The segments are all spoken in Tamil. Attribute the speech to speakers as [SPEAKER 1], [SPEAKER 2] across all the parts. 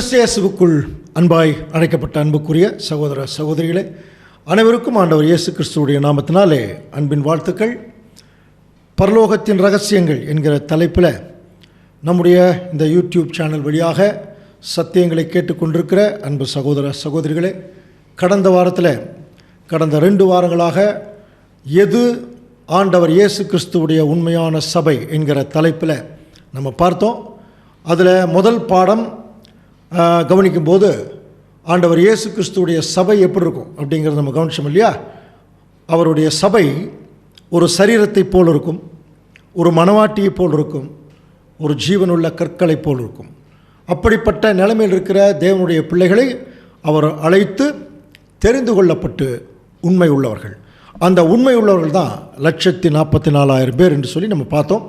[SPEAKER 1] கிறிஸ்து இயேசுவுக்குள் அன்பாய் அழைக்கப்பட்ட அன்புக்குரிய சகோதர சகோதரிகளே, அனைவருக்கும் ஆண்டவர் இயேசு கிறிஸ்துவுடைய நாமத்தினாலே அன்பின் வாழ்த்துக்கள். பரலோகத்தின் ரகசியங்கள் என்கிற தலைப்பில் நம்முடைய இந்த யூடியூப் சேனல் வழியாக சத்தியங்களை கேட்டுக்கொண்டிருக்கிற அன்பு சகோதர சகோதரிகளே, கடந்த 2 வாரங்களாக எது ஆண்டவர் இயேசு கிறிஸ்துவுடைய உண்மையான சபை என்கிற தலைப்பில் நம்ம பார்த்தோம். அதில் முதல் பாடம் கவனிக்கும்போது ஆண்டவர் இயேசு கிறிஸ்துவுடைய சபை எப்படி இருக்கும் அப்படிங்கிறத நம்ம கவனிச்சோம் இல்லையா. அவருடைய சபை ஒரு சரீரத்தை போல் இருக்கும், ஒரு மணவாட்டியை போல் இருக்கும், ஒரு ஜீவனுள்ள கற்களை போல் இருக்கும். அப்படிப்பட்ட நிலைமையில் இருக்கிற தேவனுடைய பிள்ளைகளை அவர் அழைத்து தெரிந்து கொள்ளப்பட்டு உண்மை உள்ளவர்கள். அந்த உண்மை உள்ளவர்கள் தான் 144,000 பேர் என்று சொல்லி நம்ம பார்த்தோம்.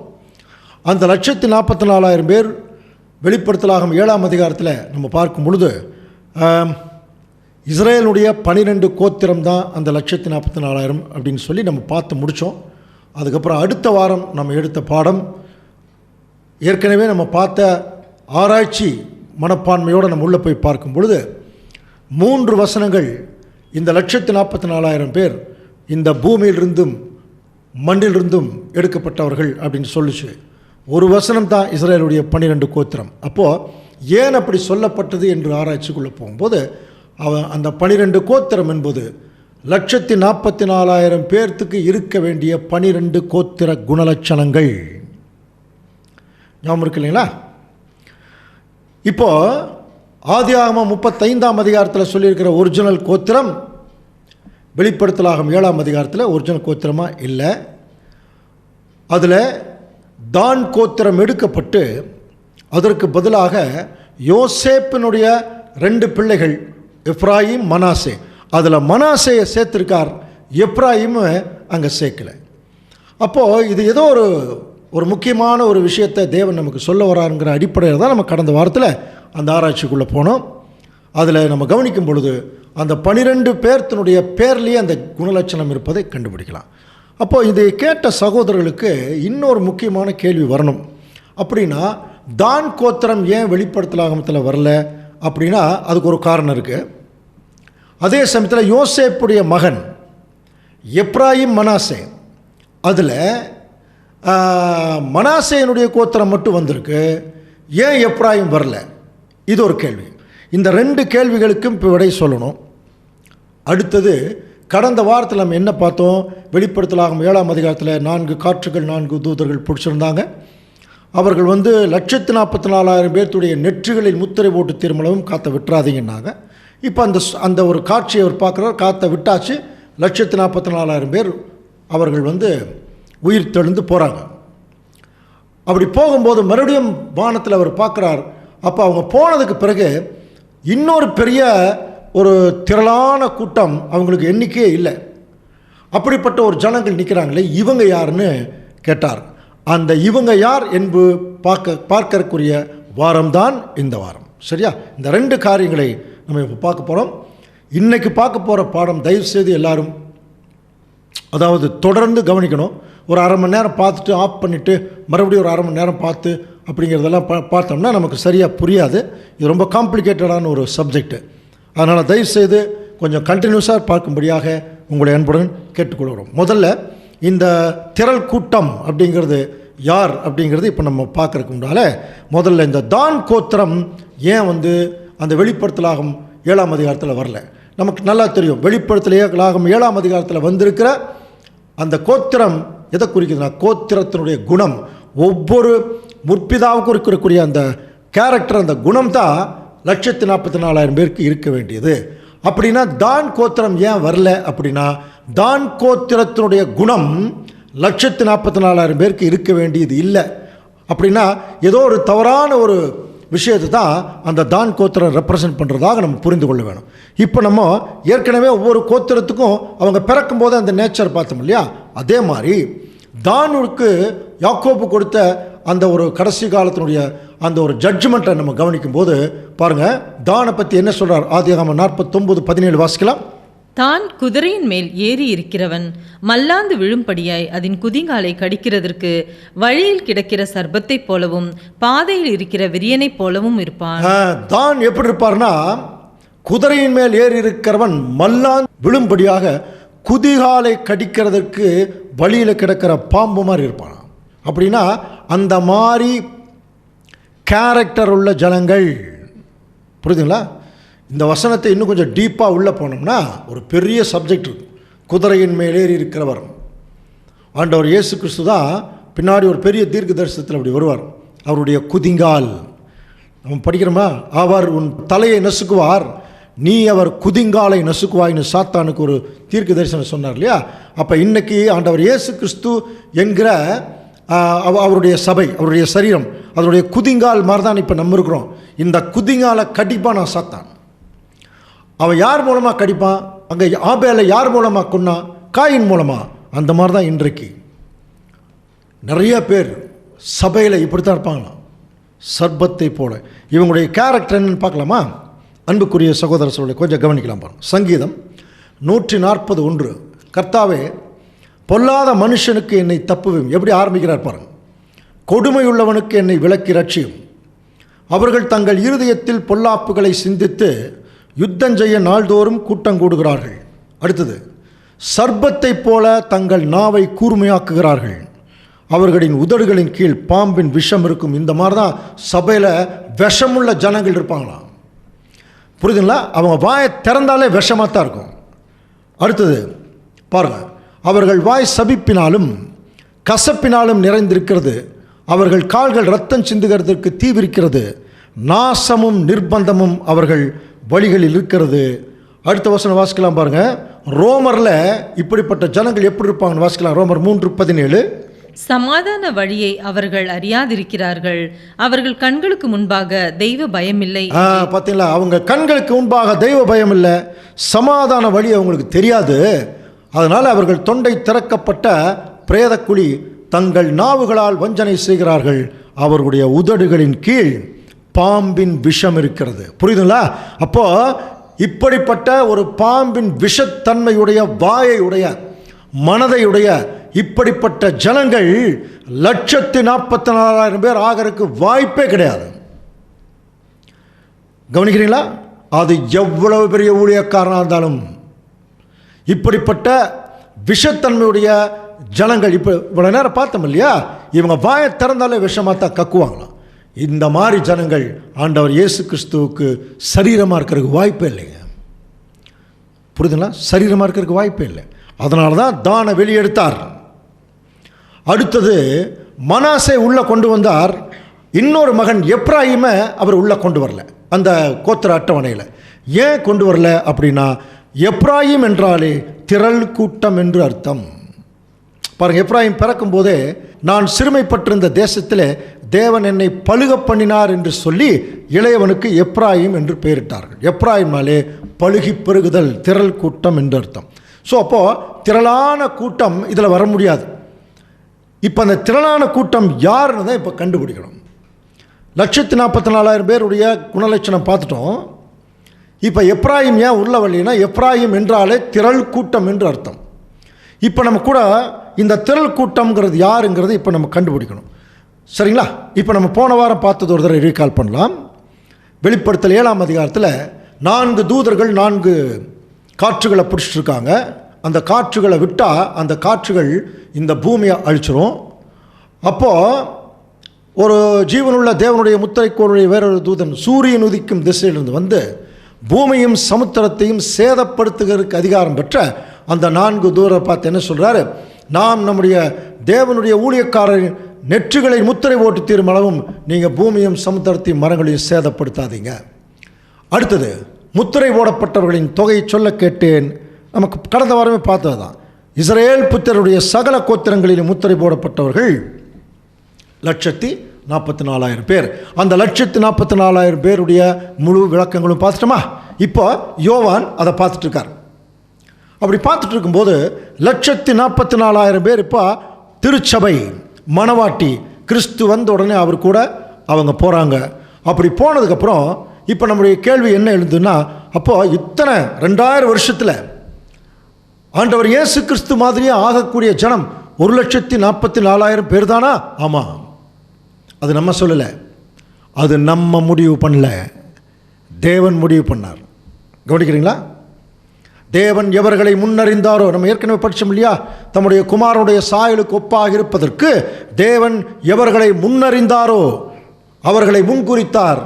[SPEAKER 1] அந்த 144,000 பேர் வெளிப்படுத்தலாகும் 7ஆம் அதிகாரத்தில் நம்ம பார்க்கும் பொழுது இஸ்ரேலுடைய 12 கோத்திரம் தான் அந்த 144,000 அப்படின்னு சொல்லி நம்ம பார்த்து முடித்தோம். அதுக்கப்புறம் அடுத்த வாரம் நம்ம எடுத்த பாடம் ஏற்கனவே நம்ம பார்த்த ஆராய்ச்சி மனப்பான்மையோடு நம்ம உள்ளே போய் பார்க்கும் பொழுது 3 வசனங்கள் இந்த 144,000 பேர் இந்த பூமியிலிருந்தும் மண்ணிலிருந்தும் எடுக்கப்பட்டவர்கள் அப்படின்னு சொல்லிச்சு. ஒரு வசனம் தான் இஸ்ரேலுடைய 12 கோத்திரம். அப்போது ஏன் அப்படி சொல்லப்பட்டது என்று ஆராய்ச்சிக்குள்ளே போகும்போது அந்த 12 கோத்திரம் என்பது 144,000 பேர்த்துக்கு இருக்க வேண்டிய 12 கோத்திர குணலட்சணங்கள். ஞாபகம் இருக்கு இல்லைங்களா? இப்போது ஆதியாகமம் 35ஆம் அதிகாரத்தில் சொல்லியிருக்கிற ஒரிஜினல் கோத்திரம் வெளிப்படுத்தலாகும் 7ஆம் அதிகாரத்தில் ஒரிஜினல் கோத்திரமாக இல்லை. அதில் தான் கோத்திரம் எடுக்கப்பட்டு அதற்கு பதிலாக யோசேப்பினுடைய 2 பிள்ளைகள் எப்ராயிம் மனாசே, அதில் மனாசேயை சேர்த்திருக்கார், எப்ராயிம் அங்கே சேர்க்கலை. அப்போது இது ஏதோ ஒரு முக்கியமான ஒரு விஷயத்தை தேவன் நமக்கு சொல்ல வராருங்கிற அடிப்படையில் தான் நம்ம கடந்த வாரத்தில் அந்த ஆராய்ச்சிக்குள்ளே போனோம். அதில் நம்ம கவனிக்கும் பொழுது அந்த 12 பேர்த்தினுடைய பேர்லேயே அந்த குணலட்சணம் இருப்பதை கண்டுபிடிக்கலாம். அப்போது இதை கேட்ட சகோதரர்களுக்கு இன்னொரு முக்கியமான கேள்வி வரணும். அப்படின்னா தான் கோத்திரம் ஏன் வெளிப்படுத்தலாகமத்தில் வரல அப்படின்னா அதுக்கு ஒரு காரணம் இருக்குது. அதே சமயத்தில் யோசேப்புடைய மகன் எப்ராயிம் மனாசே, அதில் மனாசேனுடைய கோத்திரம் மட்டும் வந்திருக்கு, ஏன் எப்ராயிம் வரல? இது ஒரு கேள்வி. இந்த 2 கேள்விகளுக்கும் இப்போ விடை சொல்லணும். அடுத்தது கடந்த வாரத்தில் நம்ம என்ன பார்த்தோம்? வெளிப்படுத்தலாகும் 7ஆம் அதிகாரத்தில் 4 காற்றுகள் 4 தூதர்கள் பிடிச்சிருந்தாங்க. அவர்கள் 144,000 பேர்த்துடைய நெற்றிகளில் முத்திரை போட்டு திருமணமும் காற்றை விட்டுறாதீங்கன்னாங்க. இப்போ அந்த ஒரு காட்சியை அவர் பார்க்குறார், காற்றை விட்டாச்சு, 144,000 பேர் அவர்கள் உயிர் தெழுந்து போகிறாங்க. அப்படி போகும்போது மறுபடியும் வானத்தில் அவர் பார்க்குறார். அப்போ அவங்க போனதுக்கு பிறகு இன்னொரு பெரிய ஒரு திரளான கூட்டம், அவங்களுக்கு எண்ணிக்கையே இல்லை. அப்படிப்பட்ட ஒரு ஜனங்கள் நிற்கிறாங்களே, இவங்க யாருன்னு கேட்டார். அந்த இவங்க யார் என்பது பார்க்கறக்குரிய வாரம்தான் இந்த வாரம். சரியா? இந்த 2 காரியங்களை நம்ம இப்போ பார்க்க போகிறோம். இன்றைக்கி பார்க்க போகிற பாடம் தயவுசெய்து எல்லாரும் அதாவது தொடர்ந்து கவனிக்கணும். ஒரு அரை மணி நேரம் பார்த்துட்டு ஆஃப் பண்ணிவிட்டு மறுபடியும் ஒரு அரை மணி நேரம் பார்த்து அப்படிங்கிறதெல்லாம் பார்த்தோம்னா நமக்கு சரியாக புரியாது. இது ரொம்ப காம்ப்ளிகேட்டடான ஒரு சப்ஜெக்டு. அதனால் தயவுசெய்து கொஞ்சம் கண்டினியூஸாக பார்க்கும்படியாக உங்களுடைய அன்புடன் கேட்டுக்கொள்கிறோம். முதல்ல இந்த திரள் கூட்டம் அப்படிங்கிறது யார் அப்படிங்கிறது இப்போ நம்ம பார்க்கறதுக்கு முன்னால முதல்ல இந்த தான் கோத்திரம் ஏன் அந்த வெளிப்படுத்தலாகும் 7ஆம் அதிகாரத்தில் வரல? நமக்கு நல்லா தெரியும். வெளிப்படுத்தலாகும் 7ஆம் அதிகாரத்தில் வந்திருக்கிற அந்த கோத்திரம் எதை குறிக்குதுன்னா கோத்திரத்தினுடைய குணம். ஒவ்வொரு முற்பிதாவுக்கும் இருக்கக்கூடிய அந்த கேரக்டர், அந்த குணம் தான் 144,000 பேருக்கு இருக்க வேண்டியது. அப்படின்னா தான் கோத்திரம் ஏன் வரல அப்படின்னா தான் கோத்திரத்தினுடைய குணம் 144,000 பேருக்கு இருக்க வேண்டியது இல்லை. அப்படின்னா ஏதோ ஒரு தவறான ஒரு விஷயத்தை தான் அந்த தான் கோத்திரம் ரெப்ரசன்ட் பண்ணுறதாக நம்ம புரிந்து கொள்ள வேணும். இப்போ நம்ம ஏற்கனவே ஒவ்வொரு கோத்திரத்துக்கும் அவங்க பிறக்கும் போது அந்த நேச்சர் பார்த்தோம் இல்லையா? அதே மாதிரி தானுக்கு யாக்கோபு கொடுத்த அந்த ஒரு கடைசி காலத்தினுடைய அந்த ஒரு ஜட்ஜ்மெண்ட்டை நம்ம கவனிக்கும் போது பாருங்கள், தானை பற்றி என்ன சொல்கிறார்? ஆதியாகமம் 49:17 வாசிக்கலாம்.
[SPEAKER 2] தான் குதிரையின் மேல் ஏறி இருக்கிறவன் மல்லாந்து விழும்படியாய் அதன் குதிங்காலை கடிக்கிறதற்கு வழியில் கிடக்கிற சர்ப்பத்தைப் போலவும் பாதையில் இருக்கிற விரியனைப் போலவும் இருப்பான்.
[SPEAKER 1] தான் எப்படி இருப்பார்னா, குதிரையின் மேல் ஏறி இருக்கிறவன் மல்லாந்து விழும்படியாக குதிகாலை கடிக்கிறதுக்கு வழியில் கிடக்கிற பாம்பு மாதிரி இருப்பான். அப்படின்னா அந்த மாதிரி கேரக்டர் உள்ள ஜனங்கள். புரியுதுங்களா? இந்த வசனத்தை இன்னும் கொஞ்சம் டீப்பாக உள்ளே போனோம்னா ஒரு பெரிய சப்ஜெக்ட் இருக்கும். குதிரையின் மேலேறி இருக்கிறவர் ஆண்டவர் இயேசு கிறிஸ்து தான் பின்னாடி ஒரு பெரிய தீர்க்க தரிசனத்தில் அப்படி வருவார். அவருடைய குதிங்கால் நம்ம படிக்கிறோமா, அவர் உன் தலையை நசுக்குவார், நீ அவர் குதிங்காலை நசுக்குவாய்னு சாத்தானுக்கு ஒரு தீர்க்க தரிசனம் சொன்னார் இல்லையா? அப்போ இன்னைக்கு ஆண்டவர் இயேசு கிறிஸ்து என்கிற அவருடைய சபை, அவருடைய சரீரம், அதனுடைய குதிங்கால் மாதிரி தான் இப்போ நம்ம இருக்கிறோம். இந்த குதிங்காலை கடிப்பான் நான் சாத்தான். அவன் யார் மூலமாக கடிப்பான்? அங்கே ஆபேலை யார் மூலமாக கொன்னான்? காயின் மூலமாக. அந்த மாதிரி தான் இன்றைக்கு நிறைய பேர் சபையில் இப்படி தான் இருப்பாங்களாம், சர்ப்பத்தை போல. இவங்களுடைய கேரக்டர் என்னன்னு பார்க்கலாமா? அன்புக்குரிய சகோதர சகோதரி கொஞ்சம் கவனிக்கலாம் பாருங்க. சங்கீதம் 141. கர்த்தாவே, பொல்லாத மனுஷனுக்கு என்னை தப்புவேன். எப்படி ஆரம்பிக்கிறார் பாருங்க. கொடுமையுள்ளவனுக்கு என்னை விலக்கி ரட்சியும். அவர்கள் தங்கள் இருதயத்தில் பொல்லாப்புகளை சிந்தித்து யுத்தம் செய்ய நாள்தோறும் கூட்டம் கூடுகிறார்கள். அடுத்தது, சர்ப்பத்தை போல தங்கள் நாவை கூர்மையாக்குகிறார்கள். அவர்களின் உதடுகளின் கீழ் பாம்பின் விஷம் இருக்கும். இந்த மாதிரி தான் சபையில் விஷமுள்ள ஜனங்கள் இருப்பாங்களாம். புரியுதுங்களா? அவங்க வாயை திறந்தாலே விஷமாக தான் இருக்கும். அடுத்தது பாருங்கள், அவர்கள் வாய் சபிப்பினாலும் கசப்பினாலும் நிறைந்திருக்கிறது. அவர்கள் கால்கள் இரத்தம் சிந்துகிறதற்கு தீவிரிக்கிறது. நாசமும் நிர்பந்தமும் அவர்கள் வழிகளில் இருக்கிறது. அடுத்த வசனம் வாசிக்கலாம் பாருங்க. ரோமரில் இப்படிப்பட்ட ஜனங்கள் எப்படி இருப்பாங்கன்னு வாசிக்கலாம். ரோமர் 3:17.
[SPEAKER 2] சமாதான வழியை அவர்கள் அறியாதிருக்கிறார்கள், அவர்கள் கண்களுக்கு முன்பாக தெய்வ பயம் இல்லை.
[SPEAKER 1] பார்த்தீங்களா? அவங்க கண்களுக்கு முன்பாக தெய்வ பயம் இல்லை, சமாதான வழி அவங்களுக்கு தெரியாது. அதனால் அவர்கள் தொண்டை திறக்கப்பட்ட பிரேதக்குழி, தங்கள் நாவுகளால் வஞ்சனை செய்கிறார்கள். அவர்களுடைய உதடுகளின் கீழ் பாம்பின் விஷம் இருக்கிறது. புரியுதுங்களா? அப்போ இப்படிப்பட்ட ஒரு பாம்பின் விஷத்தன்மையுடைய வாயையுடைய மனதையுடைய இப்படிப்பட்ட ஜனங்கள் 144,000 பேர் ஆகிறதுக்கு வாய்ப்பே கிடையாது. கவனிக்கிறீங்களா? அது எவ்வளவு பெரிய ஊழியக்காரனாக இருந்தாலும் இப்படிப்பட்ட விஷத்தன்மையுடைய ஜனங்கள். இப்போ இவ்வளோ நேரம் பார்த்தோம் இல்லையா, இவங்க வாயை திறந்தாலே விஷமாக தான் கக்குவாங்களாம். இந்த மாதிரி ஜனங்கள் ஆண்டவர் இயேசு கிறிஸ்துவுக்கு சரீரமாக இருக்கிறதுக்கு வாய்ப்பே இல்லைங்க. புரியுதுங்களா? சரீரமாக இருக்கிறதுக்கு வாய்ப்பே இல்லை. அதனால தான் தானை வெளியெடுத்தார். அடுத்தது மனாசே உள்ளே கொண்டு வந்தார். இன்னொரு மகன் எப்ராயிமை அவர் உள்ளே கொண்டு வரல அந்த கோத்திர அட்டவணையில். ஏன் கொண்டு வரல அப்படின்னா, எப்ராயிம் என்றாலே திரள் கூட்டம் என்று அர்த்தம். பாருங்கள், எப்ராயிம் பிறக்கும் போதே நான் சிறுமைப்பட்டிருந்த தேசத்தில் தேவன் என்னை பழுக பண்ணினார் என்று சொல்லி இளையவனுக்கு எப்ராயிம் என்று பெயரிட்டார்கள். எப்ராயிமாலே பழுகி பெருகுதல், திரள் கூட்டம் என்று அர்த்தம். ஸோ அப்போது திரளான கூட்டம் இதில் வர முடியாது. இப்போ அந்த திரளான கூட்டம் யாருன்னு தான் இப்போ கண்டுபிடிக்கணும். 144,000 பேருடைய குணலட்சணம் பார்த்துட்டோம். இப்போ எப்ராயிம் ஏன் உள்ள வரலைன்னா, எப்ராயிம் என்றாலே திரள் கூட்டம் என்று அர்த்தம். இப்போ நம்ம கூட இந்த திரள் கூட்டம்ங்கிறது யாருங்கிறது இப்போ நம்ம கண்டுபிடிக்கணும். சரிங்களா? இப்போ நம்ம போன வாரம் பார்த்தது ஒரு தடவை ரீகால் பண்ணலாம். வெளிப்படுத்தல் 7ஆம் அதிகாரத்தில் 4 தூதர்கள் 4 காற்றுகளை பிடிச்சிட்ருக்காங்க. அந்த காற்றுகளை விட்டால் அந்த காற்றுகள் இந்த பூமியை அழிச்சிரும். அப்போது ஒரு ஜீவனுள்ள தேவனுடைய முத்திரைக்கோளுடைய வேறொரு தூதன் சூரியன் உதிக்கும் திசையிலிருந்து வந்து பூமியும் சமுத்திரத்தையும் சேதப்படுத்துகிறதுக்கு அதிகாரம் பெற்ற அந்த 4 தூதரை பார்த்து என்ன சொல்கிறாரு? நாம் நம்முடைய தேவனுடைய ஊழியக்காரரின் நெற்றுகளை முத்திரை போட்டு தீரும் அளவும் நீங்கள் பூமியும் சமுத்திரத்தையும் மரங்களையும் சேதப்படுத்தாதீங்க. அடுத்தது, முத்திரை போடப்பட்டவர்களின் தொகையை சொல்ல கேட்டேன். நமக்கு கடந்த வாரமே பார்த்தது தான். இஸ்ரவேல் புத்திரருடைய சகல கோத்திரங்களிலும் முத்திரை போடப்பட்டவர்கள் 144,000 பேர். அந்த 144,000 பேருடைய முழு விளக்கங்களும் பார்த்துட்டோமா? இப்போ யோவான் அதை பார்த்துட்டு இருக்கார். அப்படி பார்த்துட்டு இருக்கும்போது 144,000 பேர் இப்போ திருச்சபை மணவாட்டி கிறிஸ்து வந்த உடனே அவர் கூட அவங்க போகிறாங்க. அப்படி போனதுக்கப்புறம் இப்போ நம்முடைய கேள்வி என்ன எழுதுன்னா, அப்போது இத்தனை 2000 வருஷத்தில் ஆண்டவர் இயேசு கிறிஸ்து மாதிரியே ஆகக்கூடிய ஜனம் 1,44,000 பேர் தானா? ஆமாம். அது நம்ம சொல்லலை, அது நம்ம முடிவு பண்ணல, தேவன் முடிவு பண்ணார். கவனிக்கிறீங்களா? தேவன் எவர்களை முன்னறிந்தாரோ, நம்ம ஏற்கனவே படித்தோம் இல்லையா, தம்முடைய குமாரனுடைய சாயலுக்கு ஒப்பாக இருப்பதற்கு தேவன் எவர்களை முன்னறிந்தாரோ அவர்களை முன்குறித்தார்.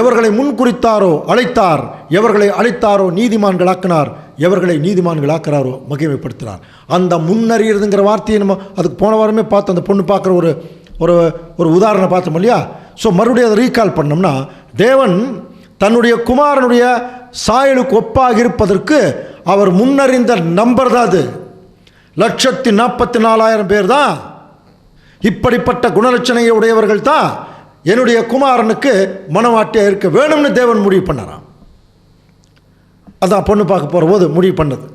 [SPEAKER 1] எவர்களை முன்குறித்தாரோ அழைத்தார். எவர்களை அழைத்தாரோ நீதிமான்களாக்கினார். எவர்களை நீதிமான்களாக்குறாரோ மகிமைப்படுத்தினார். அந்த முன்னறியறதுங்கிற வார்த்தையை நம்ம அதுக்கு போன வாரமே பார்த்தோம். அந்த பொண்ணு பார்க்குற ஒரு ஒரு ஒரு உதாரணம் பார்த்தோம் இல்லையா? ஸோ மறுபடியும் அதை ரீகால் பண்ணோம்னா, தேவன் தன்னுடைய குமாரனுடைய சாயலுக்கு ஒப்பாக இருப்பதற்கு அவர் முன்னறிந்த நம்பர் தான் அது. 1,44,000 பேர் தான். இப்படிப்பட்ட குணலட்சணையை உடையவர்கள் தான் என்னுடைய குமாரனுக்கு மனவாட்டியாக இருக்க வேணும்னு தேவன் முடிவு பண்ணாராம். அதான் பொண்ணு பார்க்க போகிற போது முடிவு பண்ணது.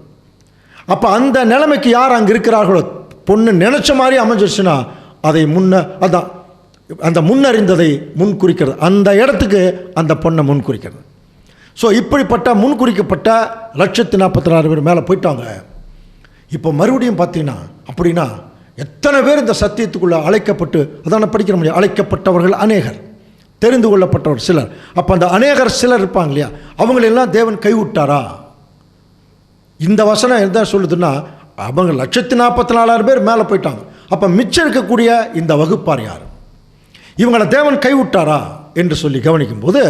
[SPEAKER 1] அப்போ அந்த நிலைமைக்கு யார் அங்கே இருக்கிறார்களோ, பொண்ணு நினச்ச மாதிரி அமைஞ்சிருச்சுன்னா அதை அதான் அந்த முன்னறிந்ததை முன்குறிக்கிறது. அந்த இடத்துக்கு அந்த பொண்ணை முன்குறிக்கிறது. ஸோ இப்படிப்பட்ட முன்குறிக்கப்பட்ட 1,44,000 பேர் மேலே போயிட்டாங்க. இப்போ மறுபடியும் பார்த்தீங்கன்னா, அப்படின்னா எத்தனை பேர் இந்த சத்தியத்துக்குள்ளே அழைக்கப்பட்டு, அதான் படிக்கிற முடியும், அழைக்கப்பட்டவர்கள் அநேகர், தெரிந்து கொள்ளப்பட்டவர் சிலர். அப்போ அந்த அநேகர் சிலர் இருப்பாங்க இல்லையா, அவங்களெல்லாம் தேவன் கைவிட்டாரா? இந்த வசனம் என்ன சொல்லுதுன்னா, அவங்க 1,44,000 பேர் மேலே போயிட்டாங்க. அப்போ மிச்சம் இருக்கக்கூடிய இந்த வகுப்பார் யார்? இவங்களை தேவன் கைவிட்டாரா என்று சொல்லி கவனிக்கும் போது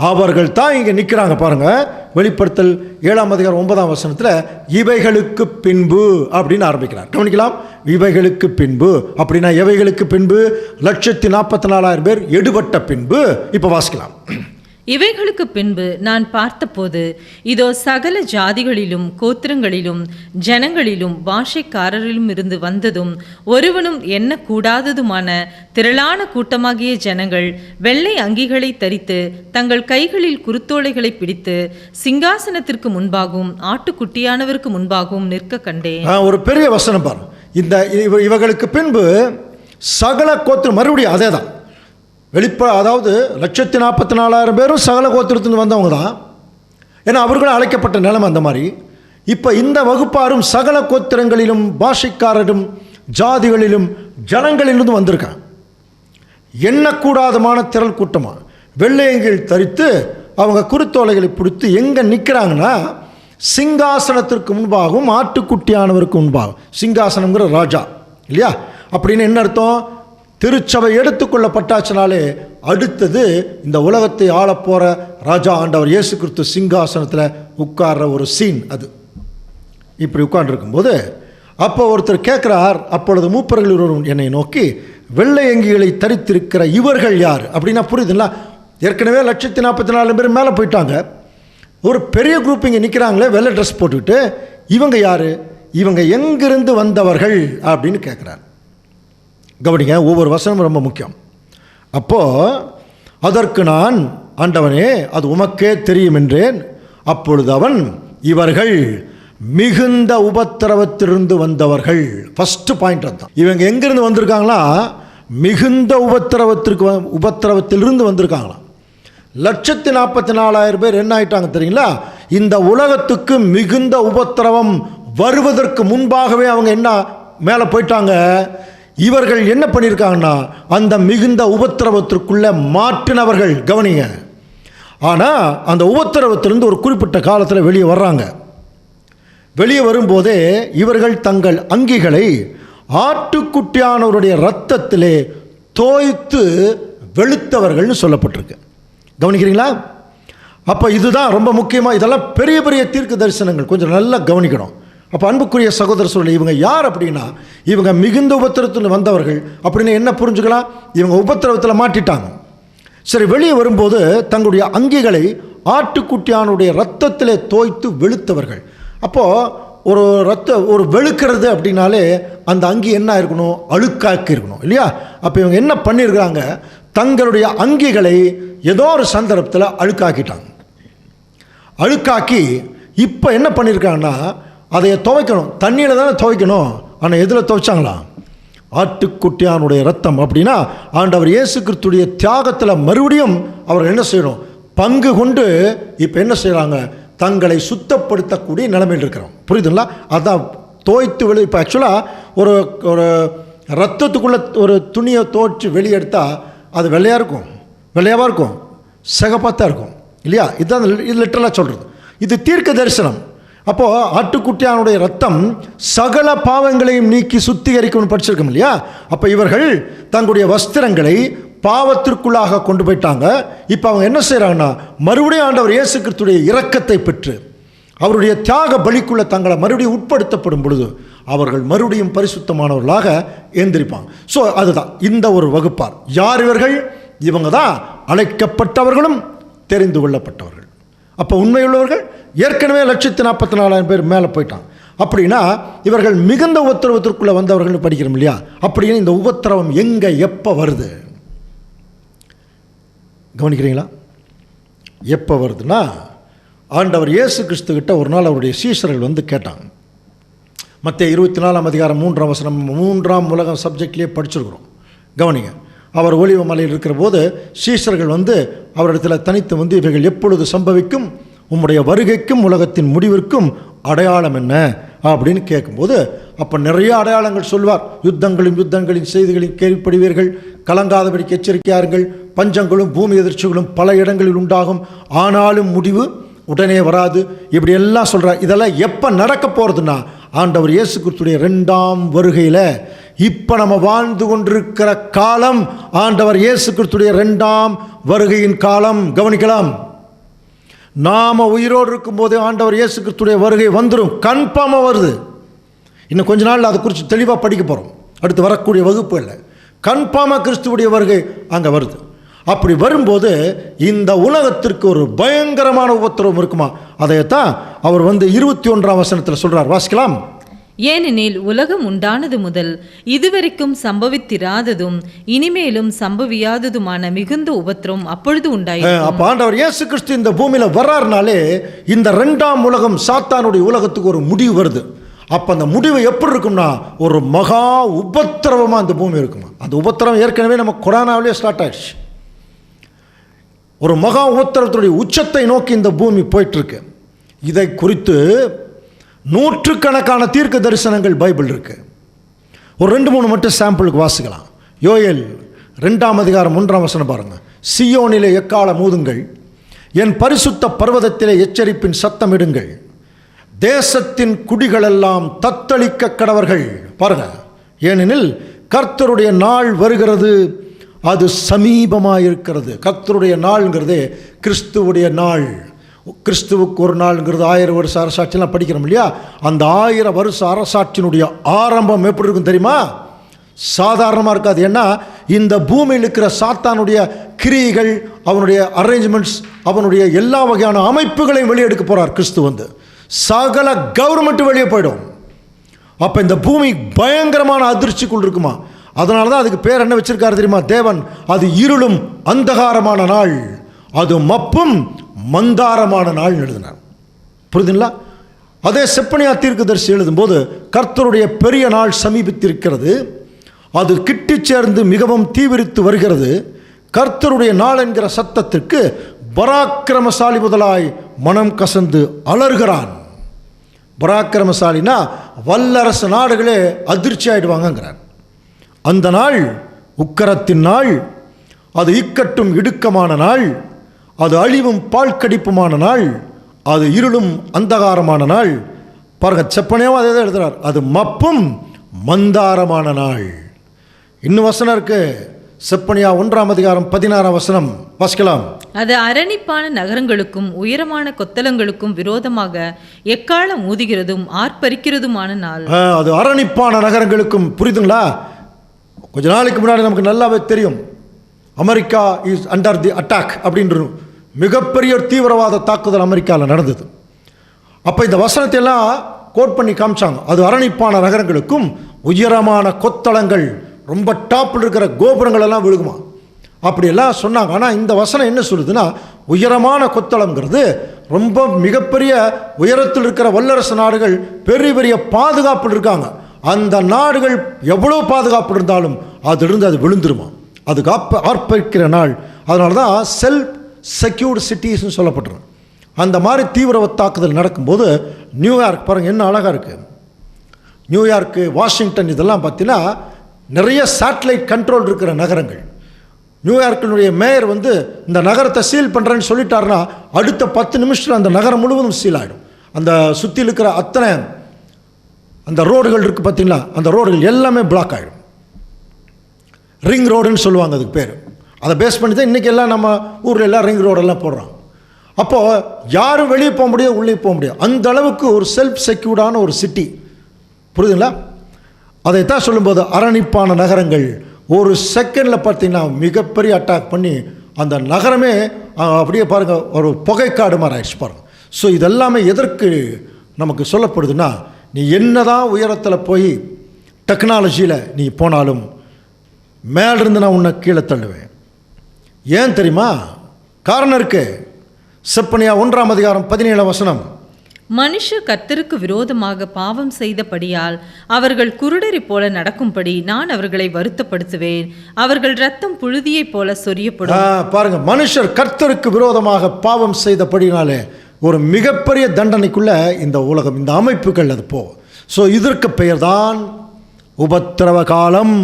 [SPEAKER 1] அவர்கள் தான் இங்கே நிற்கிறாங்க. பாருங்கள், வெளிப்படுத்தல் 7ஆம் அதிகாரம் 9ஆம் வசனத்தில் இவைகளுக்கு பின்பு அப்படின்னு ஆரம்பிக்கிறார். கவனிக்கலாம். இவைகளுக்கு பின்பு அப்படின்னா எவைகளுக்கு பின்பு? 1,44,000 பேர் எடுபட்ட பின்பு. இப்போ வாசிக்கலாம்.
[SPEAKER 2] இவைகளுக்கு பின்பு நான் பார்த்தபோது, இதோ சகல ஜாதிகளிலும் கோத்திரங்களிலும் ஜனங்களிலும் பாஷைக்காரரிலும் இருந்து வந்ததும் ஒருவனும் எண்ணக்கூடாததுமான திரளான கூட்டமாகிய ஜனங்கள் வெள்ளை அங்கிகளை தரித்து தங்கள் கைகளில் குருத்தோலைகளை பிடித்து சிங்காசனத்திற்கு முன்பாகவும் ஆட்டுக்குட்டியானவருக்கு முன்பாகவும் நிற்க கண்டேன்.
[SPEAKER 1] ஒரு பெரிய வசனம் பாரு. இந்த இவர்களுக்கு பின்பு சகல கோத்திரம், மறுபடியும் அதே தான் அதாவது 1,44,000 பேரும் சகல கோத்திரத்திலிருந்து வந்தவங்க தான். ஏன்னா அவர்களும் அழைக்கப்பட்ட நிலைமை அந்த மாதிரி. இப்போ இந்த வகுப்பாரும் சகல கோத்திரங்களிலும் பாஷைக்காரரும் ஜாதிகளிலும் ஜனங்களிலிருந்து வந்திருக்காங்க. எண்ணக்கூடாதமான திரள் கூட்டமாக வெள்ளையங்கள் தரித்து அவங்க குருத்தோலைகளை பிடித்து எங்கே நிற்கிறாங்கன்னா, சிங்காசனத்திற்கு முன்பாகவும் ஆட்டுக்குட்டியானவருக்கு முன்பாகும். சிங்காசனங்கிற ராஜா இல்லையா? அப்படின்னு என்ன அர்த்தம்? திருச்சபை எடுத்துக்கொள்ளப்பட்டாச்சுனாலே அடுத்தது இந்த உலகத்தை ஆளப்போகிற ராஜா ஆண்டவர் இயேசு கிறிஸ்து சிங்காசனத்தில் உட்கார்ற ஒரு சீன் அது. இப்படி உட்கார்ந்துருக்கும்போது அப்போ ஒருத்தர் கேட்குறார். அப்பொழுது மூப்பர்கள் ஒருவர் என்னை நோக்கி, வெள்ளை அங்கிகளை தரித்திருக்கிற இவர்கள் யார் அப்படின்னா புரியுதுங்களா? ஏற்கனவே 1,44,000 பேர் மேலே போயிட்டாங்க. ஒரு பெரிய குரூப் இங்கே நிற்கிறாங்களே வெள்ளை ட்ரெஸ் போட்டுக்கிட்டு, இவங்க யார்? இவங்க எங்கிருந்து வந்தவர்கள் அப்படின்னு கேட்குறார். கவனிங்க, ஒவ்வொரு வசனமும் ரொம்ப முக்கியம். அப்போது அதற்கு நான், ஆண்டவனே அது உமக்கே தெரியும் என்றேன். அப்பொழுது அவன், இவர்கள் மிகுந்த உபத்திரவத்திலிருந்து வந்தவர்கள். ஃபஸ்ட்டு பாயிண்ட் அதுதான். இவங்க எங்கேருந்து வந்திருக்காங்களா? மிகுந்த உபத்திரவத்திலிருந்து வந்திருக்காங்களாம். 1,44,000 பேர் என்ன ஆயிட்டாங்க தெரியுங்களா? இந்த உலகத்துக்கு மிகுந்த உபத்திரவம் வருவதற்கு முன்பாகவே அவங்க என்ன மேலே போயிட்டாங்க. இவர்கள் என்ன பண்ணியிருக்காங்கன்னா, அந்த மிகுந்த உபத்திரவத்திற்குள்ளே மாற்றினவர்கள். கவனிங்க. ஆனால் அந்த உபத்திரவத்திலிருந்து ஒரு குறிப்பிட்ட காலத்தில் வெளியே வர்றாங்க. வெளியே வரும்போதே இவர்கள் தங்கள் அங்கிகளை ஆட்டுக்குட்டியானவருடைய இரத்தத்திலே தோய்த்து வெளுத்தவர்கள்னு சொல்லப்பட்டிருக்கு. கவனிக்கிறீங்களா? அப்போ இதுதான் ரொம்ப முக்கியமாக. இதெல்லாம் பெரிய பெரிய தீர்க்க தரிசனங்கள், கொஞ்சம் நல்லா கவனிக்கணும். அப்போ அன்புக்குரிய சகோதர சொல்ல, இவங்க யார் அப்படின்னா, இவங்க மிகுந்த உபத்திரத்தில் வந்தவர்கள். அப்படின்னு என்ன புரிஞ்சுக்கலாம்? இவங்க உபத்திரவத்தில் மாட்டிட்டாங்க. சரி, வெளியே வரும்போது தங்களுடைய அங்கிகளை ஆட்டுக்குட்டியானுடைய இரத்தத்திலே தோய்த்து வெளுத்தவர்கள். அப்போது ஒரு வெளுக்கிறது அப்படின்னாலே அந்த அங்கி என்ன இருக்கணும்? அழுக்காக்கி இருக்கணும் இல்லையா? அப்போ இவங்க என்ன பண்ணியிருக்கிறாங்க? தங்களுடைய அங்கிகளை ஏதோ ஒரு சந்தர்ப்பத்தில் அழுக்காக்கிட்டாங்க. அழுக்காக்கி இப்போ என்ன பண்ணியிருக்காங்கன்னா, அதை துவைக்கணும். தண்ணியில் தானே துவைக்கணும். ஆனால் எதில் துவைச்சாங்களா? ஆட்டுக்குட்டியானுடைய ரத்தம். அப்படின்னா ஆண்டவர் இயேசு கிறிஸ்துடைய தியாகத்தில் மறுபடியும் அவர் என்ன செய்யணும்? பங்கு கொண்டு இப்போ என்ன செய்கிறாங்க? தங்களை சுத்தப்படுத்தக்கூடிய நிலைமையில் இருக்கிறோம். புரியுதுங்களா? அதுதான் தோய்த்து இப்போ ஆக்சுவலாக ஒரு ஒரு ரத்தத்துக்குள்ளே ஒரு துணியை தோய்ச்சி வெளியே எடுத்தால் அது வெள்ளையாவாக இருக்கும், சிகப்பாத்தான் இருக்கும் இல்லையா? இதுதான் இது லிட்டரலாக சொல்கிறது. இது தீர்க்க தரிசனம். அப்போது ஆட்டுக்குட்டியானுடைய ரத்தம் சகல பாவங்களையும் நீக்கி சுத்திகரிக்கும்னு படிச்சிருக்கோம் இல்லையா? அப்போ இவர்கள் தங்களுடைய வஸ்திரங்களை பாவத்திற்குள்ளாக கொண்டு போயிட்டாங்க. இப்போ அவங்க என்ன செய்கிறாங்கன்னா, மறுபடியும் ஆண்டவர் இயேசு கிறிஸ்துடைய இரக்கத்தை பெற்று அவருடைய தியாக பலிக்குள்ள தங்களை மறுபடியும் உட்படுத்தப்படும் பொழுது அவர்கள் மறுபடியும் பரிசுத்தமானவர்களாக எழுந்திருப்பாங்க. ஸோ அதுதான் இந்த ஒரு வகுப்பார். யார் இவர்கள்? இவங்க தான் அழைக்கப்பட்டவர்களும் தெரிந்து கொள்ளப்பட்டவர்கள். அப்போ உண்மையுள்ளவர்கள் ஏற்கனவே 144,000 பேர் மேலே போயிட்டாங்க. அப்படின்னா இவர்கள் மிகுந்த உபத்திரவத்திற்குள்ளே வந்தவர்கள் படிக்கிறோம் இல்லையா? அப்படின்னு இந்த உபத்திரவம் எங்கே எப்போ வருது கவனிக்கிறீங்களா? எப்போ வருதுன்னா, ஆண்டவர் இயேசு கிறிஸ்துக்கிட்ட ஒரு நாள் அவருடைய சீஷர்கள் வந்து கேட்டாங்க. மத்தேயு 24 அதிகாரம் 3 வசனம் 3ஆம் உலகம் சப்ஜெக்ட்லேயே படிச்சிருக்கிறோம். கவனிங்க. அவர் ஒலிவ மலையில் இருக்கிற போது சீஷர்கள் வந்து அவரிடத்தில் தனித்து வந்து, இவைகள் எப்பொழுது சம்பவிக்கும், உம்முடைய வருகைக்கும் உலகத்தின் முடிவிற்கும் அடையாளம் என்ன அப்படின்னு கேட்கும்போது, அப்போ நிறைய அடையாளங்கள் சொல்வார். யுத்தங்களின் செய்திகளின் கேள்விப்படுவீர்கள், கலங்காதபடிக்கு எச்சரிக்கையார்கள், பஞ்சங்களும் பூமி எதிர்ச்சிகளும் பல இடங்களில் உண்டாகும், ஆனாலும் முடிவு உடனே வராது, இப்படி எல்லாம் சொல்கிறார். இதெல்லாம் எப்போ நடக்க போகிறதுன்னா, ஆண்டவர் இயேசு கிறிஸ்துடைய 2ஆம் வருகையில். இப்போ நம்ம வாழ்ந்து கொண்டிருக்கிற காலம் ஆண்டவர் இயேசு கிறிஸ்துடைய 2ஆம் வருகையின் காலம். கவனிக்கலாம். நாம் உயிரோடு இருக்கும்போதே ஆண்டவர் இயேசு கிறிஸ்துடைய வருகை வந்துடும், கன்ஃபார்மாக வருது. இன்னும் கொஞ்ச நாள் அதை குறித்து தெளிவாக படிக்க போகிறோம். அடுத்து வரக்கூடிய வகுப்புகளில் கன்ஃபார்மாக கிறிஸ்துவுடைய வருகை அங்கே வருது. அப்படி வரும்போது இந்த உலகத்திற்கு ஒரு பயங்கரமான உபத்திரவம் இருக்குமா? அதைத்தான் அவர் வந்து 21ஆம் வசனத்தில் சொல்கிறார். வாசிக்கலாம்.
[SPEAKER 2] ஏனெனில் உலகம் உண்டானது முதல் இதுவரைக்கும் சம்பவித்திராததும் இனிமேலும் சம்பவியாததுமான மிகுந்த உபத்திரம் அப்பொழுது உண்டாயிற்று.
[SPEAKER 1] அப்ப ஆண்டவர் இயேசு கிறிஸ்து இந்த பூமியில வர்றாருனாலே இந்த 2ஆம் உலகம் சாத்தானுடைய உலகத்துக்கு ஒரு முடிவு வருது. அப்ப அந்த முடிவு எப்படி இருக்கும்னா, ஒரு மகா உபத்திரவமா அந்த பூமி இருக்குமா. அந்த உபத்திரவம் ஏற்கனவே நம்ம கொரோனாவிலே ஸ்டார்ட் ஆயிடுச்சு. ஒரு மகா உபத்திரவத்துடைய உச்சத்தை நோக்கி இந்த பூமி போயிட்டு இருக்கு. இதை குறித்து நூற்றுக்கணக்கான தீர்க்க தரிசனங்கள் பைபிள் இருக்கு. ஒரு 2-3 மட்டும் சாம்பிளுக்கு வாசிக்கலாம். யோயேல் 2ஆம் அதிகாரம் 1ஆம் வசனம் பாருங்க. சியோனிலே எக்காலம் ஊதுங்கள், என் பரிசுத்த பர்வதத்திலே எச்சரிப்பின் சத்தமிடுங்கள், தேசத்தின் குடிகளெல்லாம் தத்தளிக்க கடவர்கள். பாருங்க. ஏனெனில் கர்த்தருடைய நாள் வருகிறது, அது சமீபமாக இருக்கிறது. கர்த்தருடைய நாள்ங்கிறது கிறிஸ்துவுடைய நாள். கிறிஸ்துவுக்கு ஒரு நாள்ங்கிறது 1000 வருஷ அரசாட்சியெல்லாம் படிக்கிறோம் இல்லையா? அந்த 1000 வருஷ அரசாட்சியினுடைய ஆரம்பம் எப்படி இருக்கும் தெரியுமா? சாதாரணமாக இருக்காது. ஏன்னா இந்த பூமியில் இருக்கிற சாத்தானுடைய கிரியைகள், அவனுடைய அரேஞ்ச்மெண்ட்ஸ், அவனுடைய எல்லா வகையான அமைப்புகளையும் வெளியே எடுக்க போகிறார் கிறிஸ்து வந்து. சகல கவர்மெண்ட் வெளியே போயிடும். அப்போ இந்த பூமி பயங்கரமான அதிர்ச்சிக்குள் இருக்குமா. அதனால தான் அதுக்கு பேர் என்ன வச்சிருக்காரு தெரியுமா? தேவன், அது இருளும் அந்தகாரமான நாள், அது மப்பும் மந்தாரமான நாள் எழுதினார். புரியுதுங்களா? அதே செப்பனியா தீர்க்கதரிசி எழுதும்போது, கர்த்தருடைய பெரிய நாள் சமீபித்திருக்கிறது, அது கிட்டி சேர்ந்து மிகவும் தீவிரித்து வருகிறது, கர்த்தருடைய நாள் என்கிற சத்தத்திற்கு பராக்கிரமசாலி முதலாய் மனம் கசந்து அலறுகிறான். பராக்கிரமசாலினா வல்லரசு நாடுகளே அதிர்ச்சி ஆயிடுவாங்கிறார். அந்த நாள் உக்கரத்தின் நாள், அது இக்கட்டும் இடுக்கமான நாள், அது அழிவும் பாழ்கடிப்புமான நாள், அது இருளும் அந்தகாரமான நாள். பாருங்க, செப்பனையும் அதே தான் எழுதுறார். அது மப்பும் மந்தாரமான நாள். இன்னும் வசனம் இருக்கு. செப்பனியா 1ஆம் அதிகாரம் 16ஆம் வசனம் வாசிக்கலாம்.
[SPEAKER 2] அது அரணிப்பான நகரங்களுக்கும் உயரமான கொத்தளங்களுக்கும் விரோதமாக எக்காலம் ஊதுகிறதும் ஆர்ப்பரிக்கிறதுமான நாள்.
[SPEAKER 1] அது அரணிப்பான நகரங்களுக்கும். புரியுதுங்களா? கொஞ்ச நாளைக்கு முன்னாடி நமக்கு நல்லாவே தெரியும், America is under the attack அப்படின்ற மிகப்பெரிய தீவிரவாத தாக்குதல் அமெரிக்காவில் நடந்தது. அப்போ இந்த வசனத்தை எல்லாம் கோட் பண்ணி காமிச்சாங்க. அது அரணிப்பான நகரங்களுக்கும் உயரமான கொத்தளங்கள், ரொம்ப டாப்பில் இருக்கிற கோபுரங்கள் எல்லாம் விழுகுமா, அப்படியெல்லாம் சொன்னாங்க. ஆனால் இந்த வசனம் என்ன சொல்லுதுன்னா, உயரமான கொத்தளம்ங்கிறது ரொம்ப மிகப்பெரிய உயரத்தில் இருக்கிற வல்லரசு நாடுகள் பெரிய பெரிய பாதுகாப்பு இருக்காங்க. அந்த நாடுகள் எவ்வளோ பாதுகாப்பு இருந்தாலும் அதிலிருந்து அது விழுந்துருமா. அது ஆர்ப்பரிக்கிற நாள். அதனால தான் செல்ஃப் செக்யூர்டு சிட்டிஸ்ன்னு சொல்லப்படுறது. அந்த மாதிரி தீவிரவாத தாக்குதல் நடக்கும்போது நியூயார்க் பாருங்கள் என்ன அழகாக இருக்குது. நியூயார்க்கு, வாஷிங்டன் இதெல்லாம் பார்த்தீங்கன்னா நிறைய சேட்டலைட் கண்ட்ரோல் இருக்கிற நகரங்கள். நியூயார்க்கினுடைய மேயர் வந்து இந்த நகரத்தை சீல் பண்ணுறேன்னு சொல்லிட்டாருன்னா அடுத்த 10 நிமிஷத்தில் அந்த நகரம் முழுவதும் சீல் ஆகிடும். அந்த சுற்றி இருக்கிற அத்தனை அந்த ரோடுகள் இருக்குது பார்த்தீங்களா, அந்த ரோடுகள் எல்லாமே பிளாக் ஆகிடும். ரிங் ரோடுன்னு சொல்லுவாங்க அதுக்கு பேர். அதை பேஸ் பண்ணி தான் இன்றைக்கி எல்லாம் நம்ம ஊரில் எல்லாம் ரிங் ரோடெல்லாம் போடுறோம். அப்போது யாரும் வெளியே போக முடியாது, உள்ளே போக முடியாது. அந்த அளவுக்கு ஒரு செல்ஃப் செக்யூர்டான ஒரு சிட்டி. புரியுதுங்களா? அதைத்தான் சொல்லும்போது அரணிப்பான நகரங்கள் ஒரு செகண்டில் பார்த்தீங்கன்னா மிகப்பெரிய அட்டாக் பண்ணி அந்த நகரமே அப்படியே பாருங்கள் ஒரு புகைக்காடு மாதிரி ஆயிடுச்சு பாருங்கள். ஸோ இதெல்லாமே எதற்கு நமக்கு சொல்லப்படுதுன்னா, நீ என்னதான் உயரத்தில் போய் டெக்னாலஜியில் நீ போனாலும் மேலிருந்து நான் உன்னை கீழே தள்ளுவேன். ஏன் தெரியுமா? காரணம் இருக்கு. செப்பனியா 1:17
[SPEAKER 2] மனுஷர் கர்த்தருக்கு விரோதமாக பாவம் செய்தபடியால் அவர்கள் குருடரை போல நடக்கும்படி நான் அவர்களை வருத்தப்படுத்துவேன். அவர்கள் ரத்தம் புழுதியைப் போல சொரியப்படும்.
[SPEAKER 1] பாருங்க, மனுஷர் கர்த்தருக்கு விரோதமாக பாவம் செய்தபடினாலே ஒரு மிகப்பெரிய தண்டனைக்குள்ள இந்த உலகம், இந்த அமைப்புகள் அது போ. ஸோ இதற்கு பெயர் தான் உபத்திரவ காலம்.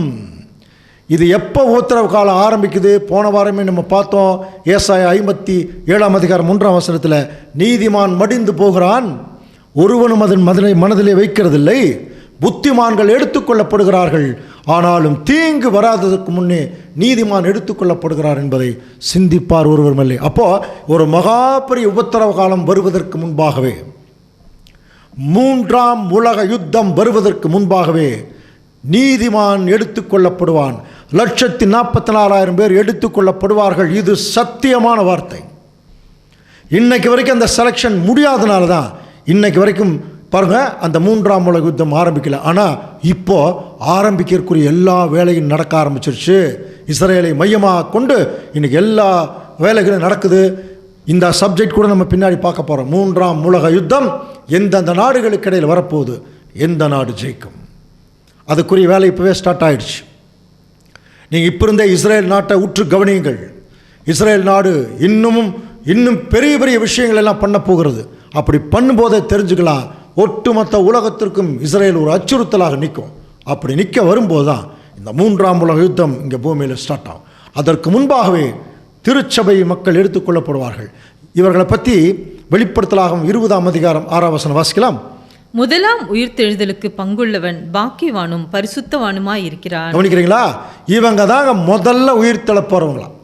[SPEAKER 1] இது எப்போ உபத்திரவ காலம் ஆரம்பிக்குது? போன வாரமே நம்ம பார்த்தோம். ஏசாயா 57:3 நீதிமான் மடிந்து போகிறான், ஒருவனும் அதன் மனதிலே வைக்கிறதில்லை. புத்திமான்கள் எடுத்துக்கொள்ளப்படுகிறார்கள், ஆனாலும் தீங்கு வராததற்கு முன்னே நீதிமான் எடுத்துக்கொள்ளப்படுகிறார் என்பதை சிந்திப்பார் ஒருவர் இல்லை. அப்போ ஒரு மகாபெரிய உபத்திரவ காலம் வருவதற்கு முன்பாகவே, 3ஆம் உலக யுத்தம் வருவதற்கு முன்பாகவே நீதிமான் எடுத்துக்கொள்ளப்படுவான். 1,44,000 பேர் எடுத்துக்கொள்ளப்படுவார்கள். இது சத்தியமான வார்த்தை. இன்னைக்கு வரைக்கும் அந்த செலெக்ஷன் முடியாதனால தான் இன்னைக்கு வரைக்கும் பாருங்க அந்த 3ஆம் உலக யுத்தம் ஆரம்பிக்கல. ஆனால் இப்போ ஆரம்பிக்கக்கூடிய எல்லா வேலையும் நடக்க ஆரம்பிச்சிருச்சு. இஸ்ரேலை மையமாக கொண்டு இன்னைக்கு எல்லா வேலைகளும் நடக்குது. இந்த சப்ஜெக்ட் கூட நம்ம பின்னாடி பார்க்க போகிறோம். 3ஆம் உலக யுத்தம் எந்தெந்த நாடுகளுக்கு இடையில் வரப்போகுது, எந்த நாடு ஜெயிக்கும், அதுக்குரிய வேலை இப்போவே ஸ்டார்ட் ஆகிடுச்சு. நீங்கள் இப்போ இருந்தே இஸ்ரேல் நாட்டை உற்று கவனியுங்கள். இஸ்ரேல் நாடு இன்னும் பெரிய பெரிய விஷயங்கள் எல்லாம் பண்ண போகிறது. அப்படி பண்ணும்போதே தெரிஞ்சுக்கலாம், ஒட்டுமொத்த உலகத்திற்கும் இஸ்ரேல் ஒரு அச்சுறுத்தலாக நிற்கும். அப்படி நிற்க வரும்போது தான் இந்த 3ஆம் உலக யுத்தம் இங்கே பூமியில் ஸ்டார்ட் ஆகும். அதற்கு முன்பாகவே திருச்சபை மக்கள் எடுத்துக்கொள்ளப்படுவார்கள். இவர்களை பற்றி வெளிப்படுத்தலாகும் 20:6 வாசிக்கலாம்.
[SPEAKER 2] முதலாம் உயிர்த்தெழுதலுக்கு பங்குள்ளவன் பாக்கியவானும் பரிசுத்தவானுமாய் இருக்கிறான்.
[SPEAKER 1] கவனிக்கிறீங்களா? இவங்க தாங்க முதல்ல உயிர்த்தெழ போறவங்களாம்.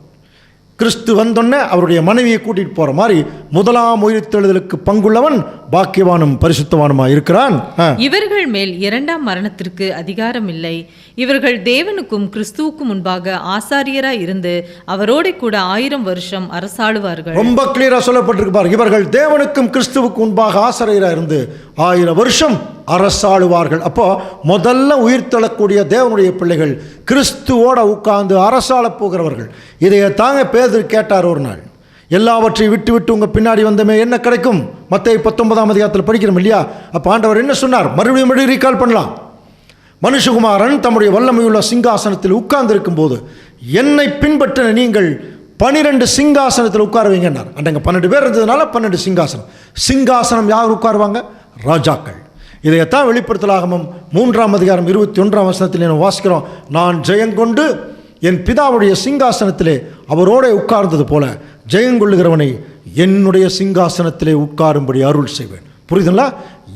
[SPEAKER 1] கிறிஸ்து வந்தோடனே அவருடைய மனைவியை கூட்டிட்டு போற மாதிரி முதலாம் உயிர்த்தெழுதலுக்கு பங்குள்ளவன் பாக்கியவானும் பரிசுத்தவானுமாய் இருக்கிறான்.
[SPEAKER 2] இவர்கள் மேல் 2ஆம் மரணத்திற்கு அதிகாரம் இல்லை. இவர்கள் தேவனுக்கும் கிறிஸ்துவுக்கும் முன்பாக ஆசாரியராய் இருந்து அவரோட கூட 1000 வருஷம் அரசாளுவார்கள். ரொம்ப கிளியரா சொல்லப்பட்டிருக்கு பாருங்க. இவர்கள் தேவனுக்கும் கிறிஸ்துவுக்கு முன்பாக ஆசாரியராய் இருந்து 1000 வருஷம் அரசாளுவார்கள். அப்போ முதல்ல உயிர்த்தெழக்கூடிய தேவனுடைய பிள்ளைகள் கிறிஸ்துவோட உட்கார்ந்து அரசாள போகிறவர்கள். இதைய தாங்க பேதுரு கேட்டார் ஒரு நாள். எல்லாவற்றையும் விட்டு விட்டு உங்கள் பின்னாடி வந்தமே என்ன கிடைக்கும்? மத்தேயு 19 படிக்கிறோம் இல்லையா? அப்போ ஆண்டவர் என்ன சொன்னார்? மறுபடியும் ரீகால் பண்ணலாம். மனுஷகுமாரன் தம்முடைய வல்லமையுள்ள சிங்காசனத்தில் உட்கார்ந்து இருக்கும் போது என்னை பின்பற்றின நீங்கள் 12 சிங்காசனத்தில் உட்காருவீங்கன்னார். அங்கே 12 பேர் இருந்ததுனால 12 சிங்காசனம். சிங்காசனம் யார் உட்காருவாங்க? ராஜாக்கள். இதையத்தான் வெளிப்படுத்தலாகமம் 3:21 வாசிக்கிறோம். நான் ஜெயங்கொண்டு என் பிதாவுடைய சிங்காசனத்திலே அவரோட உட்கார்ந்தது போல ஜெயங்கொள்ளுகிறவனை என்னுடைய சிங்காசனத்திலே உட்காரும்படி அருள் செய்வேன். புரியுதுங்களா?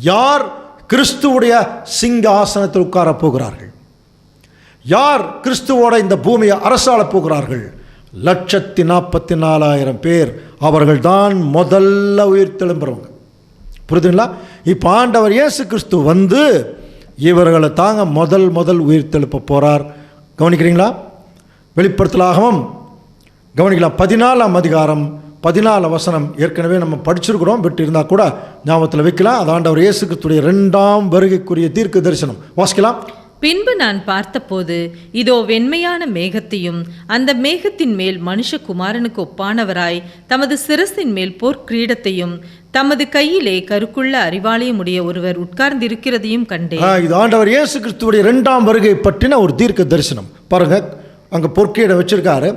[SPEAKER 2] யார் கிறிஸ்துவுடைய சிங்காசனத்தில் உட்கார போகிறார்கள்? யார் கிறிஸ்துவோட இந்த பூமியை அரசாள போகிறார்கள்? 1,44,000 பேர். அவர்கள் தான் முதல்ல உயிர்த்தெழும்புறவங்க. புரியுதுங்களா? இப்போ ஆண்டவர் இயேசு கிறிஸ்து வந்து இவர்களை தாங்க முதல் உயிர்த்தெழுப்ப போகிறார். கவனிக்கிறீங்களா? வெளிப்படுத்தலாகவும் கவனிக்கலாம். 14:14 ஏற்கனவே நம்ம படிச்சிருக்கிறோம். பட் இருந்தால் கூட ஞாபகத்தில் வைக்கலாம். அது ஆண்டவர் இயேசு கிறிஸ்துடைய 2ஆம் வருகைக்குரிய தீர்க்க தரிசனம். வாசிக்கலாம். பின்பு நான் பார்த்தபோது இதோ வெண்மையான மேகத்தையும் அந்த மேகத்தின் மேல் மனுஷகுமாரனுக்கு ஒப்பானவராய் தமது சிரசின் மேல் போர்க்கிரீடத்தையும் தமது கையிலே கருக்குள்ள அறிவாலயம் உடைய ஒருவர் உட்கார்ந்திருக்கிறதையும் கண்டேன்.
[SPEAKER 1] இது ஆண்டவர் இயேசு கிறிஸ்துவுடைய 2ஆம் வருகை பற்றின ஒரு தீர்க்க தரிசனம். பாருங்க, அங்கே பொற்கிரீடம் வச்சிருக்காரு,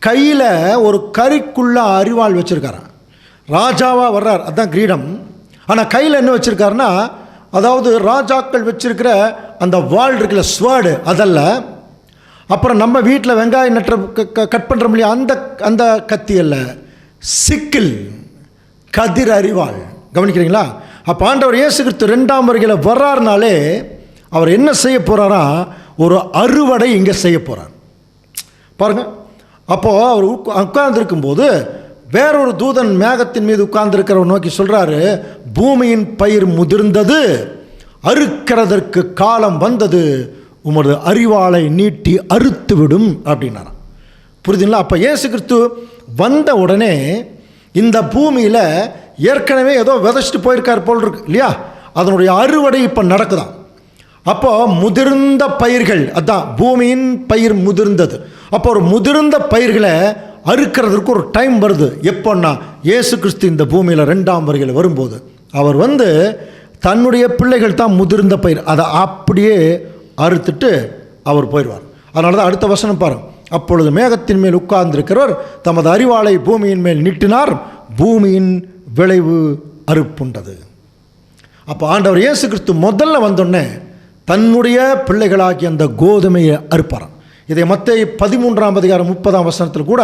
[SPEAKER 1] கையில் ஒரு கரிக்குள்ள அறிவாள் வச்சிருக்காரு. ராஜாவாக வர்றார், அதுதான் கிரீடம். ஆனால் கையில் என்ன வச்சிருக்காருன்னா அதாவது ராஜாக்கள் வச்சிருக்கிற அந்த வாள் இருக்குல்ல, ஸ்வார்டு, அதல்ல. அப்புறம் நம்ம வீட்டில் வெங்காயம் நட்டுற கட் பண்ணுற முடியும் அந்த அந்த கத்தி அல்ல, சிக்கில், கதிர் அறிவாள். கவனிக்கிறீங்களா? அப்போ ஆண்டவர் இயேசு கிறிஸ்து 2ஆம் வருகையில் வர்றாருனாலே அவர் என்ன செய்ய போகிறாரா, ஒரு அறுவடை இங்கே செய்ய போகிறார் பாருங்கள். அப்போது அவர் உட்கார்ந்துருக்கும்போது வேறொரு தூதன் மேகத்தின் மீது உட்கார்ந்துருக்கிறவர் நோக்கி சொல்கிறாரு, பூமியின் பயிர் முதிர்ந்தது, அறுக்கிறதற்கு காலம் வந்தது, உமது அறிவாளை நீட்டி அறுத்து விடும் அப்படின்னாராம். புரியுதுங்களா? அப்போ இயேசு கிறிஸ்து வந்த உடனே இந்த பூமியில் ஏற்கனவே ஏதோ விதைச்சிட்டு போயிருக்கார் போல் இருக்கு இல்லையா, அதனுடைய அறுவடை இப்போ நடக்குதான். அப்போ முதிர்ந்த பயிர்கள், அதான் பூமியின் பயிர் முதிர்ந்தது. அப்போ ஒரு முதிர்ந்த பயிர்களை அறுக்கிறதுக்கு ஒரு டைம் வருது. எப்போன்னா இயேசு கிறிஸ்து இந்த பூமியில் 2ஆம் வருகையில் வரும்போது அவர் தன்னுடைய பிள்ளைகள் தான் முதிர்ந்த பயிர், அதை அப்படியே அறுத்துட்டு அவர் போயிடுவார். அதனால தான் அடுத்த வசனம் பாருங்க. அப்பொழுது மேகத்தின் மேல் உட்கார்ந்திருக்கிறவர் தமது அறிவாளை பூமியின் மேல் நீட்டினார், பூமியின் விளைவு அறுப்புண்டது. அப்போ ஆண்டவர் இயேசு கிறிஸ்து முதல்ல வந்தோடனே தன்னுடைய பிள்ளைகளாகிய அந்த கோதுமையை அறுப்பாராம். இதை மத்தேயு 13ஆம் அதிகாரம் 30ஆம் வசனத்தில் கூட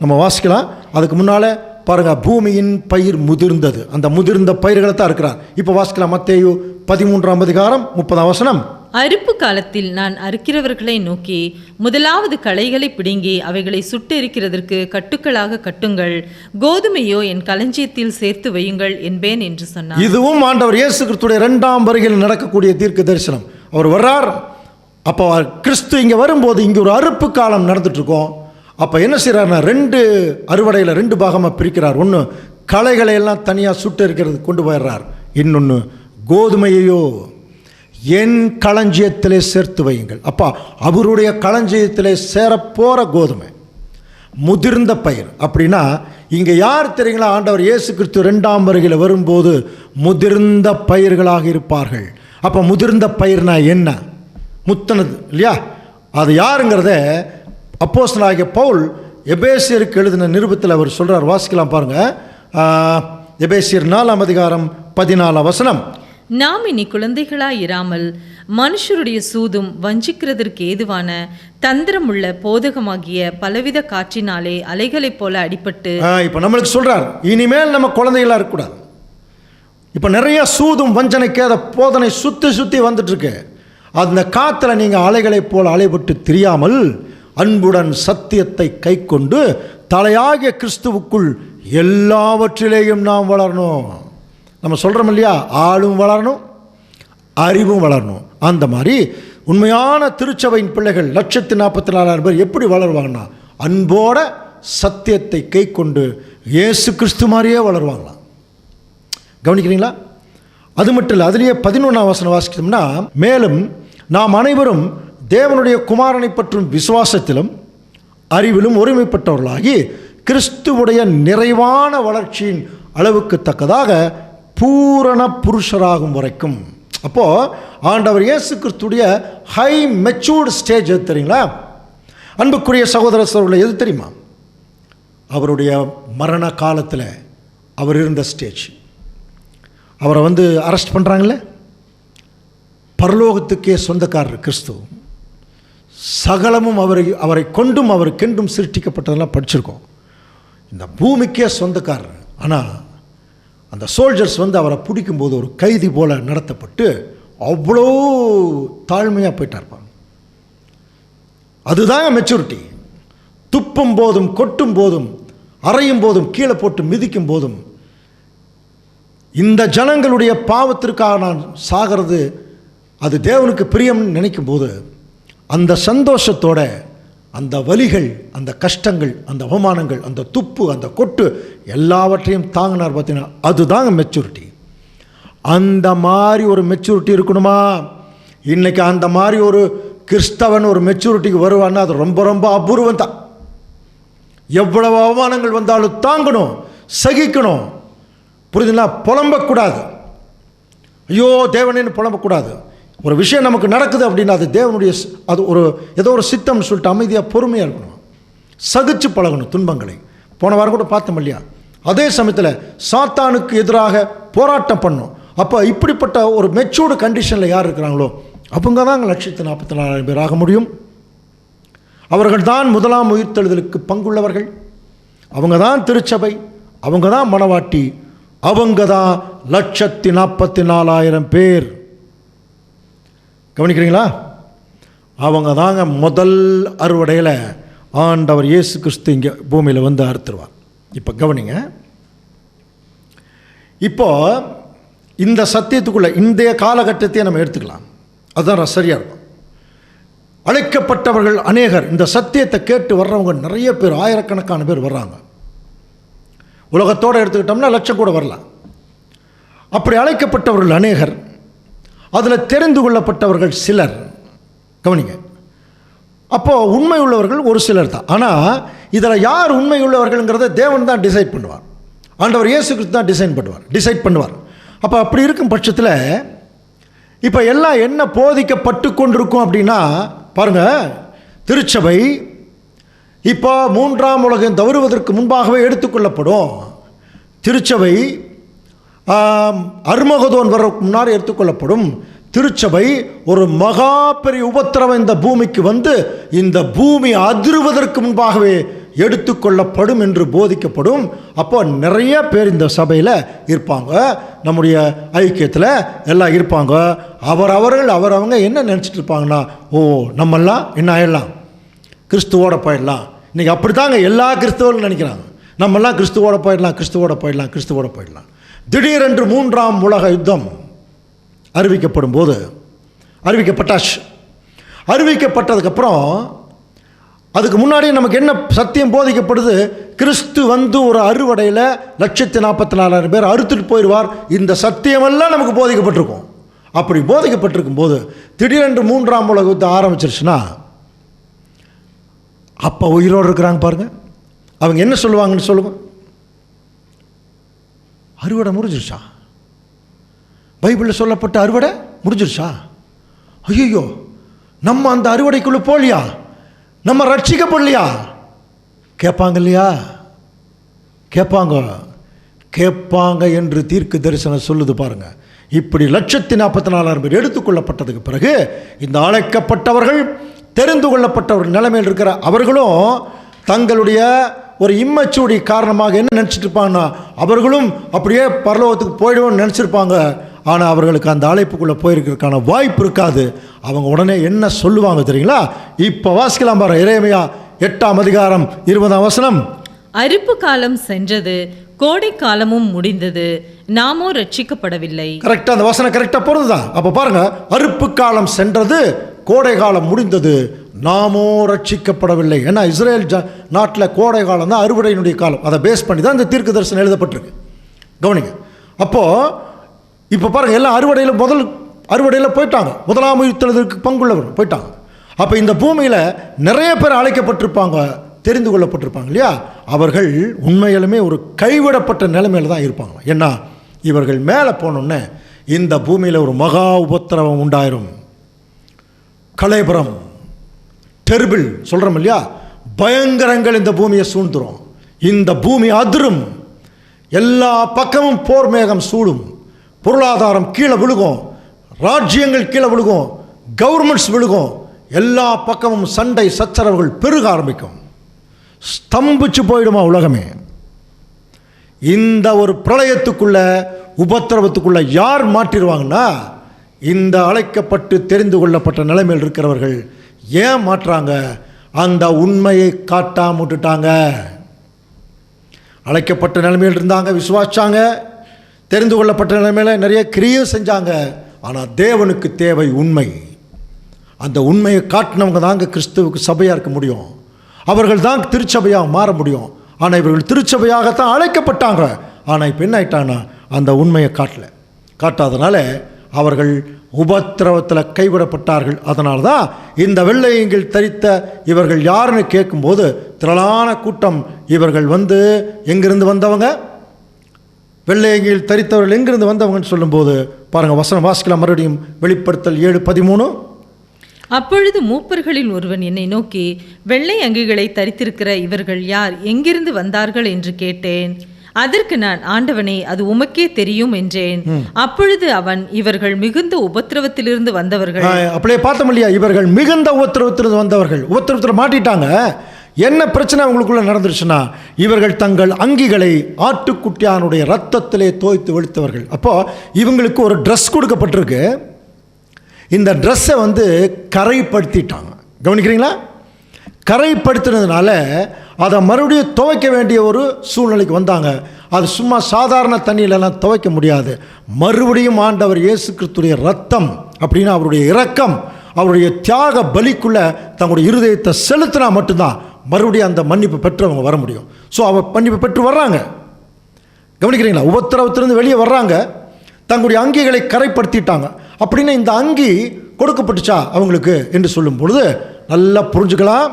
[SPEAKER 1] நம்ம வாசிக்கலாம். அதுக்கு முன்னால் பாருங்கள், பூமியின் பயிர் முதிர்ந்தது, அந்த முதிர்ந்த பயிர்களை தான் இருக்கிறார். இப்போ வாசிக்கலாம் மத்தேயு 13ஆம் அதிகாரம் 30ஆம் வசனம்.
[SPEAKER 2] அறுப்பு காலத்தில் நான் அறுக்கிறவர்களை நோக்கி முதலாவது களைகளை பிடுங்கி அவைகளை சுட்டு எரிக்கிறதற்கு கட்டுக்களாக கட்டுங்கள், கோதுமையோ என் களஞ்சியத்தில் சேர்த்து வையுங்கள் என்பேன் என்று சொன்னார். இதுவும்
[SPEAKER 1] ஆண்டவர் இயேசு கிறிஸ்துடைய 2ஆம் வருகையில் நடக்கக்கூடிய தீர்க்க தரிசனம். அவர் வர்றார். அப்போ கிறிஸ்து இங்கே வரும்போது இங்கே ஒரு அறுப்பு காலம் நடந்துட்டுருக்கோம். அப்போ என்ன செய்கிறார்னா 2 அறுவடையில் 2 பாகமாக பிரிக்கிறார். ஒன்று களைகளை எல்லாம் தனியாக சுட்டு இருக்கிறது கொண்டு போயிடுறார், இன்னொன்று கோதுமையையோ என் களஞ்சியத்திலே சேர்த்து வையுங்கள். அப்பா அவருடைய களஞ்சியத்திலே சேரப்போகிற கோதுமை முதிர்ந்த பயிர். அப்படின்னா இங்கே யார் தெரியுங்களா, ஆண்டவர் இயேசு கிறிஸ்து 2ஆம் வருகையில் வரும்போது முதிர்ந்த பயிர்களாக இருப்பார்கள். அப்போ முதிர்ந்த பயிர்னா என்ன, முத்தினது இல்லையா, அது யாருங்கிறத அப்போஸ்தலனாகிய பவுல் எபேசியருக்கு எழுதின நிருபத்தில் அவர் சொல்கிறார். வாசிக்கலாம் பாருங்கள். எபேசியர் 4ஆம் அதிகாரம் 14ஆம் வசனம்.
[SPEAKER 2] நாம் இனி குழந்தைகளாய் இராமல் மனுஷருடைய சூதும் வஞ்சிக்கிறதற்கு ஏதுவான தந்திரமுள்ள போதகமாகிய பலவித காற்றினாலே அலைகளைப் போல அடிபட்டு.
[SPEAKER 1] இப்போ நம்மளுக்கு சொல்கிறார், இனிமேல் நம்ம குழந்தைகளாக இருக்கக்கூடாது. இப்போ நிறைய சூதும் வஞ்சனைக்கு அதை போதனை சுற்றி வந்துட்டுருக்கு. அந்த காற்றுல நீங்கள் அலைகளைப் போல் அலைபட்டு தெரியாமல் அன்புடன் சத்தியத்தை கை கொண்டு தலையாகிய கிறிஸ்துவுக்குள் எல்லாவற்றிலேயும் நாம் வளரணும். நம்ம சொல்கிறோம் இல்லையா, ஆளும் வளரணும், அறிவும் வளரணும். அந்த மாதிரி உண்மையான திருச்சபையின் பிள்ளைகள் 144,000 பேர் எப்படி வளருவாங்கன்னா அன்போட சத்தியத்தை கை கொண்டு இயேசு கிறிஸ்து மாதிரியே வளருவாங்களாம். கவனிக்கிறீங்களா? அது மட்டும் இல்லை, அதுலேயே 11ஆம் வசனம் வாசிக்கணும்னா, மேலும் நாம் அனைவரும் தேவனுடைய குமாரனை பற்றும் விசுவாசத்திலும் அறிவிலும் ஒருமைப்பட்டவர்களாகி கிறிஸ்துவுடைய நிறைவான வளர்ச்சியின் அளவுக்கு தக்கதாக பூரண புருஷராகும் வரைக்கும். அப்போது ஆண்டவர் இயேசு கிறிஸ்துடைய ஹை மெச்சூர்டு ஸ்டேஜ் எது தெரியுங்களா? அன்புக்குரிய சகோதர சகோதரர்களே, எது தெரியுமா? அவருடைய மரண காலத்தில் அவர் இருந்த ஸ்டேஜ். அவரை அரெஸ்ட் பண்ணுறாங்களே, பரலோகத்துக்கே சொந்தக்காரர் கிறிஸ்து, சகலமும் அவரை கொண்டும் அவருக்கென்றும் சிருஷ்டிக்கப்பட்டதெல்லாம் படிச்சிருக்கோம். இந்த பூமிக்கே சொந்தக்காரர். ஆனால் அந்த சோல்ஜர்ஸ் அவரை பிடிக்கும்போது ஒரு கைதி போல நடத்தப்பட்டு அவ்வளோ தாழ்மையாக போயிட்டார். அதுதாங்க மெச்சூரிட்டி. துப்பும் போதும் கொட்டும் போதும் அறையும் போதும் கீழே போட்டு மிதிக்கும் போதும் இந்த ஜனங்களுடைய பாவத்திற்காக நான் சாகிறது அது தேவனுக்கு பிரியம்னு நினைக்கும் போது அந்த சந்தோஷத்தோட அந்த வலிகள், அந்த கஷ்டங்கள், அந்த அவமானங்கள், அந்த துப்பு, அந்த கொட்டு எல்லாவற்றையும் தாங்கினார். பார்த்தீங்கன்னா அதுதாங்க மெச்சூரிட்டி. அந்த மாதிரி ஒரு மெச்சூரிட்டி இருக்கணுமா? இன்றைக்கி அந்த மாதிரி ஒரு கிறிஸ்தவன் ஒரு மெச்சூரிட்டிக்கு வருவான்னா அது ரொம்ப ரொம்ப அபூர்வம் தான். எவ்வளவு அவமானங்கள் வந்தாலும் தாங்கணும், சகிக்கணும். புரியுதுங்களா? புலம்பக்கூடாது. ஐயோ தேவனேன்னு புலம்பக்கூடாது. ஒரு விஷயம் நமக்கு நடக்குது அப்படின்னா அது தேவனுடைய, அது ஏதோ ஒரு சித்தம்னு சொல்லிட்டு அமைதியாக பொறுமையாக இருக்கணும், சகிச்சு பழகணும் துன்பங்களை. போன வாரம் கூட பார்த்தோம் இல்லையா? அதே சமயத்தில் சாத்தானுக்கு எதிராக போராட்டம் பண்ணணும். அப்போ இப்படிப்பட்ட ஒரு மெச்சூர்டு கண்டிஷனில் யார் இருக்கிறாங்களோ அவங்க தான் 144,000 பேர் ஆக முடியும். அவர்கள் தான் முதலாம் உயிர்த்தெழுதலுக்கு பங்குள்ளவர்கள். அவங்க தான் திருச்சபை, அவங்க தான் மணவாட்டி, அவங்க தான் 144,000 பேர். கவனிக்கிறீங்களா? அவங்க தாங்க முதல் அறுவடையில் ஆண்டவர் இயேசு கிறிஸ்து இங்கே பூமியில் வந்து அறுத்துருவார். இப்போ கவனிங்க, இப்போ இந்த சத்தியத்துக்குள்ளே இந்த காலகட்டத்தையே நம்ம எடுத்துக்கலாம். அதுதான் சரியாக இருக்கும். அழைக்கப்பட்டவர்கள் அநேகர், இந்த சத்தியத்தை கேட்டு வர்றவங்க நிறைய பேர், ஆயிரக்கணக்கான பேர் வர்றாங்க. உலகத்தோடு எடுத்துக்கிட்டோம்னா லட்சம் கூட வரலாம். அப்படி அழைக்கப்பட்டவர்கள் அநேகர், அதில் தெரிந்து கொள்ளப்பட்டவர்கள் சிலர். கவனிங்க, அப்போது உண்மை உள்ளவர்கள் ஒரு சிலர் தான். ஆனால் இதில் யார் உண்மை உள்ளவர்கள்ங்கிறத தேவன் தான் டிசைட் பண்ணுவார். ஆண்டவர் இயேசு கிறிஸ்து தான் டிசைட் பண்ணுவார். அப்போ அப்படி இருக்கும் பட்சத்தில் இப்போ எல்லாம் என்ன போதிக்கப்பட்டு கொண்டிருக்கும் அப்படின்னா பாருங்கள், திருச்சபை இப்போ 3ஆம் உலகம் தவறுவதற்கு முன்பாகவே எடுத்துக்கொள்ளப்படும். திருச்சபை அர்மகதோன் வர்றதுக்கு முன்னாடி எடுத்துக்கொள்ளப்படும். திருச்சபை ஒரு மகா பெரிய உபத்திரவம் இந்த பூமிக்கு வந்து இந்த பூமி அதிர்வதற்கு முன்பாகவே எடுத்துக்கொள்ளப்படும் என்று போதிக்கப்படும். அப்போ நிறைய பேர் இந்த சபையில் இருப்பாங்க, நம்முடைய ஐக்கியத்தில் எல்லாம் இருப்பாங்க. அவரவங்க என்ன நினச்சிட்டு இருப்பாங்கன்னா, ஓ நம்மெல்லாம் என்ன ஆயிடலாம், கிறிஸ்துவோட போயிடலாம். இன்றைக்கி அப்படி தாங்க எல்லா கிறிஸ்துவர்களும் நினைக்கிறாங்க, நம்மெல்லாம் கிறிஸ்துவோட போயிடலாம். திடீரென்று 3ஆம் உலக யுத்தம் அறிவிக்கப்படும் போது அறிவிக்கப்பட்டதுக்கப்புறம் அதுக்கு முன்னாடி நமக்கு என்ன சத்தியம் போதிக்கப்படுது? கிறிஸ்து வந்து ஒரு அறுவடையில் 144,000 பேர் அறுத்துட்டு போயிடுவார். இந்த சத்தியமெல்லாம் நமக்கு போதிக்கப்பட்டிருக்கும். அப்படி போதிக்கப்பட்டிருக்கும் போது திடீரென்று 3ஆம் உலக யுத்தம் ஆரம்பிச்சிருச்சுன்னா அப்போ உயிரோடு இருக்கிறாங்க பாருங்க, அவங்க என்ன சொல்லுவாங்கன்னு சொல்லுங்க. அறுவடை முடிஞ்சிருச்சா? பைபிளில் சொல்லப்பட்ட அறுவடை முடிஞ்சிருச்சா? ஐயோ, நம்ம அந்த அறுவடைக்குள்ளே போகலையா, நம்ம ரட்சிக்கப்படலையா கேட்பாங்க இல்லையா? கேட்பாங்க என்று தீர்க்க தரிசனம் சொல்லுது பாருங்க. இப்படி 144,000 பேர் எடுத்துக்கொள்ளப்பட்டதுக்கு பிறகு இந்த அழைக்கப்பட்டவர்கள், தெரிந்து கொள்ளப்பட்டவர்கள் நிலைமையில் இருக்கிற அவர்களும் தங்களுடைய ஒரு இம்மச்சூடி காரணமாக என்ன நினச்சிட்டு இருப்பாங்கன்னா, அவர்களும் அப்படியே பரலோகத்துக்கு போயிடுவோம்னு நினச்சிருப்பாங்க. ஆனால் அவர்களுக்கு அந்த அழைப்புக்குள்ளே போயிருக்கிறதுக்கான வாய்ப்பு இருக்காது. அவங்க உடனே என்ன சொல்லுவாங்க தெரியுங்களா? இப்போ வாசிக்கலாம் பாரு, எரேமியா 8ஆம் அதிகாரம் 20ஆம் வசனம்.
[SPEAKER 2] அறுப்பு காலம் சென்றது, கோடை காலமும் முடிந்தது, நாமோ ரட்சிக்கப்படவில்லை. கரெக்டாக
[SPEAKER 1] அந்த வசனம் கரெக்டாக பொருந்துதான். அப்போ பாருங்க, அறுப்பு காலம் சென்றது, கோடை காலம் முடிந்தது, நாமோ ரட்சிக்கப்படவில்லை. ஏன்னா இஸ்ரேல் நாட்டில் கோடை காலம் தான் அறுவடையினுடைய காலம். அதை பேஸ் பண்ணி தான் இந்த தீர்க்க தரிசனம் எழுதப்பட்டிருக்கு. கவனிங்க, அப்போது இப்போ பாருங்கள், எல்லாம் அறுவடையில் போயிட்டாங்க. முதலாம் உயிர்த்தெழுதலுக்கு பங்குள்ளவர் போயிட்டாங்க. அப்போ இந்த பூமியில் நிறைய பேர் அழைக்கப்பட்டிருப்பாங்க, தெரிந்து கொள்ளப்பட்டிருப்பாங்க இல்லையா? அவர்கள் உண்மையிலுமே ஒரு கைவிடப்பட்ட நிலைமையில் தான் இருப்பாங்க. ஏன்னா இவர்கள் மேலே போனோன்னே இந்த பூமியில் ஒரு மகா உபத்திரவம் உண்டாயிரும். கலேபரம், டெர்பிள் சொல்கிறோம் இல்லையா? பயங்கரங்கள் இந்த பூமியை சூழ்ந்துரும். இந்த பூமி அதிரும், எல்லா பக்கமும் போர் மேகம் சூடும், பொருளாதாரம் கீழே விழுகும், ராஜ்யங்கள் கீழே விழுகும், கவர்மெண்ட்ஸ் விழுகும், எல்லா பக்கமும் சண்டை சச்சரவுகள் பெருக ஆரம்பிக்கும். ஸ்தம்பிச்சு போயிடுமா உலகமே. இந்த ஒரு பிரளயத்துக்குள்ள, உபத்திரவத்துக்குள்ள யார் மாற்றிடுவாங்கன்னா, இந்த அழைக்கப்பட்டு தெரிந்து கொள்ளப்பட்ட நிலைமையில் இருக்கிறவர்கள். ஏன் மாற்றாங்க? அந்த உண்மையை காட்டாம விட்டுட்டாங்க. அழைக்கப்பட்ட நிலைமையில் இருந்தாங்க, விசுவாசாங்க, தெரிந்து கொள்ளப்பட்ட நிலைமையில் நிறைய கிரியும் செஞ்சாங்க. ஆனால் தேவனுக்கு தேவை உண்மை. அந்த உண்மையை காட்டினவங்க தாங்க கிறிஸ்துவுக்கு சபையாக இருக்க முடியும். அவர்கள் தான் திருச்சபையாக மாற முடியும். ஆனால் இவர்கள் திருச்சபையாகத்தான் அழைக்கப்பட்டாங்க. ஆனால் இப்போ என்ன ஆயிட்டாங்கன்னா, அந்த உண்மையை காட்டாதனால அவர்கள் உபத்திரவத்தில் கைவிடப்பட்டார்கள். அதனால தான் இந்த வெள்ளையங்கில் தரித்த இவர்கள் யாருன்னு கேட்கும்போது திரளான கூட்டம், இவர்கள் வந்து எங்கிருந்து வந்தவங்க, வெள்ளையங்கில் தரித்தவர்கள் எங்கிருந்து வந்தவங்கன்னு சொல்லும்போது பாருங்கள், வசனம் வாசிக்கலாம் மறுபடியும். வெளிப்படுத்தல் 7:13.
[SPEAKER 2] அப்பொழுது மூப்பர்களில் ஒருவன் என்னை நோக்கி, வெள்ளை அங்கிகளை தரித்திருக்கிற இவர்கள் யார், எங்கிருந்து வந்தார்கள் என்று கேட்டேன். அதற்கு நான், ஆண்டவனே, அது உமக்கே தெரியும் என்றேன். அப்பொழுது அவன், இவர்கள் மிகுந்த உபத்திரவத்திலிருந்து வந்தவர்கள்.
[SPEAKER 1] அப்படியே பார்த்தோம் இல்லையா, இவர்கள் மிகுந்த உபத்திரவத்திலிருந்து வந்தவர்கள். உபத்திரவத்தில் மாட்டிட்டாங்க. என்ன பிரச்சனை அவங்களுக்குள்ள நடந்துருச்சுன்னா, இவர்கள் தங்கள் அங்கிகளை ஆட்டுக்குட்டியானுடைய ரத்தத்திலே தோய்த்து வெளுத்தவர்கள். அப்போ இவங்களுக்கு ஒரு ட்ரெஸ் கொடுக்கப்பட்டிருக்கு. இந்த ட்ரெஸ்ஸை கரைப்படுத்திட்டாங்க. கவனிக்கிறீங்களா? கரைப்படுத்தினதுனால அதை மறுபடியும் துவைக்க வேண்டிய ஒரு சூழ்நிலைக்கு வந்தாங்க. அது சும்மா சாதாரண தண்ணியிலலாம் துவைக்க முடியாது. மறுபடியும் ஆண்டவர் இயேசு கிறிஸ்துடைய ரத்தம் அப்படின்னா அவருடைய இரக்கம், அவருடைய தியாக பலிக்குள்ள தங்களுடைய இருதயத்தை செலுத்தினா மட்டும்தான் மறுபடியும் அந்த மன்னிப்பு பெற்றவங்க வர முடியும். ஸோ மன்னிப்பு பெற்று வர்றாங்க. கவனிக்கிறீங்களா? உபத்திரவத்திலிருந்து வெளியே வர்றாங்க. தங்களுடைய அங்கிகளை கரைப்படுத்திட்டாங்க. அப்படின்னா இந்த அங்கி கொடுக்கப்பட்டுச்சா அவங்களுக்கு என்று சொல்லும் பொழுது நல்லா புரிஞ்சுக்கலாம்.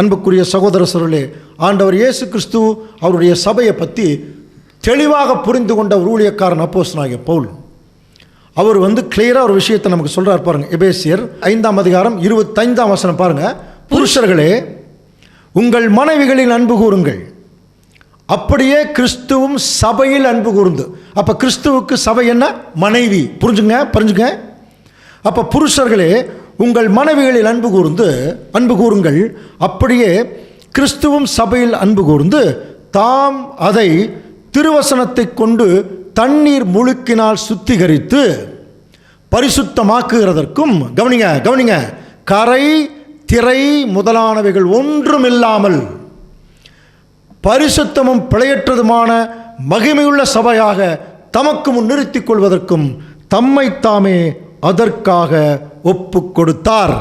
[SPEAKER 1] அன்புக்குரிய சகோதர சகோதரர்களே, ஆண்டவர் இயேசு கிறிஸ்து அவருடைய சபையை பற்றி தெளிவாக புரிந்து கொண்ட ஒரு ஊழியக்காரன் அப்போஸ்தலனாகிய பவுல். அவர் கிளியராக ஒரு விஷயத்தை நமக்கு சொல்கிறார் பாருங்கள். எபேசியர் 5ஆம் அதிகாரம் 25ஆம் வசனம் பாருங்கள். புருஷர்களே, உங்கள் மனைவிகளில் அன்பு கூறுங்கள், அப்படியே கிறிஸ்துவும் சபையில் அன்பு கூர்ந்து. அப்போ கிறிஸ்துவுக்கு சபை என்ன? மனைவி. புரிஞ்சுங்க. அப்போ புருஷர்களே, உங்கள் மனைவிகளில் அன்பு கூறுங்கள், அப்படியே கிறிஸ்துவும் சபையில் அன்பு கூர்ந்து தாம் அதை திருவசனத்தை கொண்டு தண்ணீர் முழுக்கினால் சுத்திகரித்து பரிசுத்தமாக்குகிறதற்கும், கவனிங்க, கரை திரை முதலானவைகள் ஒன்றுமில்லாமல் பரிசுத்தமும் பிழையற்றதுமான மகிமையுள்ள சபையாக தமக்கு முன் நிறுத்திக் கொள்வதற்கும் தம்மைத்தாமே அதற்காக ஒப்பு கொடுத்தார்.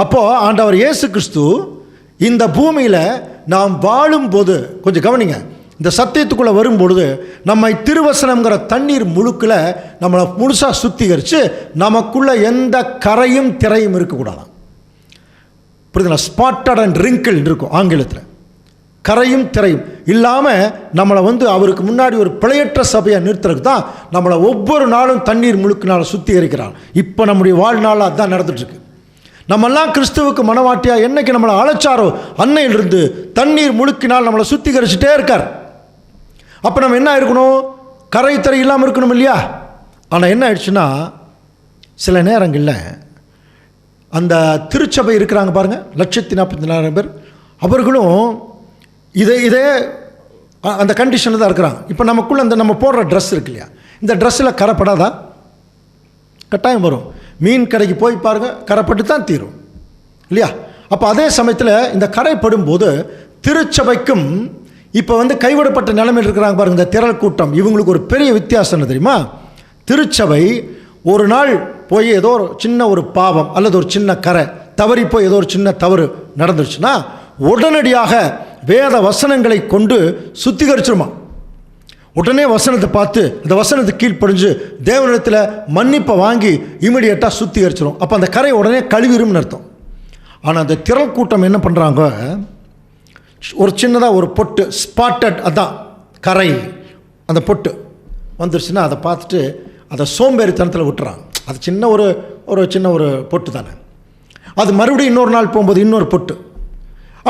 [SPEAKER 1] அப்போ ஆண்டவர் இயேசு கிறிஸ்து இந்த பூமியில் நாம் வாழும்போது, கொஞ்சம் கவனிங்க, இந்த சத்தியத்துக்குள்ளே வரும்பொழுது நம்மை திருவசனங்கிற தண்ணீர் முழுக்கில் நம்மளை முழுசாக சுத்திகரித்து நமக்குள்ள எந்த கரையும் திரையும் இருக்கக்கூடாது. புரியுதுங்களா? ஸ்பாட்டட் அண்ட் ரிங்கிள் இருக்கும் ஆங்கிலத்தில். கரையும் திரையும் இல்லாமல் நம்மளை அவருக்கு முன்னாடி ஒரு பிழையற்ற சபையை நிறுத்துறதுக்கு தான் நம்மளை ஒவ்வொரு நாளும் தண்ணீர் முழுக்கினால் சுத்திகரிக்கிறார். இப்போ நம்முடைய வாழ்நாள் அதுதான் நடந்துட்டுருக்கு. நம்மெல்லாம் கிறிஸ்துவுக்கு மனவாட்டியாக என்னைக்கு நம்மளை அழைச்சாரோ அன்னையிலிருந்து தண்ணீர் முழுக்கினால் நம்மளை சுத்திகரிச்சுட்டே இருக்கார். அப்போ நம்ம என்ன இருக்கணும்? கரை திரை இல்லாமல் இருக்கணும் இல்லையா? ஆனால் என்ன ஆயிடுச்சுன்னா, சில நேரங்களில் அந்த திருச்சபை இருக்கிறாங்க பாருங்கள், 144,000 பேர், அவர்களும் இதே அந்த கண்டிஷனில் தான் இருக்கிறாங்க. இப்போ நமக்குள்ளே நம்ம போடுற ட்ரெஸ் இருக்கு இல்லையா, இந்த ட்ரெஸ்ஸில் கரைப்படாதா? கட்டாயம் வரும். மீன் கடைக்கு போய் பாருங்கள், கரைப்பட்டு தான் தீரும் இல்லையா? அப்போ அதே சமயத்தில் இந்த கரைப்படும் போது திருச்சபைக்கும் இப்போ கைவிடப்பட்ட நிலைமையில் இருக்கிறாங்க பாருங்கள் இந்த திரள் கூட்டம், இவங்களுக்கு ஒரு பெரிய வித்தியாசம் என்ன தெரியுமா? திருச்சபை ஒரு நாள் போய் ஏதோ ஒரு சின்ன ஒரு பாவம் அல்லது ஒரு சின்ன கரை தவறி போய் ஏதோ ஒரு சின்ன தவறு நடந்துருச்சுன்னா உடனடியாக வேத வசனங்களை கொண்டு சுத்திகரிச்சிருமா. உடனே வசனத்தை பார்த்து அந்த வசனத்தை கீழ்ப்படிஞ்சு தேவனிடத்தில் மன்னிப்பை வாங்கி இமிடியேட்டாக சுத்திகரிச்சிடும். அப்போ அந்த கரை உடனே கழுவிரும்னு அர்த்தம். ஆனால் அந்த திரள் கூட்டம் என்ன பண்ணுறாங்க, ஒரு சின்னதாக ஒரு பொட்டு ஸ்பாட்டட், அதான் கரை, அந்த பொட்டு வந்துருச்சுன்னா அதை பார்த்துட்டு அதை சோம்பேறித்தனத்தில் விட்டுறாங்க. அது சின்ன ஒரு பொட்டு தானே. அது மறுபடியும் இன்னொரு நாள் போகும்போது இன்னொரு பொட்டு,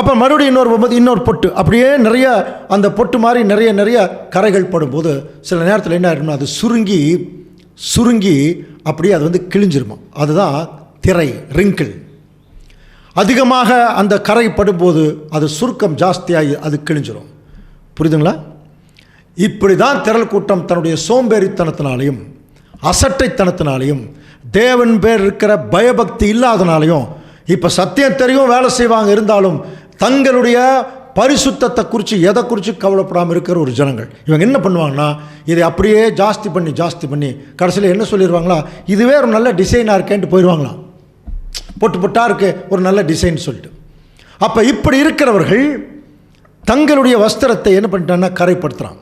[SPEAKER 1] அப்போ மறுபடியும் இன்னொரு போகும்போது இன்னொரு பொட்டு, அப்படியே நிறைய அந்த பொட்டு மாதிரி நிறைய கரைகள் படும்போது சில நேரத்தில் என்ன ஆகிடும்னா அது சுருங்கி அப்படியே அது கிழிஞ்சிருமா. அதுதான் திரை, ரிங்கிள். அதிகமாக அந்த கரை படும்போது அது சுருக்கம் ஜாஸ்தியாகி அது கிழிஞ்சிரும். புரியுதுங்களா? இப்படி தான் திரள் கூட்டம் தன்னுடைய சோம்பேறித்தனத்தினாலையும் அசட்டைத்தனத்தினாலையும் தேவன் பேர் இருக்கிற பயபக்தி இல்லாதனாலையும் இப்போ சத்தியம் தெரியும் வேலை செய்வாங்க, இருந்தாலும் தங்களுடைய பரிசுத்தத்தை குறித்து எதை குறித்து கவலைப்படாமல் இருக்கிற ஒரு ஜனங்கள். இவங்க என்ன பண்ணுவாங்கன்னா இதை அப்படியே ஜாஸ்தி பண்ணி கடைசியில் என்ன சொல்லிடுவாங்களா, இதுவே ஒரு நல்ல டிசைனாக இருக்கேன்ட்டு போயிடுவாங்களாம். பொட்டாக இருக்கு ஒரு நல்ல டிசைன் சொல்லிட்டு. அப்போ இப்படி இருக்கிறவர்கள் தங்களுடைய வஸ்திரத்தை என்ன பண்ணிட்டாங்கன்னா கரைப்படுத்துகிறாங்க.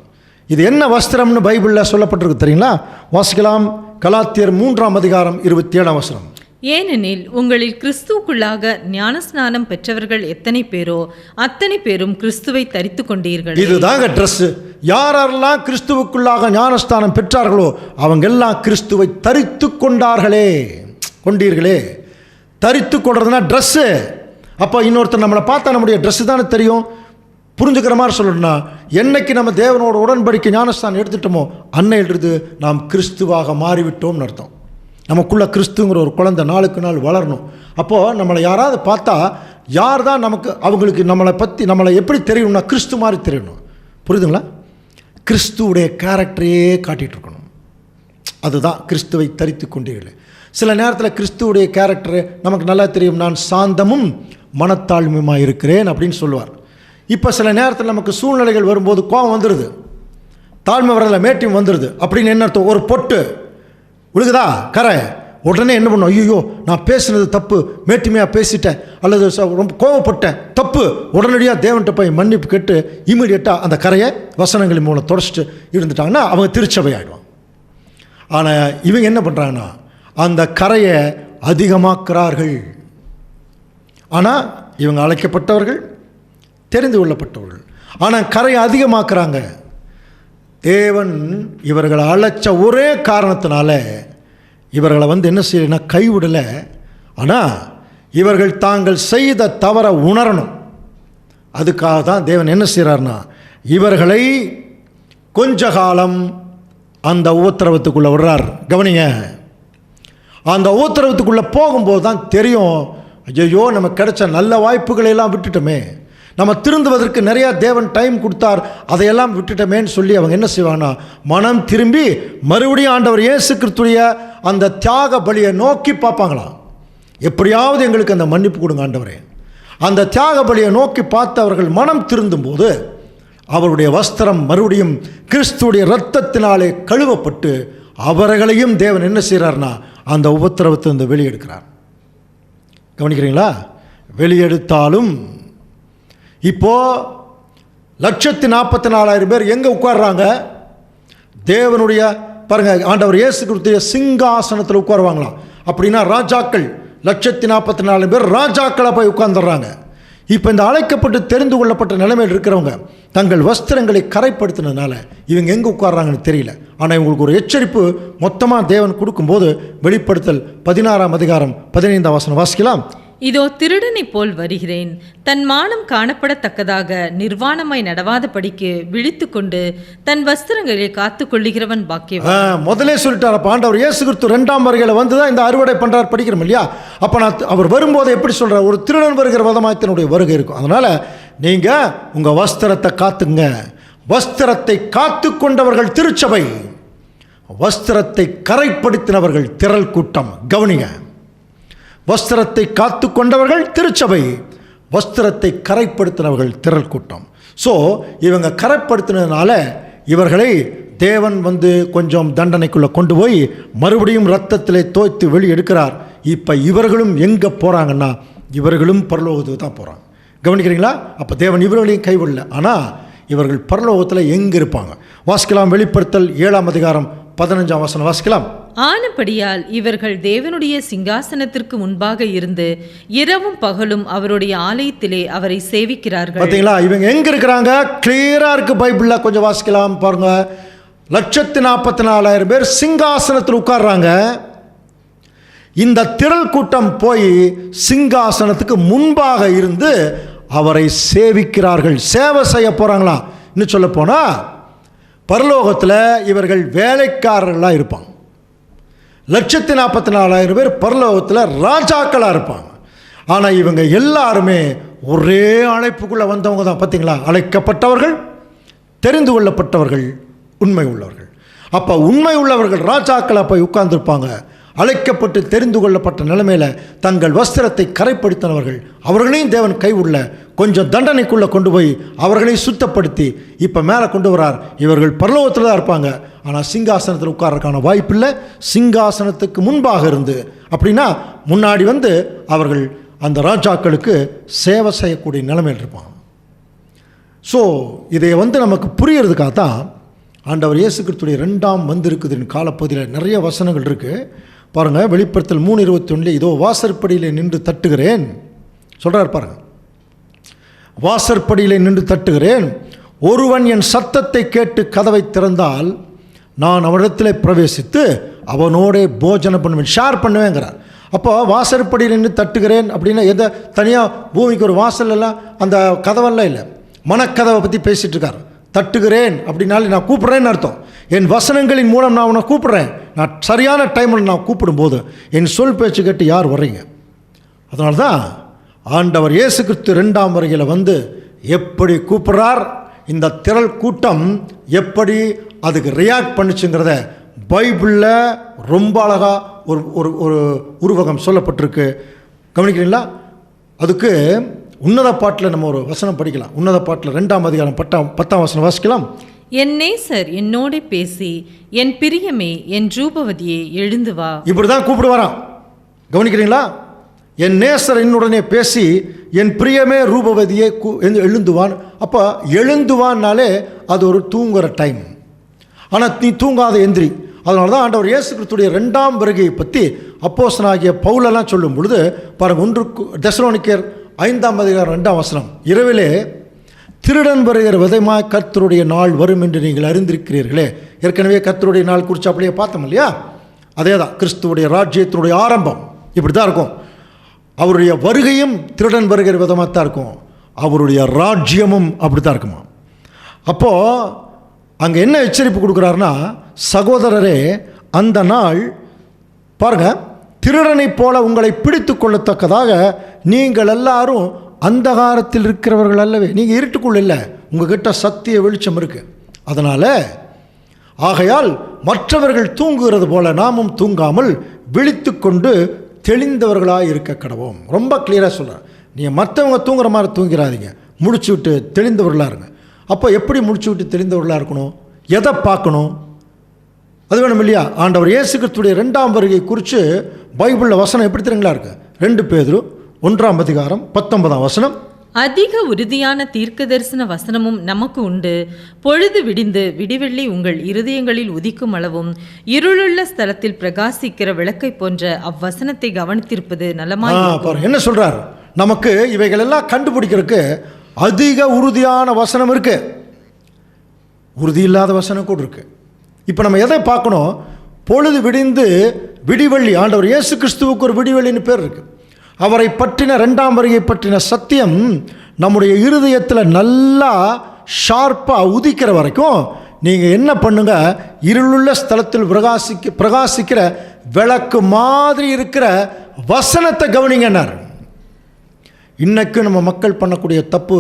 [SPEAKER 1] இது என்ன வஸ்திரம்னு பைபிளில் சொல்லப்பட்டிருக்கு தெரியுங்களா? வாசிக்கலாம். கலாத்தியர் 3ஆம் அதிகாரம் 27ஆம் வசனம்.
[SPEAKER 2] ஏனெனில் உங்களில் கிறிஸ்துவுக்குள்ளாக ஞானஸ்நானம் பெற்றவர்கள் எத்தனை பேரோ அத்தனை பேரும் கிறிஸ்துவை தரித்து கொண்டீர்கள்.
[SPEAKER 1] இதுதாங்க ட்ரெஸ். யாரெல்லாம் கிறிஸ்துவுக்குள்ளாக ஞானஸ்தானம் பெற்றார்களோ அவங்க எல்லாம் கிறிஸ்துவை தரித்து கொண்டீர்களே. தரித்து கொள்றதுனா ட்ரெஸ்ஸு. அப்போ இன்னொருத்தர் நம்மளை பார்த்தா நம்முடைய ட்ரெஸ்ஸு தானே தெரியும். புரிஞ்சுக்கிற மாதிரி சொல்லணும்னா, என்னைக்கு நம்ம தேவனோட உடன்படிக்கை ஞானஸ்தானம் எடுத்துட்டோமோ அன்னையிலிருந்து நாம் கிறிஸ்துவாக மாறிவிட்டோம்னு அர்த்தம். நமக்குள்ள கிறிஸ்துங்கிற ஒரு குழந்தை நாளுக்கு நாள் வளரணும். அப்போது நம்மளை யாராவது பார்த்தா யார் தான் நமக்கு அவங்களுக்கு நம்மளை எப்படி தெரியணும்னா கிறிஸ்து மாதிரி தெரியணும். புரியுதுங்களா? கிறிஸ்துவுடைய கேரக்டரையே காட்டிகிட்டு இருக்கணும். அதுதான் கிறிஸ்துவை தரித்து கொண்டீர்கள். சில நேரத்தில் கிறிஸ்துவுடைய கேரக்டரு நமக்கு நல்லா தெரியும். நான் சாந்தமும் மனத்தாழ்மையுமாக இருக்கிறேன் அப்படின்னு சொல்லுவார். இப்போ சில நேரத்தில் நமக்கு சூழ்நிலைகள் வரும்போது கோபம் வந்துடுது, தாழ்மை வரல, மேட்டியம் வந்துடுது. அப்படின்னு என்ன அர்த்தம்? ஒரு பொட்டு விழுகுதா கரை, உடனே என்ன பண்ணும்? ஐயோ நான் பேசுனது தப்பு, மேட்டிமையாக பேசிட்டேன், அல்லது ரொம்ப கோவப்பட்டேன், தப்பு. உடனடியாக தேவன்கிட்ட போய் மன்னிப்பு கேட்டு இமீடியட்டாக அந்த கரையை வசனங்களின் மூலம் தொடச்சிட்டு இருந்துட்டாங்கன்னா அவங்க திருச்சபை ஆகிடுவாங்க. ஆனால் இவங்க என்ன பண்ணுறாங்கன்னா அந்த கரையை அதிகமாக்குறார்கள். ஆனால் இவங்க அழைக்கப்பட்டவர்கள், தெரிந்து கொள்ளப்பட்டவர்கள். ஆனால் கரையை அதிகமாக்குறாங்க. தேவன் இவர்களை அழைச்ச ஒரே காரணத்தினால இவர்களை என்ன செய்யலைன்னா கைவிடலை. ஆனால் இவர்கள் தாங்கள் செய்த தவறை உணரணும். அதுக்காக தான் தேவன் என்ன செய்கிறார்னா இவர்களை கொஞ்ச காலம் அந்த உபத்திரவத்துக்குள்ளே விடுறார். கவனிங்க, அந்த உபத்திரவத்துக்குள்ளே போகும்போது தான் தெரியும், ஐயோ நம்ம கிடைச்ச நல்ல வாய்ப்புகளை எல்லாம் விட்டுட்டோமே, நம்ம திருந்துவதற்கு நிறையா தேவன் டைம் கொடுத்தார், அதையெல்லாம் விட்டுட்டோமேன்னு சொல்லி அவங்க என்ன செய்வாங்கன்னா மனம் திரும்பி மறுபடியும் ஆண்டவர் இயேசு கிறிஸ்துடைய அந்த தியாக பலியை நோக்கி பார்ப்பாங்களாம். எப்படியாவது எங்களுக்கு அந்த மன்னிப்பு கொடுங்க ஆண்டவரே. அந்த தியாக பலியை நோக்கி பார்த்து அவர்கள் மனம் திருந்தும் போது அவருடைய வஸ்திரம் மறுபடியும் கிறிஸ்துடைய இரத்தத்தினாலே கழுவப்பட்டு அவர்களையும் தேவன் என்ன செய்கிறார்னா அந்த உபத்திரவத்தை வெளியெடுக்கிறார். கவனிக்கிறீங்களா? வெளியெடுத்தாலும் இப்போது 1,44,000 பேர் எங்கே உட்கார்றாங்க? தேவனுடைய பாருங்கள், ஆண்டவர் இயேசு கிறிஸ்துவிய சிங்காசனத்தில் உட்காருவாங்களாம். அப்படின்னா ராஜாக்கள் 1,44,000 பேர் ராஜாக்களாக போய் உட்கார்ந்துடுறாங்க. இப்போ இந்த அழைக்கப்பட்டு தெரிந்து கொள்ளப்பட்ட நிலைமையில் இருக்கிறவங்க தங்கள் வஸ்திரங்களை கரைப்படுத்தினதுனால இவங்க எங்கே உட்கார்றாங்கன்னு தெரியல. ஆனால் இவங்களுக்கு ஒரு எச்சரிப்பு மொத்தமாக தேவன் கொடுக்கும்போது வெளிப்படுத்தல் 16ஆம் அதிகாரம் 15ஆம் வசனம் வாசிக்கலாம்.
[SPEAKER 2] இதோ திருடனை போல் வருகிறேன், தன் மானம் காணப்படத்தக்கதாக நிர்வாணமாய் நடவாதபடிக்கு விழித்து கொண்டு தன் வஸ்திரங்களை காத்து கொள்ளுகிறவன் பாக்கியவான். முதலே சொல்லிட்டார். அப்போ ஆண்டவர் இயேசு கிறிஸ்து 2ஆம் வருகையில் வந்து தான் இந்த அறுவடை பண்ணுறார், படிக்கிறோம் இல்லையா? அப்போ அவர் வரும்போது எப்படி சொல்கிறார்? ஒரு திருடன் வருகிற விதமாக தன்னுடைய வருகை இருக்கும். அதனால் நீங்கள் உங்கள் வஸ்திரத்தை காத்துங்க. வஸ்திரத்தை காத்து கொண்டவர்கள் திருச்சபை, வஸ்திரத்தை கரைப்படுத்தினவர்கள் திரள் கூட்டம். கவனிங்க, வஸ்திரத்தை காத்து கொண்டவர்கள் திருச்சபை, வஸ்திரத்தை கரைப்படுத்தினவர்கள் திரள் கூட்டம். ஸோ இவங்க கரைப்படுத்தினதுனால இவர்களை தேவன் கொஞ்சம் தண்டனைக்குள்ளே கொண்டு போய் மறுபடியும் இரத்தத்திலே தோய்த்து வெளியெடுக்கிறார். இப்போ இவர்களும் எங்கே போகிறாங்கன்னா இவர்களும் பரலோகத்துக்கு தான் போகிறாங்க. கவனிக்கிறீங்களா? அப்போ தேவன் இவர்களையும் கைவிடல. ஆனால் இவர்கள் பரலோகத்தில் எங்கே இருப்பாங்க? வாசிக்கலாம். வெளிப்படுத்தல் 7ஆம் அதிகாரம் 15ஆம் வசனம் வாசிக்கலாம். ஆனபடியால் இவர்கள் தேவனுடைய சிங்காசனத்திற்கு முன்பாக இருந்து இரவும் பகலும் அவருடைய ஆலயத்திலே அவரை சேவிக்கிறார்கள். பார்த்தீங்களா? இவங்க எங்க இருக்கிறாங்க? கிளியரா இருக்கு பைபிள்ல. கொஞ்சம் வாசிக்கலாம் பாருங்க. 1,44,000 பேர் சிங்காசனத்தில் உட்கார்றாங்க. இந்த திரள் கூட்டம் போய் சிங்காசனத்துக்கு முன்பாக இருந்து அவரை சேவிக்கிறார்கள். சேவை செய்ய போறாங்களா? இன்னும் சொல்ல போனா பரலோகத்தில் இவர்கள் வேலைக்காரர்களாக இருப்பாங்க. 1,44,000 பேர் பரலோகத்தில் ராஜாக்களாக இருப்பாங்க. ஆனால் இவங்க எல்லாருமே ஒரே அழைப்புக்குள்ளே வந்தவங்க தான். பார்த்தீங்களா? அழைக்கப்பட்டவர்கள், தெரிந்து கொள்ளப்பட்டவர்கள், உண்மை உள்ளவர்கள். அப்போ உண்மை உள்ளவர்கள் ராஜாக்களாக போய் உட்கார்ந்துருப்பாங்க. அழைக்கப்பட்டு தெரிந்து கொள்ளப்பட்ட நிலைமையில் தங்கள் வஸ்திரத்தை கரைப்படுத்தினவர்கள் அவர்களையும் தேவன் கைவிடல, கொஞ்சம் தண்டனைக்குள்ளே கொண்டு போய் அவர்களையும் சுத்தப்படுத்தி இப்போ மேலே கொண்டு வரார். இவர்கள் பரலோகத்தில் தான் இருப்பாங்க. ஆனால் சிங்காசனத்தில் உட்கார்றதுக்கான வாய்ப்பில்லை. சிங்காசனத்துக்கு முன்பாக இருந்து, அப்படின்னா முன்னாடி அவர்கள் அந்த ராஜாக்களுக்கு சேவை செய்யக்கூடிய நிலைமையில் இருப்பாங்க. ஸோ இதை நமக்கு புரியறதுக்காக தான் ஆண்டவர் இயேசு கிறிஸ்துடைய 2ஆம் வந்திருக்குதுன்னு காலப்பகுதியில் நிறைய வசனங்கள் இருக்குது பாருங்கள். வெளிப்படுத்தல் 3:21 இதோ வாசற்படியிலே நின்று தட்டுகிறேன் சொல்கிறார் பாருங்கள். வாசற்படியிலே நின்று தட்டுகிறேன், ஒருவன் என் சத்தத்தை கேட்டு கதவை திறந்தால் நான் அவனிடத்தில் பிரவேசித்து அவனோட போஜனம் பண்ணுவேன், ஷேர் பண்ணுவேங்கிறார். அப்போ வாசற்படியில் நின்று தட்டுகிறேன் அப்படின்னா எதை தனியாக பூமிக்கு ஒரு வாசல் எல்லாம் அந்த கதவெல்லாம் இல்லை.
[SPEAKER 1] மனக்கதவை பற்றி பேசிகிட்டு இருக்கார். தட்டுகிறேன் அப்படின்னாலே நான் கூப்பிட்றேன்னு அர்த்தம். என் வசனங்களின் மூலம் நான் உன்னை கூப்பிட்றேன். நான் சரியான டைமில் நான் கூப்பிடும்போது என் சொல் பேச்சு கேட்டு யார் வர்றீங்க? அதனால தான் ஆண்டவர் இயேசு கிறிஸ்து 2ஆம் வருகையில் வந்து எப்படி கூப்பிட்றார், இந்த திரள் கூட்டம் எப்படி அதுக்கு ரியாக்ட் பண்ணிச்சுங்கிறத பைபிளில் ரொம்ப அழகாக ஒரு உருவகம் சொல்லப்பட்டிருக்கு. கவனிக்கிறீங்களா? அதுக்கு உன்னத பாட்டில் நம்ம ஒரு வசனம் படிக்கலாம். உன்னத பாட்டில் 2ஆம் அதிகாரம் 10ஆம் வசனம் வாசிக்கலாம்.
[SPEAKER 2] என் நேசர் என்னோட பேசி, என் பிரியமே என் ரூபவதியே எழுந்து வா.
[SPEAKER 1] இப்படி தான் கூப்பிடுவாராம். கவனிக்கிறீங்களா? என் நேசர் என்னுடனே பேசி, என் பிரியமே ரூபவதியே எழுந்துவான். அப்போ எழுந்துவான்னாலே அது ஒரு தூங்குற டைம். ஆனால் நீ தூங்காத எந்திரி. அதனால தான் ஆண்டவர் இயேசு கிறிஸ்துடைய 2ஆம் வருகையை பற்றி அப்போஸ்தலனாகிய பவுலெல்லாம் சொல்லும் பொழுது பாருங்கள், 1 தெசலோனிக்கேயர் 5ஆம் அதிகாரம் 2ஆம் வசனம், இரவிலே திருடன் வருகிற விதமாக கர்த்தருடைய நாள் வரும் என்று நீங்கள் அறிந்திருக்கிறீர்களே. ஏற்கனவே கர்த்தருடைய நாள் குறித்து அப்படியே பார்த்தோம் இல்லையா? அதே தான் கிறிஸ்துவுடைய ராஜ்யத்தினுடைய ஆரம்பம் இப்படி தான் இருக்கும். அவருடைய வருகையும் திருடன் வருகிற விதமாக தான் இருக்கும். அவருடைய ராஜ்யமும் அப்படி தான் இருக்குமா. அப்போது அங்கே என்ன எச்சரிப்பு கொடுக்குறாருன்னா, சகோதரரே, அந்த நாள் பாருங்கள், திருடனைப் போல உங்களை பிடித்து கொள்ளத்தக்கதாக நீங்கள் எல்லாரும் அந்தகாரத்தில் இருக்கிறவர்கள் அல்லவே. நீங்கள் இருட்டுக்குள்ள இல்லை, உங்ககிட்ட சத்திய வெளிச்சம் இருக்குது. அதனால் ஆகையால் மற்றவர்கள் தூங்குகிறது போல நாமும் தூங்காமல் விழித்து கொண்டு தெளிந்தவர்களாக இருக்க கடவோம். ரொம்ப கிளியராக சொல்கிறேன். நீங்கள் மற்றவங்க தூங்குற மாதிரி தூங்கிறாதீங்க, முடிச்சு விட்டு தெளிந்தவர்களாக இருங்க. அப்போ எப்படி முடிச்சு விட்டு தெளிந்தவர்களாக இருக்கணும்? எதை பார்க்கணும்? அது வேணும் இல்லையா? ஆண்டவர் இயேசு கிறிஸ்துடைய 2ஆம் வருகை குறித்து பைபிளில் வசனம் எப்படி தெரியுங்களா இருக்குது? 2 பேதுரு 1ஆம் அதிகாரம் 19ஆம் வசனம்.
[SPEAKER 2] அதிக உறுதியான தீர்க்க தரிசன வசனமும் நமக்கு உண்டு. பொழுது விடிந்து விடிவெள்ளி உங்கள் இருதயங்களில் உதிக்கும் அளவும் இருளுள்ள ஸ்தலத்தில் பிரகாசிக்கிற விளக்கை போன்ற அவ்வசனத்தை கவனித்திருப்பது நலமாய்.
[SPEAKER 1] என்ன சொல்றார்? நமக்கு இவைகளெல்லாம் கண்டுபிடிக்கிறதுக்கு அதிக உறுதியான வசனம் இருக்கு, உறுதி இல்லாத வசனம் கூட இருக்கு. இப்போ நம்ம எதை பார்க்கணும்? பொழுது விடிந்து விடிவெள்ளி, ஆண்டவர் இயேசு கிறிஸ்துவுக்கு ஒரு விடிவெள்ளின்னு பேர் இருக்கு. அவரை பற்றின 2ஆம் வருகை பற்றின சத்தியம் நம்முடைய இருதயத்தில் நல்லா ஷார்ப்பாக உதிக்கிற வரைக்கும் நீங்கள் என்ன பண்ணுங்க, இருளுள்ள ஸ்தலத்தில் பிரகாசிக்கிற விளக்கு மாதிரி இருக்கிற வசனத்தை கவனிங்கன்னார். இன்னைக்கு நம்ம மக்கள் பண்ணக்கூடிய தப்பு,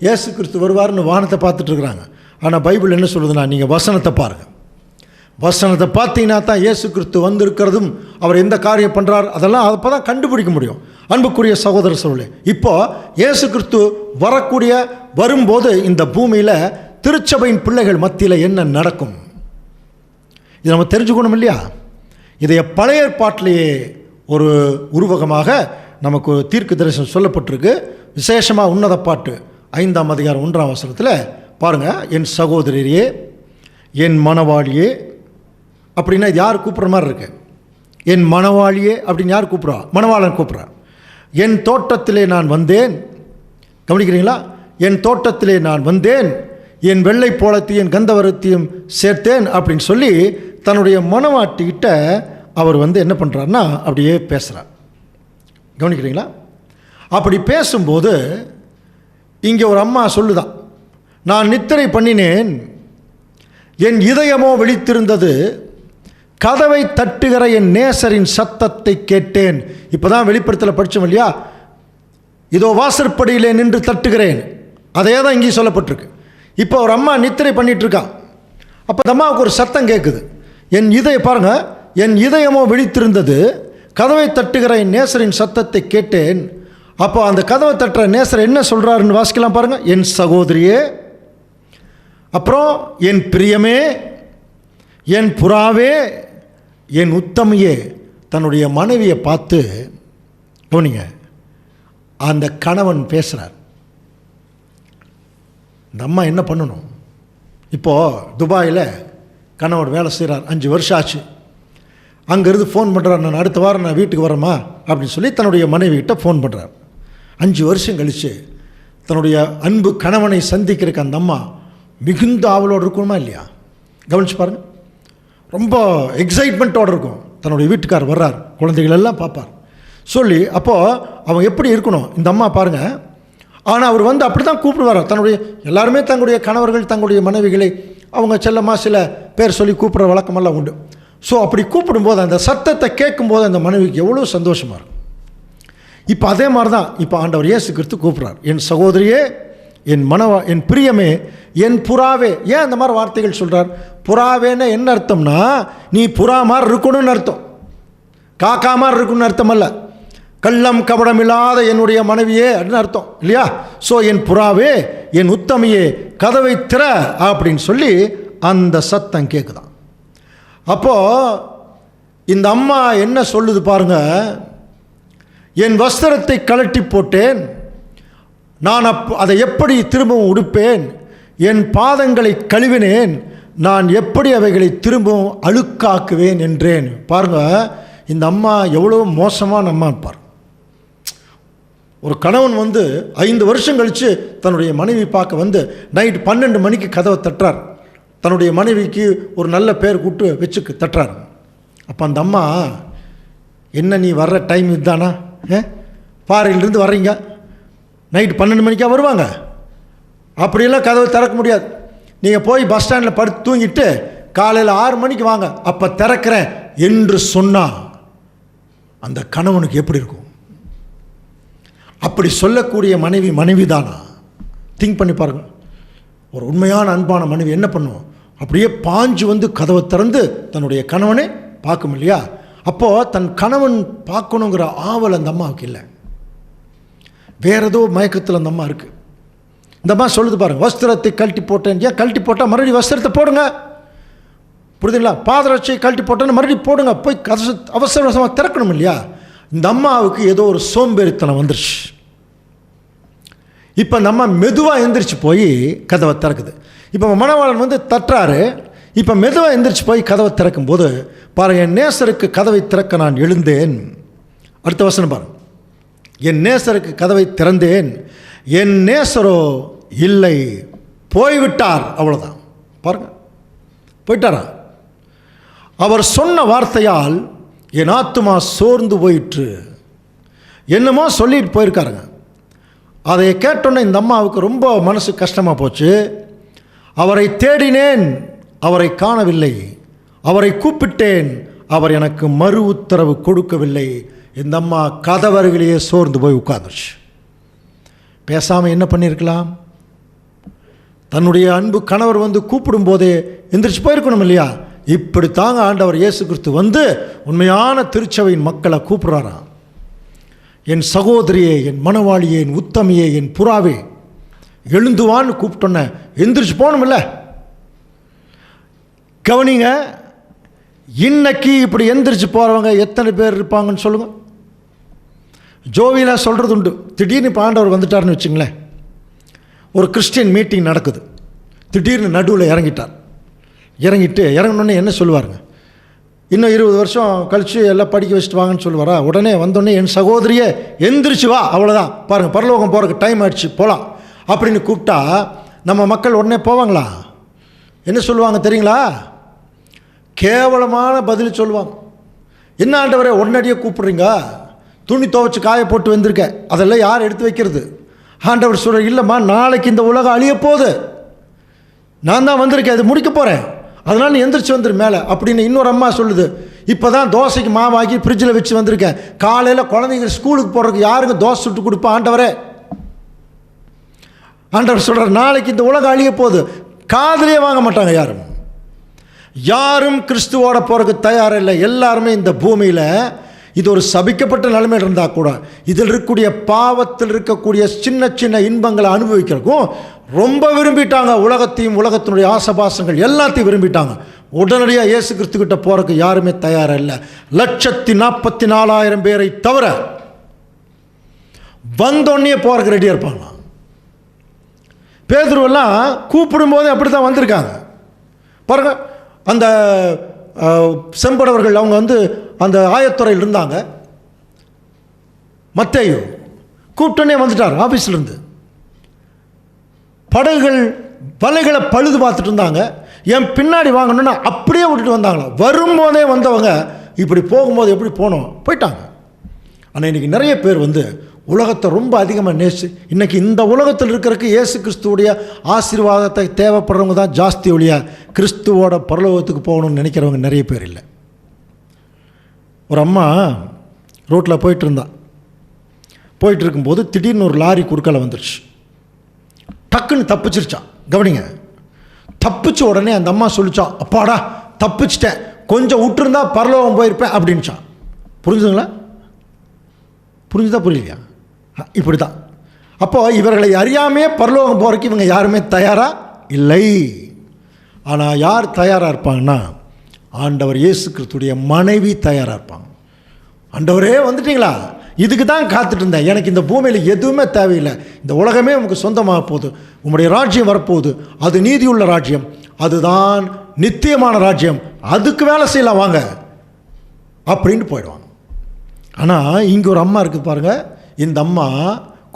[SPEAKER 1] இயேசு கிறிஸ்து வருவார்னு வானத்தை பார்த்துட்டு இருக்கிறாங்க. ஆனால் பைபிள் என்ன சொல்லுதுன்னா, நீங்கள் வசனத்தை பாருங்கள். வசனத்தை பார்த்தீங்கன்னா தான் இயேசு கிறிஸ்து வந்திருக்கிறதும் அவர் எந்த காரியம் பண்ணுறார் அதெல்லாம் அப்போ தான் கண்டுபிடிக்க முடியும். அன்புக்குரிய சகோதர சகோதரர்களே, இப்போ இயேசு கிறிஸ்து வரும்போது இந்த பூமியில் திருச்சபையின் பிள்ளைகள் மத்தியில் என்ன நடக்கும் இது நம்ம தெரிஞ்சுக்கணும் இல்லையா? இதைய பழைய ஏற்பாட்டிலேயே ஒரு உருவகமாக நமக்கு தீர்க்க தரிசனம் சொல்லப்பட்டிருக்கு. விசேஷமாக உன்னத பாட்டு 5ஆம் அதிகாரம் 1ஆம் வசனத்தில் பாருங்கள், என் சகோதரியே, என் மணவாளியே அப்படின்னா இது யார் கூப்பிட்ற மாதிரி இருக்கு? என் மணவாளியே அப்படின்னு யார் கூப்பிட்றா? மணவாளன் கூப்பிட்றா. என் தோட்டத்திலே நான் வந்தேன். கவனிக்கிறீங்களா? என் தோட்டத்திலே நான் வந்தேன், என் வெள்ளை போலத்தையும் என் கந்தவரத்தையும் சேர்த்தேன் அப்படின்னு சொல்லி தன்னுடைய மணவாட்டிக்கிட்ட அவர் என்ன பண்ணுறாருன்னா அப்படியே பேசுகிறார். கவனிக்கிறீங்களா? அப்படி பேசும்போது இங்கே ஒரு அம்மா சொல்லுதான், நான் நித்திரை பண்ணினேன், என் இதயமோ விழித்திருந்தது, கதவை தட்டுகிற என் நேசரின் சத்தத்தை கேட்டேன். இப்போ தான் வெளிப்படுத்தல படித்தோம் இல்லையா? இதோ வாசற்படியிலே நின்று தட்டுகிறேன். அதே தான் இங்கே சொல்லப்பட்டிருக்கு. இப்போ ஒரு அம்மா நித்திரை பண்ணிகிட்ருக்கா. அப்போ அந்த அம்மாவுக்கு ஒரு சத்தம் கேட்குது. என் பாருங்கள், என் இதயமோ விழித்திருந்தது, கதவை தட்டுகிற என் நேசரின் சத்தத்தை கேட்டேன். அப்போ அந்த கதவை தட்டுற நேசர் என்ன சொல்கிறாருன்னு வாசிக்கலாம் பாருங்கள். என் சகோதரியே, அப்புறம் என் பிரியமே, என் புறாவே, என் உத்தமையே. தன்னுடைய மனைவியை பார்த்து கவனிங்க, அந்த கணவன் பேசுகிறார். இந்த அம்மா என்ன பண்ணணும்? இப்போது துபாயில் கணவன் வேலை செய்கிறார், 5 வருஷம் ஆச்சு. அங்கேருந்து ஃபோன் பண்ணுறார், நான் அடுத்த வாரம் நான் வீட்டுக்கு வரேம்மா அப்படின்னு சொல்லி தன்னுடைய மனைவிகிட்ட ஃபோன் பண்ணுறார். 5 வருஷம் கழித்து தன்னுடைய அன்பு கணவனை சந்திக்கிறதுக்கு அந்த அம்மா மிகுந்த ஆவலோடு இருக்கணுமா இல்லையா? கவனிச்சு பாருங்கள். ரொம்ப எக்ஸைட்மெண்ட்டோடு இருக்கும். தன்னுடைய வீட்டுக்கார் வர்றார், குழந்தைகள் எல்லாம் பார்ப்பார் சொல்லி. அப்போது அவன் எப்படி இருக்கணும்? இந்த அம்மா பாருங்கள், ஆனால் அவர் வந்து அப்படி தான் கூப்பிடுவார். எல்லாருமே தங்களுடைய கணவர்கள் தங்களுடைய மனைவிகளை அவங்க செல்லமாக சில பேர் சொல்லி கூப்பிட்ற வழக்கமெல்லாம் உண்டு. ஸோ அப்படி கூப்பிடும்போது அந்த சத்தத்தை கேட்கும்போது அந்த மனைவிக்கு எவ்வளோ சந்தோஷமாக இருக்கும். இப்போ அதே மாதிரி தான் இப்போ ஆண்டவர் இயேசு கிறிஸ்து கூப்பிட்றார், என் சகோதரியே, என் பிரியமே, என் புறாவே. ஏன் அந்த மாதிரி வார்த்தைகள் சொல்கிறார்? புறாவேன்னு என்ன அர்த்தம்னா, நீ புறா மாதிரி இருக்கணும்னு அர்த்தம், காக்கா மாதிரி இருக்கணும்னு அர்த்தம் அல்ல. கள்ளம் கபடம் இல்லாத என்னுடைய மனைவியே அப்படின்னு அர்த்தம் இல்லையா? ஸோ என் புறாவே, என் உத்தமியே, கதவை திற அப்படின்னு சொல்லி அந்த சத்தம் கேட்குதான். அப்போது இந்த அம்மா என்ன சொல்லுது பாருங்க, என் வஸ்திரத்தை கழட்டி போட்டேன், நான் அதை எப்படி திரும்பவும் உடுப்பேன், என் பாதங்களை கழுவினேன், நான் எப்படி அவைகளை திரும்பவும் அழுக்காக்குவேன் என்றேன். பாருங்க, இந்த அம்மா எவ்வளோ மோசமான அம்மா இருப்பார். ஒரு கணவன் வந்து 5 வருஷம் கழித்து தன்னுடைய மனைவி பார்க்க வந்து நைட்டு 12 மணிக்கு கதவை தட்டுறார். தன்னுடைய மனைவிக்கு ஒரு நல்ல பேர் கூட்டு வச்சு தட்டுறார். அப்போ அந்த அம்மா, என்ன நீ வர்ற டைம் இதுதானா, ஃபாரின்லேருந்து வர்றீங்க, நைட்டு 12 மணிக்காக வருவாங்க, அப்படியெல்லாம் கதவை திறக்க முடியாது, நீங்கள் போய் பஸ் ஸ்டாண்டில் படுத்து தூங்கிட்டு காலையில் 6 மணிக்கு வாங்க, அப்போ திறக்கிறேன் என்று சொன்னால் அந்த கணவனுக்கு எப்படி இருக்கும்? அப்படி சொல்லக்கூடிய மனைவி தானா? திங்க் பண்ணி பாருங்க. ஒரு உண்மையான அன்பான மனைவி என்ன பண்ணுவோம்? அப்படியே பாஞ்சு வந்து கதவை திறந்து தன்னுடைய கணவனே பார்க்கும் இல்லையா? அப்போது தன் கணவன் பார்க்கணுங்கிற ஆவல் அந்த அம்மாவுக்கு இல்லை, வேற ஏதோ மயக்கத்தில் அந்த அம்மா இருக்குது. இந்த அம்மா சொல்லுது பாருங்க, வஸ்திரத்தை கழட்டி போட்டேன். ஏன் கழட்டி போட்டால் மறுபடியும் வஸ்திரத்தை போடுங்க, புரியுதுங்களா? பாதரட்சியை கழட்டி போட்டேன்னு மறுபடியும் போடுங்க, போய் அவசர அவசரமாக திறக்கணும் இல்லையா? இந்த அம்மாவுக்கு ஏதோ ஒரு சோம்பேறித்தனம் வந்துருச்சு. இப்போ இந்த அம்மா மெதுவாக எந்திரிச்சு போய் கதவை திறக்குது. இப்போ மணவாளன் வந்து தட்டுறாரு. இப்போ மெதுவாக எந்திரிச்சு போய் கதவை திறக்கும் போது பாருங்க, என் நேசருக்கு கதவை திறக்க நான் எழுந்தேன். அடுத்த வசனம் பாருங்க, என் நேசருக்கு கதவை திறந்தேன், என் நேசரோ இல்லை, போய்விட்டார். அவ்வளோதான். பாருங்க, போயிட்டாரா? அவர் சொன்ன வார்த்தையால் என் ஆத்துமா சோர்ந்து போயிற்று. என்னமோ சொல்லிட்டு போயிருக்காருங்க. அதை கேட்டோன்னே இந்த அம்மாவுக்கு ரொம்ப மனசு கஷ்டமாக போச்சு. அவரை தேடினேன், அவரை காணவில்லை, அவரை கூப்பிட்டேன், அவர் எனக்கு மறு உத்தரவு கொடுக்கவில்லை. இந்த அம்மா கதவருகிலேயே சோர்ந்து போய் உட்கார்ந்துருச்சு. பேசாமல் என்ன பண்ணியிருக்கலாம்? தன்னுடைய அன்பு கணவர் வந்து கூப்பிடும் போதே எந்திரிச்சு போயிருக்கணும் இல்லையா? இப்படி தாங்க ஆண்டவர் இயேசு கிறிஸ்து வந்து உண்மையான திருச்சபையின் மக்களை கூப்பிட்றாராம். என் சகோதரியே, என் மணவாளியே, என் உத்தமியே, என் புறாவே, எழுந்துவான்னு கூப்பிட்டோன்ன எந்திரிச்சு போகணுமில்ல? கவனிங்க, இன்னைக்கு இப்படி எந்திரிச்சு போகிறவங்க எத்தனை பேர் இருப்பாங்கன்னு சொல்லுங்கள். ஜோவியில் சொல்கிறது உண்டு, திடீர்னு இப்போ ஆண்டவர் வந்துட்டார்னு வச்சுங்களேன். ஒரு கிறிஸ்டியன் மீட்டிங் நடக்குது, திடீர்னு நடுவில் இறங்கிட்டு இறங்கினோடனே என்ன சொல்லுவாருங்க? இன்னும் 20 வருஷம் கழித்து எல்லாம் படிக்க வச்சுட்டு வாங்கன்னு சொல்லுவாரா? உடனே வந்தோடனே என் சகோதரியே எந்திரிச்சு வா, அவ்வளோதான். பாருங்கள், பரலோகம் போகிறதுக்கு டைம் ஆகிடுச்சு, போகலாம் அப்படின்னு கூப்பிட்டா நம்ம மக்கள் உடனே போவாங்களா? என்ன சொல்லுவாங்க தெரியுங்களா? கேவலமான பதில் சொல்லுவாங்க. என்ன ஆண்டவரே உடனடியாக கூப்பிட்றீங்க? துணி துவைச்சி காய போட்டு வந்திருக்க, அதெல்லாம் யார் எடுத்து வைக்கிறது? ஆண்டவர் சொல்கிற, இல்லைம்மா, நாளைக்கு இந்த உலகம் அழிய போகுது, நான் தான் வந்திருக்கேன், அது முடிக்க போகிறேன், அதனால் நீ எந்திரிச்சு வந்துரு மேலே அப்படின்னு இன்னொரு அம்மா சொல்லுது. இப்போ தான் தோசைக்கு மாவாக்கி ஃப்ரிட்ஜில் வச்சு வந்திருக்கேன், காலையில் குழந்தைங்க ஸ்கூலுக்கு போகிறதுக்கு யாருங்க தோசை சுட்டு கொடுப்பா? ஆண்டவரே. ஆண்டவர் சொல்கிறார், நாளைக்கு இந்த உலகம் அழிய போகுது. காதலியே வாங்க மாட்டாங்க யாரும் கிறிஸ்துவோட போகிறதுக்கு தயாராக இல்லை. எல்லாருமே இந்த பூமியில் இது ஒரு சபிக்கப்பட்ட நிலைமையில் இருந்தால் கூட இதில் இருக்கக்கூடிய பாவத்தில் இருக்கக்கூடிய சின்ன சின்ன இன்பங்களை அனுபவிக்கிறதுக்கும் ரொம்ப விரும்பிட்டாங்க. உலகத்தையும் உலகத்தினுடைய ஆசபாசங்கள் எல்லாத்தையும் விரும்பிட்டாங்க. உடனடியாக இயேசு கிறிஸ்துக்கிட்ட போகிறதுக்கு யாருமே தயாராக இல்லை. 144,000 பேரை தவிர வந்தோடனே போகிறதுக்கு ரெடியாக இருப்பாங்க. பேதுருவெல்லாம் கூப்பிடும்போதே அப்படி தான் வந்திருக்காங்க. பாருங்க, அந்த செம்படவர்கள் அவங்க வந்து அந்த ஆயத்துறையில் இருந்தாங்க. மத்தேயு கூப்பிட்டோன்னே வந்துட்டார் ஆஃபீஸ்லேருந்து. படகுகள் வலைகளை பழுது பார்த்துட்டு இருந்தாங்க. என் பின்னாடி வாங்கணுன்னா அப்படியே விட்டுட்டு வந்தாங்களா? வரும்போதே வந்தவங்க இப்படி போகும்போது எப்படி போனோம் போயிட்டாங்க. ஆனால் இன்றைக்கி நிறைய பேர் வந்து உலகத்தை ரொம்ப அதிகமாக நேசி. இன்றைக்கி இந்த உலகத்தில் இருக்கிறதுக்கு இயேசு கிறிஸ்துவோடைய ஆசீர்வாதத்தை தேவைப்படுறவங்க தான் ஜாஸ்தி ஒழிய கிறிஸ்துவோட பரலோகத்துக்கு போகணும்னு நினைக்கிறவங்க நிறைய பேர் இல்லை. ஒரு அம்மா ரோட்டில் போயிட்டு இருக்கும்போது திடீர்னு ஒரு லாரி குறுக்கால வந்துடுச்சு. டக்குன்னு தப்பிச்சிருச்சான். கவனிங்க, தப்பிச்ச உடனே அந்த அம்மா சொல்லிச்சான், அப்பாடா தப்பிச்சிட்டேன், கொஞ்சம் விட்டுருந்தா பரலோகம் போயிருப்பேன் அப்படின்ச்சான். புரிஞ்சுங்களா? புரிஞ்சுதா புரியலையா? இப்படி தான். அப்போது இவர்களை அறியாமே பரலோகம் போகிறதுக்கு இவங்க யாருமே தயாராக இல்லை. ஆனால் யார் தயாராக இருப்பாங்கன்னா, ஆண்டவர் இயேசு கிறிஸ்துடைய மனைவி தயாராக இருப்பாங்க. ஆண்டவரே வந்துட்டீங்களா, இதுக்கு தான் காத்துட்டு இருந்தேன், எனக்கு இந்த பூமியில் எதுவுமே தேவையில்லை, இந்த உலகமே உமக்கு சொந்தமாக போகுது, உம்முடைய ராஜ்யம் வரப்போகுது, அது நீதியுள்ள ராஜ்யம், அதுதான் நித்தியமான ராஜ்யம், அதுக்கு வேலை செய்யலாம் வாங்க அப்படின்னு போயிடுவாங்க. ஆனால் இங்கே ஒரு அம்மா இருக்குது பாருங்கள். இந்த அம்மா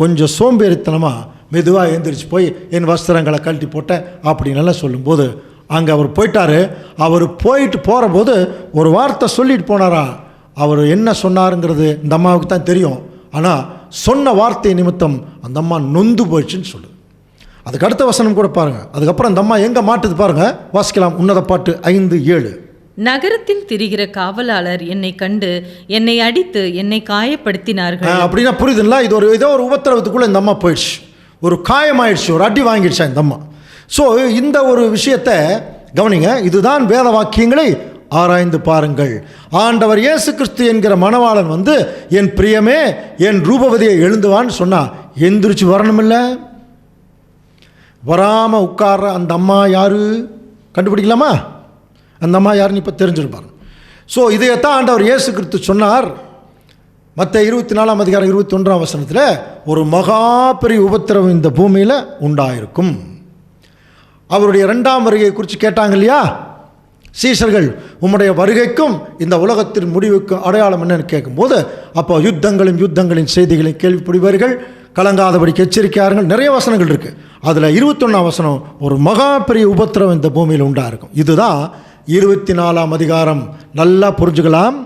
[SPEAKER 1] கொஞ்சம் சோம்பேறித்தனமாக மெதுவாக எழுந்திரிச்சு போய் என் வஸ்திரங்களை கழட்டி போட்டேன் அப்படின்னு சொல்லும்போது அங்கே அவர் போயிட்டார். அவர் போகிற போது ஒரு வார்த்தை சொல்லிட்டு போனாரா. அவர் என்ன சொன்னாருங்கிறது இந்த அம்மாவுக்கு தான் தெரியும். ஆனால் சொன்ன வார்த்தை நிமித்தம் அந்த அம்மா நொந்து போயிடுச்சுன்னு சொல்லுது. அதுக்கு அடுத்த வசனம் கூட பாருங்கள். அதுக்கப்புறம் அந்த அம்மா எங்கே மாட்டுது பாருங்கள். வாசிக்கலாம். உன்னத பாட்டு 5:7.
[SPEAKER 2] நகரத்தில் திரிகிற காவலாளர் என்னை கண்டு என்னை அடித்து என்னை காயப்படுத்தினார்கள்.
[SPEAKER 1] அப்படின்னா புரியுதுங்களா? இது ஏதோ ஒரு உபத்திரவத்துக்குள்ளே இந்த அம்மா போயிடுச்சு, ஒரு காயமாயிடுச்சு, ஒரு அடி வாங்கிடுச்சா இந்த அம்மா. ஸோ இந்த ஒரு விஷயத்தை கவனிங்க. இதுதான் வேத வாக்கியங்களை ஆராய்ந்து பாருங்கள். ஆண்டவர் இயேசு கிறிஸ்து என்கிற மணவாளன் வந்து என் பிரியமே என் ரூபவதியை எழுந்துவான்னு சொன்னா எந்திரிச்சு வரணுமில்ல? வராமல் உட்கார்ற அந்த அம்மா யாரு கண்டுபிடிக்கலாமா? அந்த அம்மா யாருன்னு இப்போ தெரிஞ்சிருப்பார். ஸோ இதையத்தான் ஆண்டவர் இயேசு கிறிஸ்து சொன்னார். மத்தேயு 24:21 ஒரு மகா பெரிய உபத்திரவம் இந்த பூமியில் உண்டாயிருக்கும். அவருடைய 2ஆம் வருகையை குறித்து கேட்டாங்க இல்லையா சீஷர்கள், உம்முடைய வருகைக்கும் இந்த உலகத்தின் முடிவுக்கும் அடையாளம் என்னன்னு கேட்கும்போது, அப்போ யுத்தங்களின் செய்திகளை கேள்விப்படுவார்கள், கலங்காதபடிக்கு எச்சரிக்கையார்கள், நிறைய வசனங்கள் இருக்குது. அதில் 21ஆம் வசனம் ஒரு மகா பெரிய உபத்திரவம் இந்த பூமியில் உண்டாயிருக்கும். இதுதான் 24ஆம் அதிகாரம். நல்லா புரிஞ்சுக்கலாம்.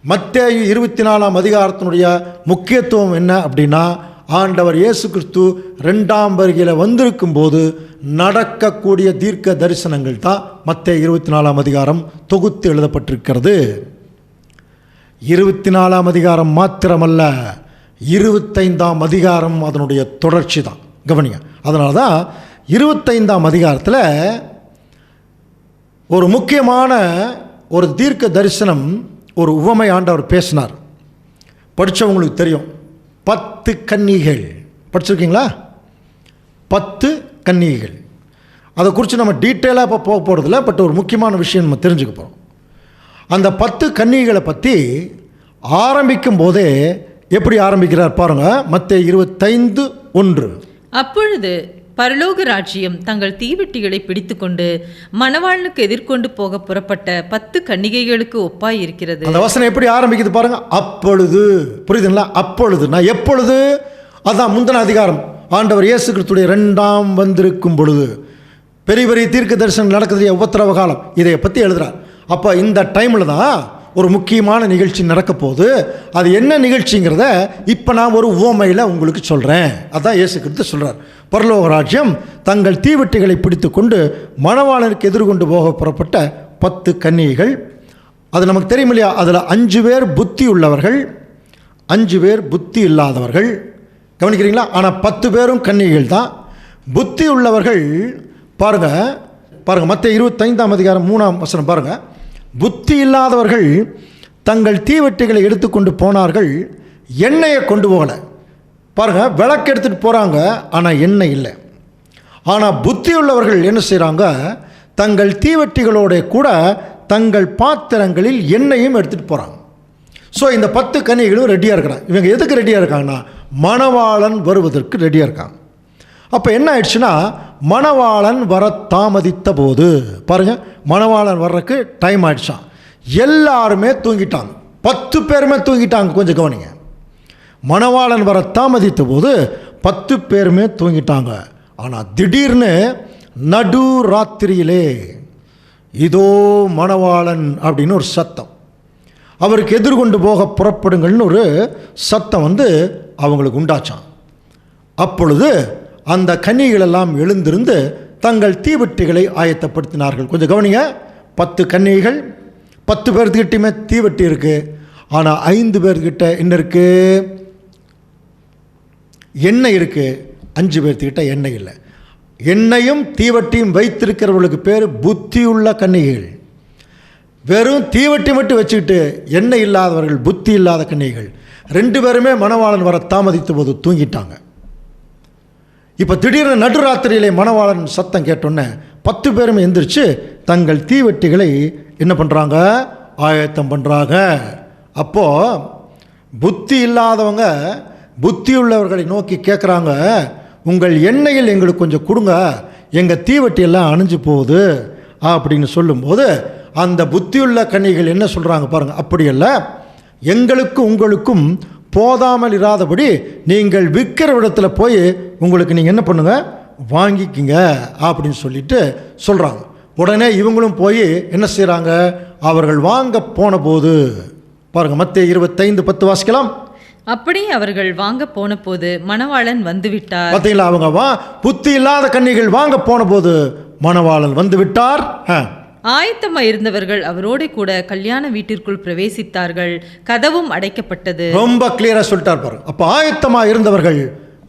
[SPEAKER 1] மத்தேயு 24ஆம் அதிகாரத்தினுடைய முக்கியத்துவம் என்ன அப்படின்னா, ஆண்டவர் இயேசு கிறிஸ்து 2ஆம் வருகையில் வந்திருக்கும் போது நடக்கக்கூடிய தீர்க்க தரிசனங்கள் தான் மத்தேயு 24ஆம் அதிகாரம் தொகுத்து எழுதப்பட்டிருக்கிறது. 24ஆம் அதிகாரம் மாத்திரமல்ல, 25ஆம் அதிகாரம் அதனுடைய தொடர்ச்சி தான். கவனிங்க. அதனால தான் 25ஆம் அதிகாரத்தில் ஒரு முக்கியமான ஒரு தீர்க்க தரிசனம், ஒரு உவமை ஆண்டவர் பேசினார். படித்தவங்களுக்கு தெரியும். 10 கன்னிகைகள் படிச்சிருக்கீங்களா? 10 கன்னிகைகள். அதை குறித்து நம்ம டீட்டெயிலாக இப்போ போக போகிறதில்ல. பட் ஒரு முக்கியமான விஷயம் நம்ம தெரிஞ்சுக்க போகிறோம். அந்த 10 கன்னிகைகளை பற்றி ஆரம்பிக்கும் போதே எப்படி ஆரம்பிக்கிறார் பாருங்கள். மத்தேயு 25:1.
[SPEAKER 2] அப்பொழுது பரலோக ராஜ்யம் தங்கள் தீவெட்டிகளை பிடித்துக்கொண்டு மணவாளனுக்கு எதிர்கொண்டு போக புறப்பட்ட 10 கன்னிகைகளுக்கு ஒப்பாய் இருக்கிறது. அந்த
[SPEAKER 1] வசனம் எப்படி ஆரம்பிக்குது பாருங்க. அப்பொழுது. புரியுதுங்களா? அப்பொழுது நான் எப்பொழுது? அதான் முந்தின அதிகாரம். ஆண்டவர் இயேசு கிறிஸ்துடைய 2ஆம் வந்திருக்கும் பொழுது பெரிய பெரிய தீர்க்க தரிசனம் நடக்குது, உபத்திரவ காலம், இதை பற்றி எழுதுறார். அப்போ இந்த டைமில் தான் ஒரு முக்கியமான நிகழ்ச்சி நடக்க போகுது. அது என்ன நிகழ்ச்சிங்கிறத இப்போ நான் ஒரு உவமையில் உங்களுக்கு சொல்கிறேன். அதான் இயேசு கிறிஸ்து சொல்கிறார். பரலோக ராஜ்யம் தங்கள் தீவெட்டிகளை பிடித்து கொண்டு மணவாளனுக்கு எதிர்கொண்டு போக புறப்பட்ட 10 கன்னிகைகள். அது நமக்கு தெரியும் இல்லையா? அதில் 5 பேர் புத்தி உள்ளவர்கள், 5 பேர் புத்தி இல்லாதவர்கள். கவனிக்கிறீங்களா? ஆனால் 10 பேரும் கன்னிகைகள் தான். புத்தி உள்ளவர்கள் பாருங்கள் மத்தேயு 25ஆம் அதிகாரம் 3ஆம் வசனம் பாருங்கள். புத்தி இல்லாதவர்கள் தங்கள் தீவெட்டிகளை எடுத்துக்கொண்டு போனார்கள், எண்ணெயை கொண்டு போகலை. பாருங்கள், விளக்கு எடுத்துகிட்டு போகிறாங்க, ஆனால் எண்ணெய் இல்லை. ஆனால் புத்தி உள்ளவர்கள் என்ன செய்கிறாங்க? தங்கள் தீவெட்டிகளோட கூட தங்கள் பாத்திரங்களில் எண்ணெயும் எடுத்துகிட்டு போகிறாங்க. ஸோ இந்த 10 கன்னிகளும் ரெடியாக இருக்கிறாங்க. இவங்க எதுக்கு ரெடியாக இருக்காங்கன்னா, மணவாளன் வருவதற்கு ரெடியாக இருக்காங்க. அப்போ என்ன ஆயிடுச்சுன்னா, மணவாளன் வர தாமதித்த போது பாருங்கள், மணவாளன் வர்றதுக்கு டைம் ஆயிடுச்சான். எல்லாருமே தூங்கிட்டாங்க, 10 பேருமே தூங்கிட்டாங்க. கொஞ்சம் கவனிங்க. மணவாளன் வர தாமதித்த போது 10 பேருமே தூங்கிட்டாங்க. ஆனால் திடீர்னு நடு ராத்திரியிலே இதோ மணவாளன் அப்படின்னு ஒரு சத்தம். அவருக்கு எதிர்கொண்டு போக புறப்படுங்கள்னு ஒரு சத்தம் அவங்களுக்கு உண்டாச்சான். அப்பொழுது அந்த கன்னிகளெல்லாம் எழுந்திருந்து தங்கள் தீவெட்டிகளை ஆயத்தப்படுத்தினார்கள். கொஞ்சம் கவனிங்க, 10 கன்னிகள், 10 பேர்த்துக்கிட்டையுமே தீவெட்டி இருக்குது. ஆனால் 5 பேர்கிட்ட என்ன இருக்குது? எண்ணெய் இருக்குது. 5 பேர்த்துக்கிட்ட எண்ணெய் இல்லை. எண்ணெயும் தீவட்டியும் வைத்திருக்கிறவர்களுக்கு பேர் புத்தியுள்ள கன்னிகைகள். வெறும் தீவட்டி மட்டும் வச்சுக்கிட்டு எண்ணெய் இல்லாதவர்கள் புத்தி இல்லாத கன்னிகைகள். 2 பேருமே மணவாளன் வர தாமதித்த போது தூங்கிட்டாங்க. இப்போ திடீர்னு நடுராத்திரியிலே மணவாளன் சத்தம் கேட்டோன்னே 10 பேருமே எந்திரிச்சு தங்கள் தீவெட்டிகளை என்ன பண்ணுறாங்க? ஆயத்தம் பண்ணுறாங்க. அப்போது புத்தி இல்லாதவங்க புத்தி உள்ளவர்களை நோக்கி கேட்குறாங்க, உங்கள் எண்ணெயில் எங்களுக்கு கொஞ்சம் கொடுங்க, எங்கள் தீவெட்டியெல்லாம் அணிஞ்சு போகுது அப்படின்னு சொல்லும்போது அந்த புத்தியுள்ள கன்னிகள் என்ன சொல்கிறாங்க பாருங்கள், அப்படியல்ல, எங்களுக்கும் உங்களுக்கும் போதாமல் இராதபடி நீங்கள் விற்கிற இடத்துல போய் உங்களுக்கு நீங்கள் என்ன பண்ணுங்க, வாங்கிக்கிங்க அப்படின்னு சொல்லிட்டு சொல்கிறாங்க. உடனே இவங்களும் போய் என்ன செய்கிறாங்க? அவர்கள் வாங்க போன போது பாருங்கள், மத்தேயு 25:10 வாசிக்கலாம்.
[SPEAKER 2] அப்படி அவர்கள் வாங்க போன போது மணவாளன் வந்து விட்டார்.
[SPEAKER 1] பார்த்தீங்களா, அவங்க புத்தி இல்லாத கன்னிகள் வாங்க போன போது மணவாளன் வந்து விட்டார்.
[SPEAKER 2] ஆயத்தமா இருந்தவர்கள் அவரோட கூட கல்யாண வீட்டிற்குள் பிரவேசித்தார்கள், கதவும் அடைக்கப்பட்டது.
[SPEAKER 1] ரொம்ப கிளியரா சொல்லிட்டார் பாருங்க. அப்ப ஆயத்தமா இருந்தவர்கள்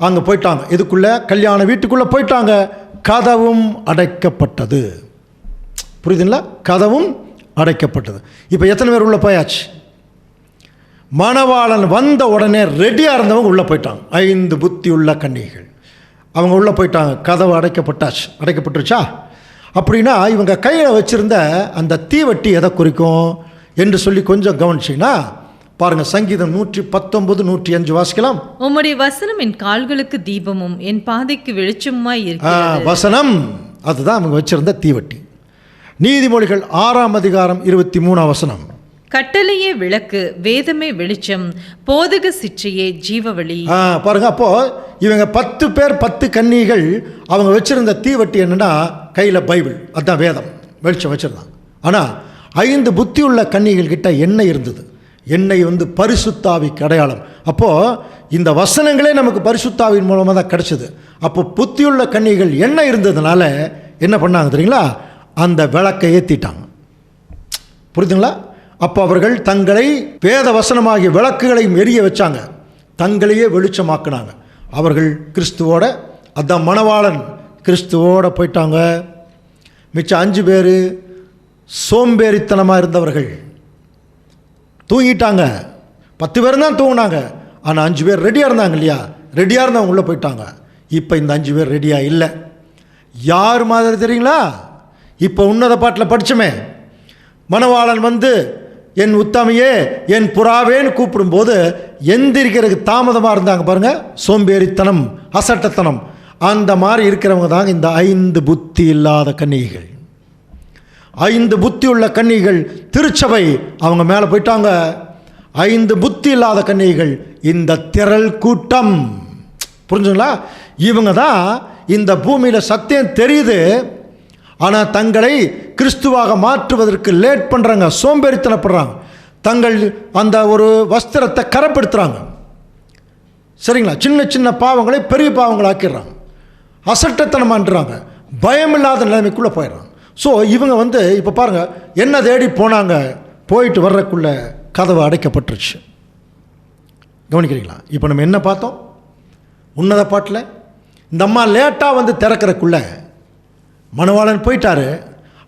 [SPEAKER 1] அங்க போயிட்டாங்க, இதுக்குள்ள கல்யாண வீட்டுக்குள்ள போயிட்டாங்க, கதவும் அடைக்கப்பட்டது. புரியுதுங்களா? கதவும் அடைக்கப்பட்டது. இப்போ எத்தனை பேர் உள்ள போயாச்சு? மணவாளன் வந்த உடனே ரெடியாக இருந்தவங்க உள்ளே போயிட்டாங்க. 5 புத்தி உள்ள கன்னிகைகள் அவங்க உள்ளே போயிட்டாங்க, கதவு அடைக்கப்பட்டுருச்சா? அப்படின்னா இவங்க கையில் வச்சுருந்த அந்த தீவட்டி எதை குறிக்கும் என்று சொல்லி கொஞ்சம் கவனிச்சிங்கன்னா பாருங்கள், சங்கீதம் 119, 105 வாசிக்கலாம்.
[SPEAKER 2] உம்முடைய வசனம் என் கால்களுக்கு தீபமும் என் பாதைக்கு வெளிச்சமாய் இருக்கிறது.
[SPEAKER 1] வசனம் அதுதான் அவங்க வச்சிருந்த தீவட்டி. நீதிமொழிகள் 6ஆம் அதிகாரம் 23ஆம் வசனம்.
[SPEAKER 2] கட்டளையே விளக்கு, வேதமே வெளிச்சம், போதக சிற்றையே ஜீவவழி.
[SPEAKER 1] பாருங்க, அப்போ இவங்க 10 பேர் 10 கன்னிகள் அவங்க வச்சிருந்த தீவட்டி என்னன்னா கையில் பைபிள், அதுதான் வேதம், வெளிச்சம் வச்சிருந்தாங்க. ஆனால் 5 புத்தி உள்ள கன்னிகள் கிட்ட எண்ணெய் இருந்தது. எண்ணெய் பரிசுத்தாவிக்கு அடையாளம். அப்போது இந்த வசனங்களே நமக்கு பரிசுத்தாவின் மூலமாக தான் கிடைச்சது. அப்போ புத்தியுள்ள கன்னிகள் எண்ணெய் இருந்ததுனால என்ன பண்ணாங்க தெரியுங்களா? அந்த விளக்கை ஏற்றிட்டாங்க. புரியுதுங்களா? அப்போ அவர்கள் தங்களை வேத வசனமாகிய விளக்குகளையும் எரிய வச்சாங்க, தங்களையே வெளிச்சமாக்குனாங்க. அவர்கள் கிறிஸ்துவோட, அதான் மணவாளன் கிறிஸ்துவோட போயிட்டாங்க. மிச்சம் 5 பேர் சோம்பேறித்தனமாக இருந்தவர்கள் தூங்கிட்டாங்க. 10 பேர் தான் தூங்கினாங்க, ஆனால் 5 பேர் ரெடியாக இருந்தாங்க இல்லையா? ரெடியாக இருந்தவங்க உள்ளே போயிட்டாங்க. இப்போ இந்த 5 பேர் ரெடியாக இல்லை. யார் மாதிரி தெரியுங்களா? இப்போ உன்னத பாட்டில் படித்தோமே, மணவாளன் என் உத்தமையே என் புறாவேன்னு கூப்பிடும்போது எந்திரிக்கிறதுக்கு தாமதமாக இருந்தாங்க பாருங்கள். சோம்பேறித்தனம், அசட்டத்தனம், அந்த மாதிரி இருக்கிறவங்க தாங்க இந்த 5 புத்தி இல்லாத கன்னிகைகள். 5 புத்தி உள்ள கன்னிகைகள் திருச்சபை, அவங்க மேலே போயிட்டாங்க. 5 புத்தி இல்லாத கன்னிகைகள் இந்த திரள் கூட்டம். புரிஞ்சுங்களா? இவங்க தான் இந்த பூமியில் சத்தியம் தெரியுது, ஆனால் தங்களை கிறிஸ்துவாக மாற்றுவதற்கு லேட் பண்ணுறாங்க, சோம்பேறித்தனப்படுறாங்க, தங்கள் அந்த ஒரு வஸ்திரத்தை கரைப்படுத்துகிறாங்க. சரிங்களா? சின்ன சின்ன பாவங்களை பெரிய பாவங்களை ஆக்கிடுறாங்க, அசட்டத்தனமான்றாங்க, பயமில்லாத நிலைமைக்குள்ளே போயிடுறாங்க. ஸோ இவங்க இப்போ பாருங்கள், என்ன தேடி போனாங்க, போயிட்டு வர்றதுக்குள்ளே கதவு அடைக்கப்பட்டுருச்சு. கவனிக்கிறீங்களா? இப்போ நம்ம என்ன பார்த்தோம்? உன்னத பாட்டில் இந்த அம்மா லேட்டாக திறக்கிறக்குள்ளே மணவாளன் போயிட்டாரு.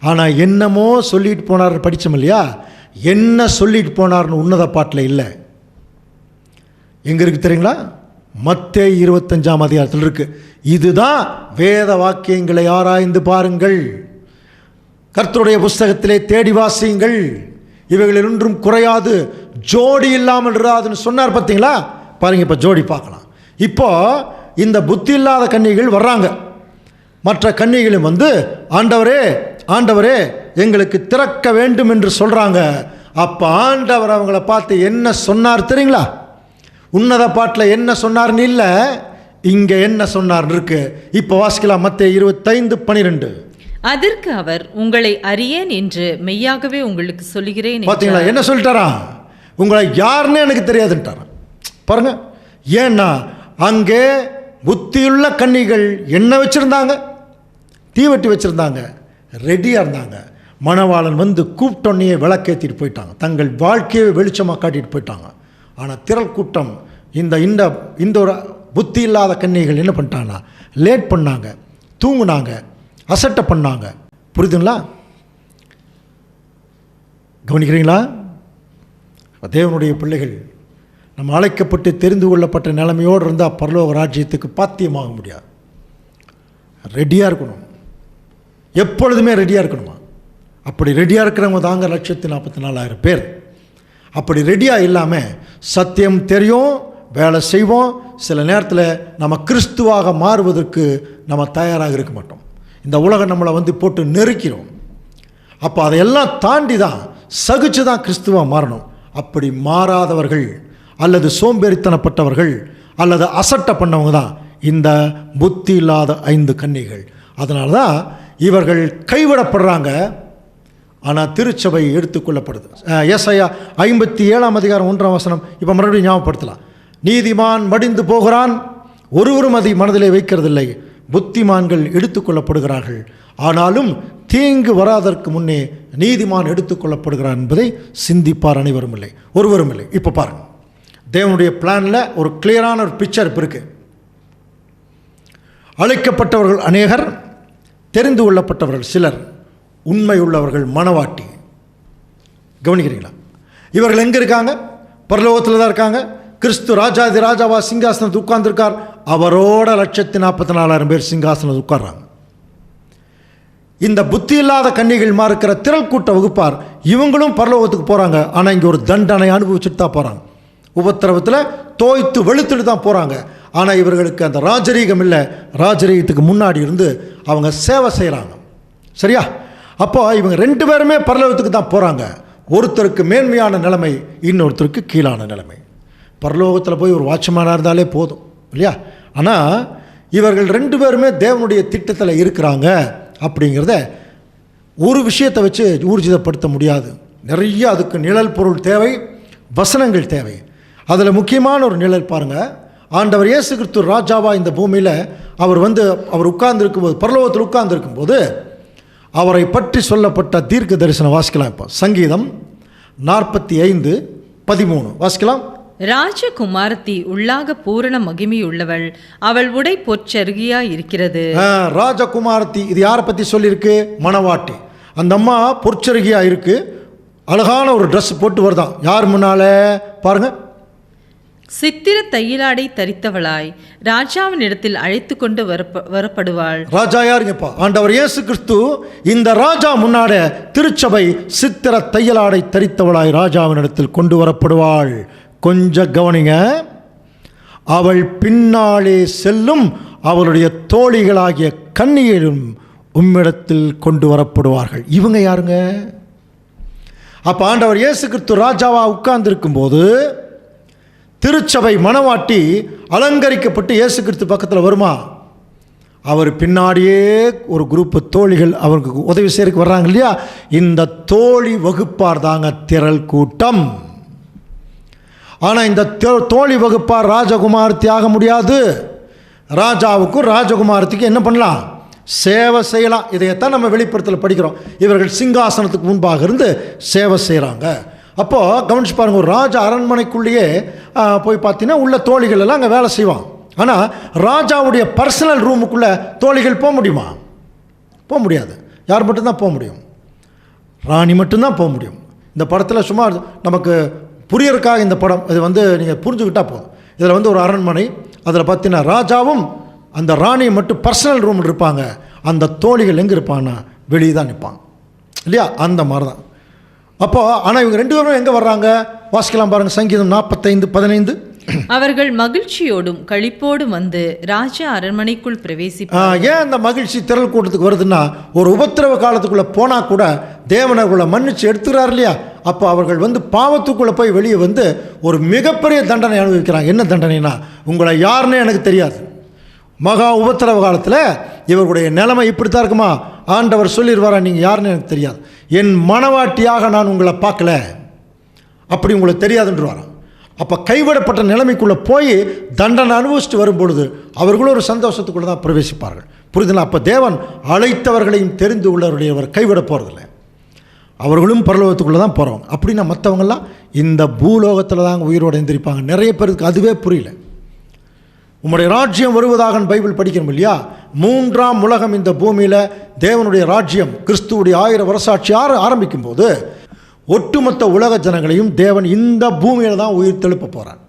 [SPEAKER 1] ஆனால் என்னமோ சொல்லிட்டு போனார், படித்தோம் இல்லையா? என்ன சொல்லிட்டு போனார்னு உன்னத பாட்டில் இல்லை. எங்கே இருக்குது தெரியுங்களா? மத்தேயு 25ஆம் அதிகாரத்தில் இருக்குது. இதுதான் வேத வாக்கியங்களை ஆராய்ந்து பாருங்கள், கர்த்தருடைய புஸ்தகத்திலே தேடி வாசியுங்கள், இவைகளில் ஒன்றும் குறையாது, ஜோடி இல்லாமல் இராதுன்னு சொன்னார். பார்த்தீங்களா? பாருங்கள், இப்போ ஜோடி பார்க்கலாம். இப்போ இந்த புத்தி இல்லாத கன்னிகள் வர்றாங்க. மற்ற கன்னிகளும் ஆண்டவரே ஆண்டவரே எங்களுக்கு திறக்க வேண்டும் என்று சொல்கிறாங்க. அப்போ ஆண்டவர் அவங்கள பார்த்து என்ன சொன்னார் தெரியுங்களா? உன்னத பாட்டில் என்ன சொன்னார்னு இல்லை, இங்கே என்ன சொன்னார்னு இருக்கு. இப்போ வாசிக்கலாம், மத்தேயு 25:12.
[SPEAKER 2] அதற்கு அவர், உங்களை அறியேன் என்று மெய்யாகவே உங்களுக்கு சொல்லுகிறேன்.
[SPEAKER 1] பார்த்தீங்களா? என்ன சொல்லிட்டாரா? உங்களை யாருன்னு எனக்கு தெரியாதுன்ட்டார். பாருங்கள், ஏன்னா அங்கே புத்தியுள்ள கன்னிகள் என்ன வச்சுருந்தாங்க, தீவட்டி வச்சுருந்தாங்க, ரெடியாக இருந்தாங்க. மணவாளன் வந்து கூப்பிட்டோன்னே விளக்கேற்றிட்டு போயிட்டாங்க, தங்கள் வாழ்க்கையை வெளிச்சமாக காட்டிட்டு போயிட்டாங்க. ஆனால் திரள் கூட்டம் இந்த இந்த இந்த ஒரு புத்தி இல்லாத கன்னிகள் என்ன பண்ணிட்டாங்கன்னா லேட் பண்ணாங்க, தூங்குனாங்க, அசட்டை பண்ணாங்க. புரியுதுங்களா? கவனிக்கிறீங்களா? தேவனுடைய பிள்ளைகள் நம்ம அழைக்கப்பட்டு தெரிந்து கொள்ளப்பட்ட நிலைமையோடு இருந்தால் பரலோக ராஜ்யத்துக்கு பாத்தியமாக முடியாது. ரெடியாக இருக்கணும், எப்பொழுதுமே ரெடியாக இருக்கணுமா? அப்படி ரெடியாக இருக்கிறவங்க தாங்க 1,44,000 பேர். அப்படி ரெடியாக இல்லாமல் சத்தியம் தெரியும், வேலை செய்வோம், சில நேரத்தில் நம்ம கிறிஸ்துவாக மாறுவதற்கு நம்ம தயாராக இருக்க மாட்டோம். இந்த உலகம் நம்மளை வந்து போட்டு நெருக்கிறோம். அப்போ அதையெல்லாம் தாண்டி தான் சகிச்சு தான் கிறிஸ்துவாக மாறணும். அப்படி மாறாதவர்கள் அல்லது சோம்பேறித்தனப்பட்டவர்கள் அல்லது அசட்டை பண்ணவங்க தான் இந்த புத்தி இல்லாத 5 கன்னிகள். அதனால தான் இவர்கள் கைவிடப்படுறாங்க. ஆனால் திருச்சபை எடுத்துக்கொள்ளப்படுது. ஏசாயா 57 அதிகாரம் 1 வசனம் இப்போ மறுபடியும் ஞாபகப்படுத்தலாம். நீதிமான் மடிந்து போகிறான், ஒருவரும் அதை மனதிலே வைக்கிறதில்லை, புத்திமான்கள் எடுத்துக்கொள்ளப்படுகிறார்கள், ஆனாலும் தீங்கு வராதற்கு முன்னே நீதிமான் எடுத்துக்கொள்ளப்படுகிறான் என்பதை சிந்திப்பார் அனைவரும் இல்லை, ஒருவரும் இல்லை. இப்போ பாருங்கள், தேவனுடைய பிளானில் ஒரு கிளியரான ஒரு பிக்சர் இப்போ இருக்குது. அழைக்கப்பட்டவர்கள் அநேகர், தெரிந்து கொள்ளப்பட்டவர்கள் சிலர், உண்மை உள்ளவர்கள் மனவாட்டி. கவனிக்கிறீங்களா? இவர்கள் எங்கே இருக்காங்க? பரலோகத்தில் தான் இருக்காங்க. கிறிஸ்து ராஜாதி ராஜாவா சிங்காசனத்தில் உட்கார்ந்துருக்கார். அவரோட 1,44,000 பேர் சிங்காசனத்தில் உட்கார்றாங்க. இந்த புத்தி இல்லாத கன்னிகள் இருக்கிற திரள் கூட்ட வகுப்பார் இவங்களும் பரலோகத்துக்கு போகிறாங்க. ஆனால் இங்கே ஒரு தண்டனை அனுபவிச்சுட்டு தான் போகிறாங்க. உபத்திரவத்தில் தோய்த்து வெளுத்துட்டு தான் போகிறாங்க. ஆனால் இவர்களுக்கு அந்த ராஜரீகம் இல்லை. ராஜரீகத்துக்கு முன்னாடி இருந்து அவங்க சேவை செய்கிறாங்க. சரியா? அப்போ இவங்க 2 பேருமே பரலோகத்துக்கு தான் போகிறாங்க. ஒருத்தருக்கு மேன்மையான நிலைமை, இன்னொருத்தருக்கு கீழான நிலைமை. பரலோகத்தில் போய் ஒரு வாட்ச்மேனாக இருந்தாலே போதும் இல்லையா? ஆனால் இவர்கள் 2 பேருமே தேவனுடைய திட்டத்தில் இருக்கிறாங்க. அப்படிங்கிறத ஒரு விஷயத்தை வச்சு ஊர்ஜிதப்படுத்த முடியாது. நிறைய அதுக்கு நிழல் பொருள் தேவை, வசனங்கள் தேவை. அதில் முக்கியமான ஒரு நிழல் பாருங்கள். ஆண்டவர் இயேசு கிறிஸ்து ராஜாவா இந்த பூமியில் அவர் உட்கார்ந்துருக்கும்போது, பரலோகத்தில் உட்கார்ந்துருக்கும்போது அவரை பற்றி சொல்லப்பட்ட தீர்க்க தரிசனம் வாசிக்கலாம். இப்போ சங்கீதம் 45:13 வாசிக்கலாம்.
[SPEAKER 2] ராஜகுமாரத்தி உள்ளாக பூரண மகிமையுள்ளவள், அவள் உடை பொற்சருகியா இருக்கிறது.
[SPEAKER 1] ராஜகுமாரத்தி, இது யாரை பற்றி சொல்லியிருக்கு? மணவாட்டி. அந்த அம்மா பொற்சருகியா இருக்கு, அழகான ஒரு ட்ரெஸ் போட்டு வருதான். யார் முன்னால பாருங்க?
[SPEAKER 2] சித்திர தையிலாடை தரித்தவளாய் ராஜாவின் இடத்தில் அழைத்து கொண்டு வரப்படுவாள். ராஜா
[SPEAKER 1] யாருங்கப்பா? ஆண்டவர் இயேசு கிறிஸ்து. இந்த ராஜா முன்னாட திருச்சபை சித்திர தையலாடை தரித்தவளாய் ராஜாவின் இடத்தில் கொண்டு வரப்படுவாள். கொஞ்சம் கவனிங்க. அவள் பின்னாலே செல்லும் அவளுடைய தோழிகளாகிய கன்னியரும் உம்மிடத்தில் கொண்டு வரப்படுவார்கள். இவங்க யாருங்க? அப்போ ஆண்டவர் இயேசு கிறிஸ்து ராஜாவா உட்கார்ந்துருக்கும் போது திருச்சபை மணவாட்டி அலங்கரிக்கப்பட்டு இயேசு கிறிஸ்து பக்கத்தில் வருமா? அவர் பின்னாடியே ஒரு குரூப்பு தோழிகள் அவருக்கு உதவி செய்யறதுக்கு வர்றாங்க இல்லையா? இந்த தோழி வகுப்பார் தாங்க திரள் கூட்டம். ஆனால் இந்த தோழி வகுப்பார் ராஜகுமாரத்தி ஆக முடியாது. ராஜாவுக்கும் ராஜகுமாரத்திக்கும் என்ன பண்ணலாம்? சேவை செய்யலாம். இதையத்தான் நம்ம வெளிப்படுத்தல படிக்கிறோம். இவர்கள் சிங்காசனத்துக்கு முன்பாக இருந்து சேவை செய்கிறாங்க. அப்போது கவனிச்சு பாருங்கள், ஒரு ராஜா அரண்மனைக்குள்ளேயே போய் பார்த்தீங்கன்னா உள்ள தோழிகள் எல்லாம் அங்கே வேலை செய்வான். ஆனால் ராஜாவுடைய பர்சனல் ரூமுக்குள்ளே தோழிகள் போக முடியுமா? போக முடியாது. யார் மட்டும்தான் போக முடியும்? ராணி மட்டும்தான் போக முடியும். இந்த படத்தில் சும்மா நமக்கு புரியறதுக்காக இந்த படம் இது நீங்கள் புரிஞ்சுக்கிட்டால் போதும். இதில் ஒரு அரண்மனை, அதில் பார்த்தீங்கன்னா ராஜாவும் அந்த ராணியை மட்டும் பர்சனல் ரூமில் இருப்பாங்க. அந்த தோழிகள் எங்கே இருப்பாங்கன்னா வெளியே தான் நிற்பாங்க இல்லையா? அந்த மாதிரி தான். அப்போது ஆனால் இவங்க 2 பேரும் எங்கே வர்றாங்க? வாசிக்கலாம் பாருங்கள். சங்கீதம் 45:15.
[SPEAKER 2] அவர்கள் மகிழ்ச்சியோடும் களிப்போடும் வந்து ராஜா அரண்மனைக்குள் பிரவேசிப்பார்.
[SPEAKER 1] ஏன் அந்த மகிழ்ச்சி திரள் கூட்டத்துக்கு வருதுன்னா, ஒரு உபத்திரவ காலத்துக்குள்ளே போனால் கூட தேவனர்களை மன்னிச்சு எடுத்துக்கிறார் இல்லையா? அப்போ அவர்கள் பாவத்துக்குள்ளே போய் வெளியே ஒரு மிகப்பெரிய தண்டனை அனுபவிக்கிறாங்க. என்ன தண்டனைனா, உங்களை யாருன்னு எனக்கு தெரியாது. மகா உபத்திரவ காலத்தில் இவர்களுடைய நிலைமை இப்படித்தான் இருக்குமா? ஆண்டவர் சொல்லிடுவாரா, நீங்கள் யாருன்னு எனக்கு தெரியாது, என் மனவாட்டியாக நான் உங்களை பார்க்கல, அப்படி உங்களுக்கு தெரியாதுன்றாராம். அப்போ கைவிடப்பட்ட நிலைமைக்குள்ளே போய் தண்டனை அனுபவிச்சுட்டு வரும்பொழுது அவர்களும் ஒரு சந்தோஷத்துக்குள்ளே தான் பிரவேசிப்பார்கள். புரியுதுங்களா? அப்போ தேவன் அழைத்தவர்களையும் தெரிந்து உள்ளவருடையவர் கைவிட போகிறதில்ல. அவர்களும் பரலோகத்துக்குள்ளே தான் போகிறவங்க. அப்படின்னா மற்றவங்கெல்லாம் இந்த பூலோகத்தில் தான் உயிரோடு எந்திரிப்பாங்க. நிறைய பேருக்கு அதுவே புரியல. உம்முடைய ராஜ்யம் வருவதாக பைபிள் படிக்கணும் இல்லையா? 3ஆம் உலகம் இந்த பூமியில் தேவனுடைய ராஜ்யம் கிறிஸ்துவுடைய 1000 வருஷாட்சி ஆரம்பிக்கும் போது ஒட்டுமொத்த உலக ஜனங்களையும் தேவன் இந்த பூமியில் தான் உயிர் தெழுப்ப போகிறார்.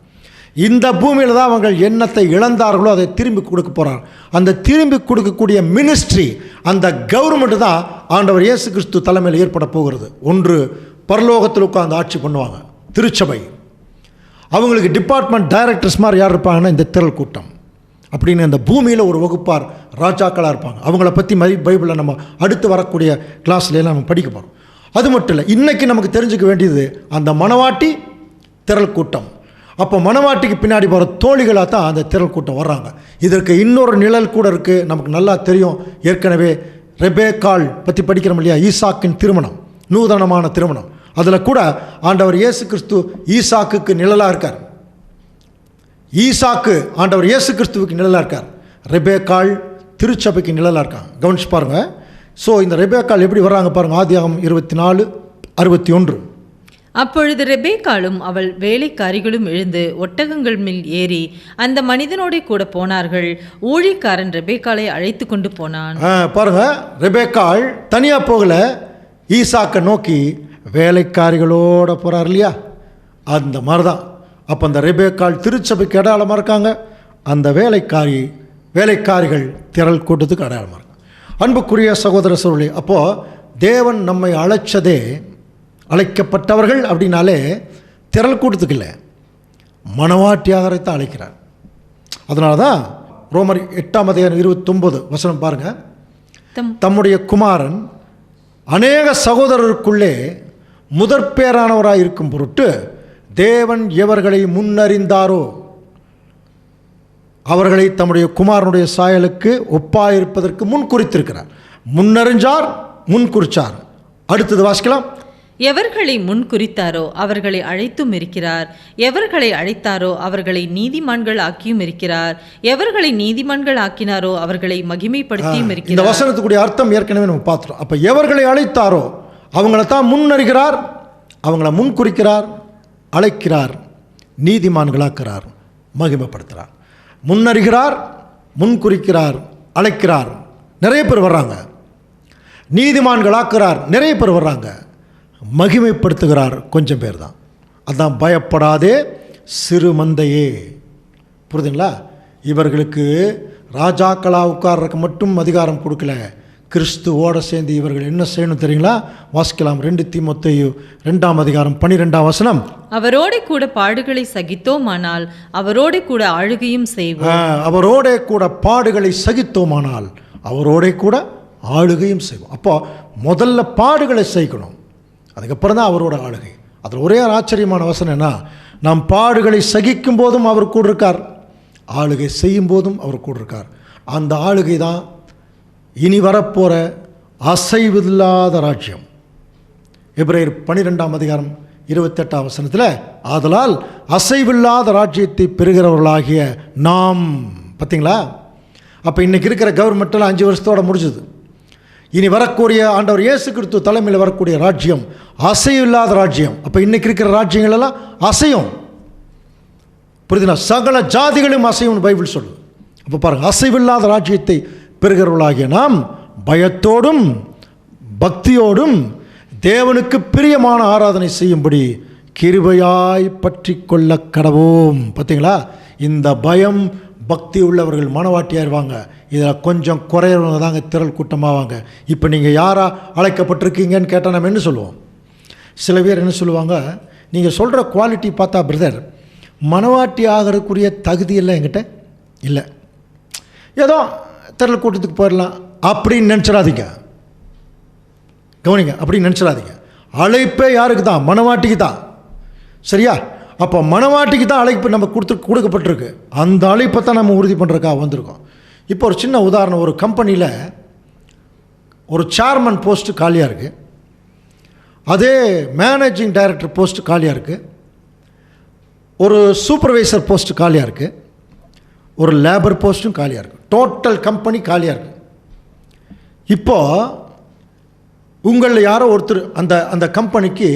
[SPEAKER 1] இந்த பூமியில் தான் அவங்கள் எண்ணத்தை இழந்தார்களோ அதை திரும்பி கொடுக்க போகிறார். அந்த திரும்பி கொடுக்கக்கூடிய மினிஸ்ட்ரி, அந்த கவர்மெண்ட் தான் ஆண்டவர் இயேசு கிறிஸ்து தலைமையில் ஏற்பட போகிறது. ஒன்று பரலோகத்தில் உட்கார்ந்து ஆட்சி பண்ணுவாங்க திருச்சபை. அவங்களுக்கு டிபார்ட்மெண்ட் டைரக்டர்ஸ் மாதிரி யார் இருப்பாங்கன்னா இந்த திரள் கூட்டம் அப்படின்னு இந்த பூமியில் ஒரு வகுப்பார் ராஜாக்களாக இருப்பாங்க. அவங்கள பற்றி பைபிளில் நம்ம அடுத்து வரக்கூடிய கிளாஸ்லாம் நம்ம படிக்க போகிறோம். அது மட்டும் இல்லை, இன்றைக்கி நமக்கு தெரிஞ்சுக்க வேண்டியது அந்த மணவாட்டி திரள் கூட்டம். அப்போ மணவாட்டிக்கு பின்னாடி போகிற தோழிகளாக தான் அந்த திரள் கூட்டம் வர்றாங்க. இதற்கு இன்னொரு நிழல் கூட இருக்குது, நமக்கு நல்லா தெரியும். ஏற்கனவே ரெபேக்காள் பற்றி படிக்கிறோம் இல்லையா? ஈசாக்கின் திருமணம், நூதனமான திருமணம். அதில் கூட ஆண்டவர் இயேசு கிறிஸ்து ஈசாக்குக்கு நிழலாக இருக்கார். ஈசாக்கு ஆண்டவர் இயேசு கிறிஸ்துவுக்கு நிழலாக இருக்கார். ரெபேக்காள் திருச்சபைக்கு நிழலாக இருக்காங்க. கவனிச்சு பாருங்கள். ஸோ இந்த ரெபேக்காள் எப்படி வர்றாங்க பாருங்கள். ஆதியாகமம் 24:61.
[SPEAKER 2] அப்பொழுது ரெபேக்காளும் அவள் வேலைக்காரிகளும் எழுந்து ஒட்டகங்கள் மேல் ஏறி அந்த மனிதனோட கூட போனார்கள். ஊழியக்காரன் ரெபேக்காளை அழைத்து கொண்டு போனான்.
[SPEAKER 1] பாருங்க, ரெபேக்காள் தனியாக போகல, ஈசாக்கை நோக்கி வேலைக்காரிகளோட போகிறார் இல்லையா? அந்த மாதிரி தான். அப்போ அந்த ரெபேக்காள் திருச்சபைக்கு அடையாளமாக இருக்காங்க. அந்த வேலைக்காரிகள் திரள் கூட்டத்துக்கு அடையாளமாக இருக்காங்க. அன்புக்குரிய சகோதர சகோதரி, அப்போது தேவன் நம்மை அழைச்சதே, அழைக்கப்பட்டவர்கள் அப்படின்னாலே திரள் கூட்டத்துக்கு இல்லை, மணவாட்டியாகத்தான் அழைக்கிறார். அதனால தான் ரோமர் 8:29 பாருங்கள். தம்முடைய குமாரன் அநேக சகோதரருக்குள்ளே முதற்பேரானவராக இருக்கும் பொருட்டு தேவன் எவர்களை முன்னறிந்தாரோ அவர்களை தம்முடைய குமாரனுடைய சாயலுக்கு ஒப்பாயிருப்பதற்கு முன் குறித்திருக்கிறார். முன்னறிஞ்சார், முன் குறிச்சார். அடுத்தது வாசிக்கலாம்.
[SPEAKER 2] எவர்களை முன் குறித்தாரோ அவர்களை அழைத்தும் இருக்கிறார், எவர்களை அழைத்தாரோ அவர்களை நீதிமான்கள் ஆக்கியும் இருக்கிறார், எவர்களை நீதிமான்கள் ஆக்கினாரோ அவர்களை மகிமைப்படுத்தியும் இருக்கிறார்.
[SPEAKER 1] இந்த வசனத்துக்குரிய அர்த்தம் ஏற்கனவே நம்ம பார்த்துட்டோம். அப்போ எவர்களை அழைத்தாரோ அவங்கள தான் முன்னறிகிறார், அவங்கள முன் குறிக்கிறார், அழைக்கிறார், நீதிமான்களாக்கிறார், மகிமைப்படுத்துகிறார். முன்னறிகிறார், முன் குறிக்கிறார், அழைக்கிறார், நிறைய பேர் வர்றாங்க. நீதிமான்களாக்கிறார், நிறைய பேர் வர்றாங்க. மகிமைப்படுத்துகிறார், கொஞ்சம் பேர் தான். அதான் பயப்படாதே சிறு மந்தையே. புரியுதுங்களா? இவர்களுக்கு ராஜாக்களாக உட்கார்றதுக்கு மட்டும் அதிகாரம் கொடுக்கல, கிறிஸ்துவோடு சேர்ந்து இவர்கள் என்ன செய்யணும் தெரியுங்களா? வாசிக்கலாம். 2 தீமோத்தேயு 2:12.
[SPEAKER 2] அவரோட கூட பாடுகளை சகித்தோமானால் அவரோட கூட ஆளுகையும் செய்வோம்.
[SPEAKER 1] அவரோட கூட பாடுகளை சகித்தோமானால் அவரோட கூட ஆளுகையும் செய்வோம். அப்போ முதல்ல பாடுகளை சகிக்கணும், அதுக்கப்புறம் தான் அவரோட ஆளுகை. அதில் ஒரே ஆச்சரியமான வசனம் என்ன? நாம் பாடுகளை சகிக்கும் போதும் அவர் கூட இருக்கார், ஆளுகை செய்யும் போதும் அவர் கூட இருக்கார். அந்த ஆளுகை தான் இனி வரப்போகிற அசைவில்லாத ராஜ்யம். எபிரேயர் 12:28 ஆதலால் அசைவில்லாத ராஜ்யத்தை பெறுகிறவர்களாகிய நாம். பார்த்தீங்களா? அப்போ இன்றைக்கி இருக்கிற கவர்மெண்ட்டெல்லாம் 5 வருஷத்தோடு முடிஞ்சுது. இனி வரக்கூடிய ஆண்டவர் இயேசு கிறிஸ்து தலைமையில் வரக்கூடிய ராஜ்யம் அசைவில்லாத ராஜ்யம். அப்போ இன்றைக்கி இருக்கிற ராஜ்யங்கள் எல்லாம் அசையும். புரியுதுனா? சகல ஜாதிகளும் அசையும்னு பைபிள் சொல்லுது. அப்போ பாருங்கள், அசைவில்லாத ராஜ்யத்தை பெறுகிறவர்களாகிய நாம் பயத்தோடும் பக்தியோடும் தேவனுக்கு பிரியமான ஆராதனை செய்யும்படி கிருபையாய் பற்றி கொள்ள கடவோம். பார்த்தீங்களா? இந்த பயம் பக்தி உள்ளவர்கள் மனவாட்டியாயிருவாங்க. இதில் கொஞ்சம் குறையவங்க தாங்க திரள் கூட்டமாவாங்க. இப்போ நீங்கள் யாராக அழைக்கப்பட்டிருக்கீங்கன்னு கேட்டால் நம்ம என்ன சொல்லுவோம்? சில பேர் என்ன சொல்லுவாங்க, நீங்கள் சொல்கிற குவாலிட்டி பார்த்தா பிரதர் மனவாட்டி ஆகிறதுக்குரிய தகுதியெல்லாம் என்கிட்ட இல்லை, ஏதோ திரள் கூட்டத்துக்கு போயிடலாம் அப்படின்னு நினச்சிடாதீங்க. கவனிங்க, அப்படின்னு நினச்சிடாதீங்க. அழைப்பே யாருக்கு தான்? மனவாட்டிக்கு தான். சரியா? அப்போ மனவாட்டிக்கு தான் அழைப்பு நம்ம கொடுக்கப்பட்டிருக்கு. அந்த அழைப்பை தான் நம்ம உறுதி பண்ணுறதுக்காக வந்திருக்கோம். இப்போ ஒரு சின்ன உதாரணம். ஒரு கம்பெனியில் ஒரு சேர்மன் போஸ்ட்டு காலியாக இருக்குது, அதே மேனேஜிங் டைரக்டர் போஸ்ட்டு காலியாக இருக்குது. ஒரு சூப்பர்வைசர் போஸ்ட் காலியாக இருக்குது, ஒரு லேபர் போஸ்ட்டும் காலியாக இருக்குது, டோட்டல் கம்பெனி காலியாக இருக்குது. இப்போது உங்களில் யாரோ ஒருத்தர் அந்த கம்பெனிக்கு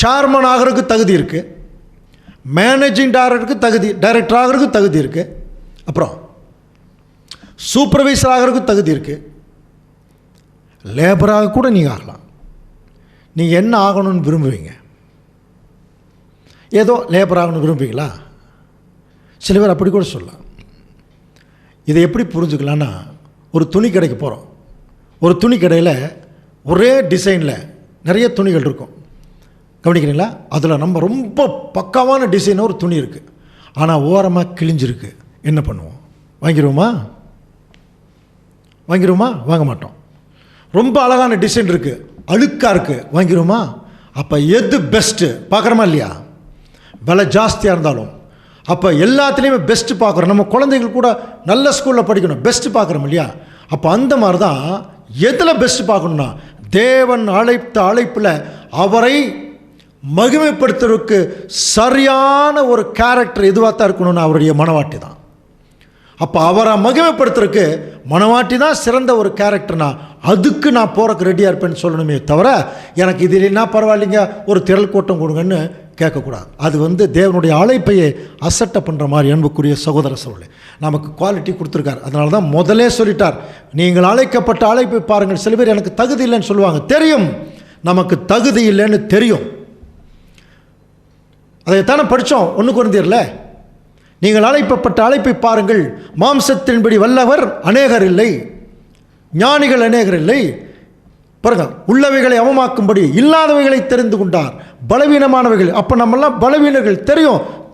[SPEAKER 1] சேர்மன் ஆகிறதுக்கு தகுதி இருக்குது, மேனேஜிங் டைரக்டர் ஆகிறதுக்கு தகுதி இருக்குது, அப்புறம் சூப்பர்வைசர் ஆகிறதுக்கு தகுதி இருக்குது, லேபராக கூட நீங்கள் ஆகலாம். நீங்கள் என்ன ஆகணும்னு விரும்புவீங்க? ஏதோ லேபர் ஆகணும்னு விரும்புவீங்களா? சில பேர் அப்படி கூட சொல்லலாம். இதை எப்படி புரிஞ்சுக்கலான்னா, ஒரு துணி கடைக்கு போகிறோம். ஒரு துணி கடையில் ஒரே டிசைனில் நிறைய துணிகள் இருக்கும், கவனிக்கிறீங்களா? அதில் நம்ம ரொம்ப பக்காவான டிசைன் ஒரு துணி இருக்குது, ஆனால் ஓரமாக கிழிஞ்சிருக்கு. என்ன பண்ணுவோம்? வாங்கிடுவோமா? வாங்க மாட்டோம். ரொம்ப அழகான டிசைன் இருக்குது, அழுக்காக இருக்குது, வாங்கிடுவோமா? அப்போ எது பெஸ்ட்டு பார்க்குறோமா இல்லையா? விலை ஜாஸ்தியாக இருந்தாலும் அப்போ எல்லாத்துலேயுமே பெஸ்ட்டு பார்க்குறோம். நம்ம குழந்தைகள் கூட நல்ல ஸ்கூலில் படிக்கணும், பெஸ்ட்டு பார்க்குறோம் இல்லையா? அப்போ அந்த மாதிரி தான் எதில் பெஸ்ட்டு பார்க்கணுன்னா, தேவன் அழைப்பில் அவரை மகிமைப்படுத்துறதுக்கு சரியான ஒரு கேரக்டர் எதுவாக தான் இருக்கணும்னு அவருடைய மனவாட்டி தான். அப்போ அவரை மகிமைப்படுத்துறதுக்கு மனவாட்டி தான் சிறந்த ஒரு கேரக்டர்னா, அதுக்கு நான் போகிறக்கு ரெடியாக இருப்பேன்னு சொல்லணுமே தவிர, எனக்கு இது இல்லைன்னா பரவாயில்லைங்க ஒரு திரள் கூட்டம் கொடுங்கன்னு கேட்கக்கூடாது. அது தேவனுடைய அழைப்பையே அசட்டை பண்ணுற மாதிரி. அன்புக்குரிய சகோதர சகோதரர்களே, நமக்கு குவாலிட்டி கொடுத்துருக்கார். அதனால தான் முதலே சொல்லிட்டார், நீங்கள் அழைக்கப்பட்ட அழைப்பை பாருங்கள். சில பேர் எனக்கு தகுதி இல்லைன்னு சொல்லுவாங்க. தெரியும், நமக்கு தகுதி இல்லைன்னு தெரியும். அதைத்தானே படித்தோம் 1 கொரிந்தியரில். நீங்கள் அழைக்கப்பட்ட அழைப்பை பாருங்கள், மாம்சத்தின்படி வல்லவர் அநேகர் இல்லை, ஞானிகள் அநேகர் இல்லை. பாருங்க, உள்ளவைகளை அவமாக்கும்படி இல்லாதவைகளை தெரிந்து கொண்டார், பலவீனமானவைகள். அப்போ நம்மெல்லாம் பலவீனர்கள்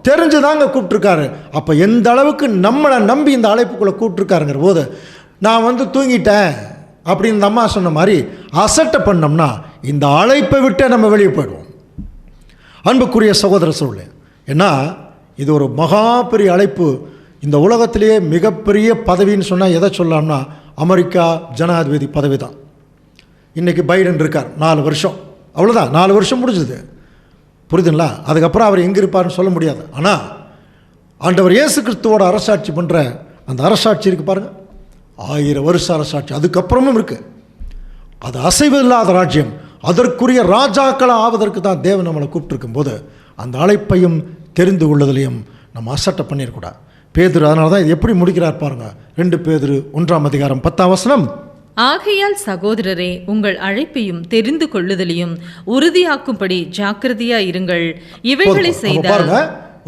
[SPEAKER 1] தெரிஞ்சு தாங்க கூப்பிட்ருக்காரு. அப்போ எந்த அளவுக்கு நம்மளை நம்பி இந்த அழைப்புக்குள்ளே கூப்பிட்ருக்காருங்கிற போது, நான் தூங்கிட்டேன் அப்படின்னு இந்த அம்மா சொன்ன மாதிரி அசட்டை பண்ணோம்னா இந்த அழைப்பை விட்டே நம்ம வெளியே போயிடுவோம். அன்புக்குரிய சகோதர சூழலே, ஏன்னா இது ஒரு மகா பெரிய அழைப்பு. இந்த உலகத்திலேயே மிகப்பெரிய பதவின்னு சொன்னால் எதை சொல்லலாம்னா, அமெரிக்கா ஜனாதிபதி பதவி தான். இன்றைக்கி பைடன் இருக்கார் 4 வருஷம், அவ்வளோதான், 4 வருஷம் முடிஞ்சுது. புரியுதுங்களா? அதுக்கப்புறம் அவர் எங்கே இருப்பார்னு சொல்ல முடியாது. ஆனால் ஆண்டவர் இயேசு கிறிஸ்துவோட அரசாட்சி பண்ணுற அந்த அரசாட்சி இருக்குது பாருங்கள், 1000 வருஷ அரசாட்சி அதுக்கப்புறமும் இருக்குது. அது அசைவு இல்லாத ராஜ்யம். அதற்குரிய ராஜாக்களாக ஆவதற்கு தான் தேவன் நம்மளை கூப்பிட்டுருக்கும் போது அந்த அழைப்பையும் தெரிந்து கொள்ளுதலையும் நம்ம அசட்டை பண்ணிடக்கூடாது. பேதுரு அதனால தான் இது எப்படி முடிக்கிறார் பாருங்க. 2 பேதுரு 1:10.
[SPEAKER 2] ஆகையால் சகோதரரே, உங்கள் அழைப்பையும் தெரிந்து கொள்ளுதலையும் உறுதியாக்கும்படி ஜாக்கிரதையா இருங்கள். இவைகளை செய்தால்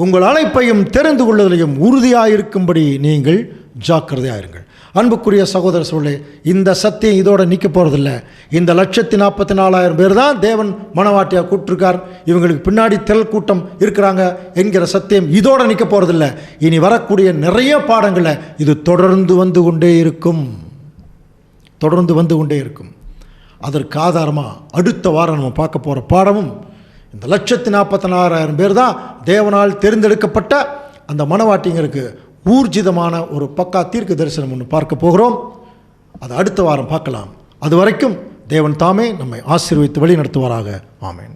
[SPEAKER 1] உங்கள் அழைப்பையும் தெரிந்து கொள்ளுதலையும் உறுதியாயிருக்கும்படி நீங்கள் ஜாக்கிரதையாக இருங்கள். அன்புக்குரிய சகோதர சூழலே, இந்த சத்தியம் இதோட நிற்க போகிறதில்ல. இந்த 1,44,000 பேர் தான் தேவன் மனவாட்டியாக கூப்பிட்டுருக்கார், இவங்களுக்கு பின்னாடி திரள் கூட்டம் இருக்கிறாங்க என்கிற சத்தியம் இதோட நிற்க போகிறதில்ல. இனி வரக்கூடிய நிறைய பாடங்களை இது தொடர்ந்து வந்து கொண்டே இருக்கும். அதற்கு ஆதாரமாக அடுத்த வாரம் நம்ம பார்க்க போகிற பாடமும் இந்த 1,44,000 பேர் தான் தேவனால் தேர்ந்தெடுக்கப்பட்ட அந்த மனவாட்டிங்களுக்கு ஊர்ஜிதமான ஒரு பக்கா தீர்க்க தரிசனம் ஒன்று பார்க்க போகிறோம். அதை அடுத்த வாரம் பார்க்கலாம். அது வரைக்கும் தேவன் தாமே நம்மை ஆசீர்வதித்து வழி நடத்துவாராக. ஆமென்.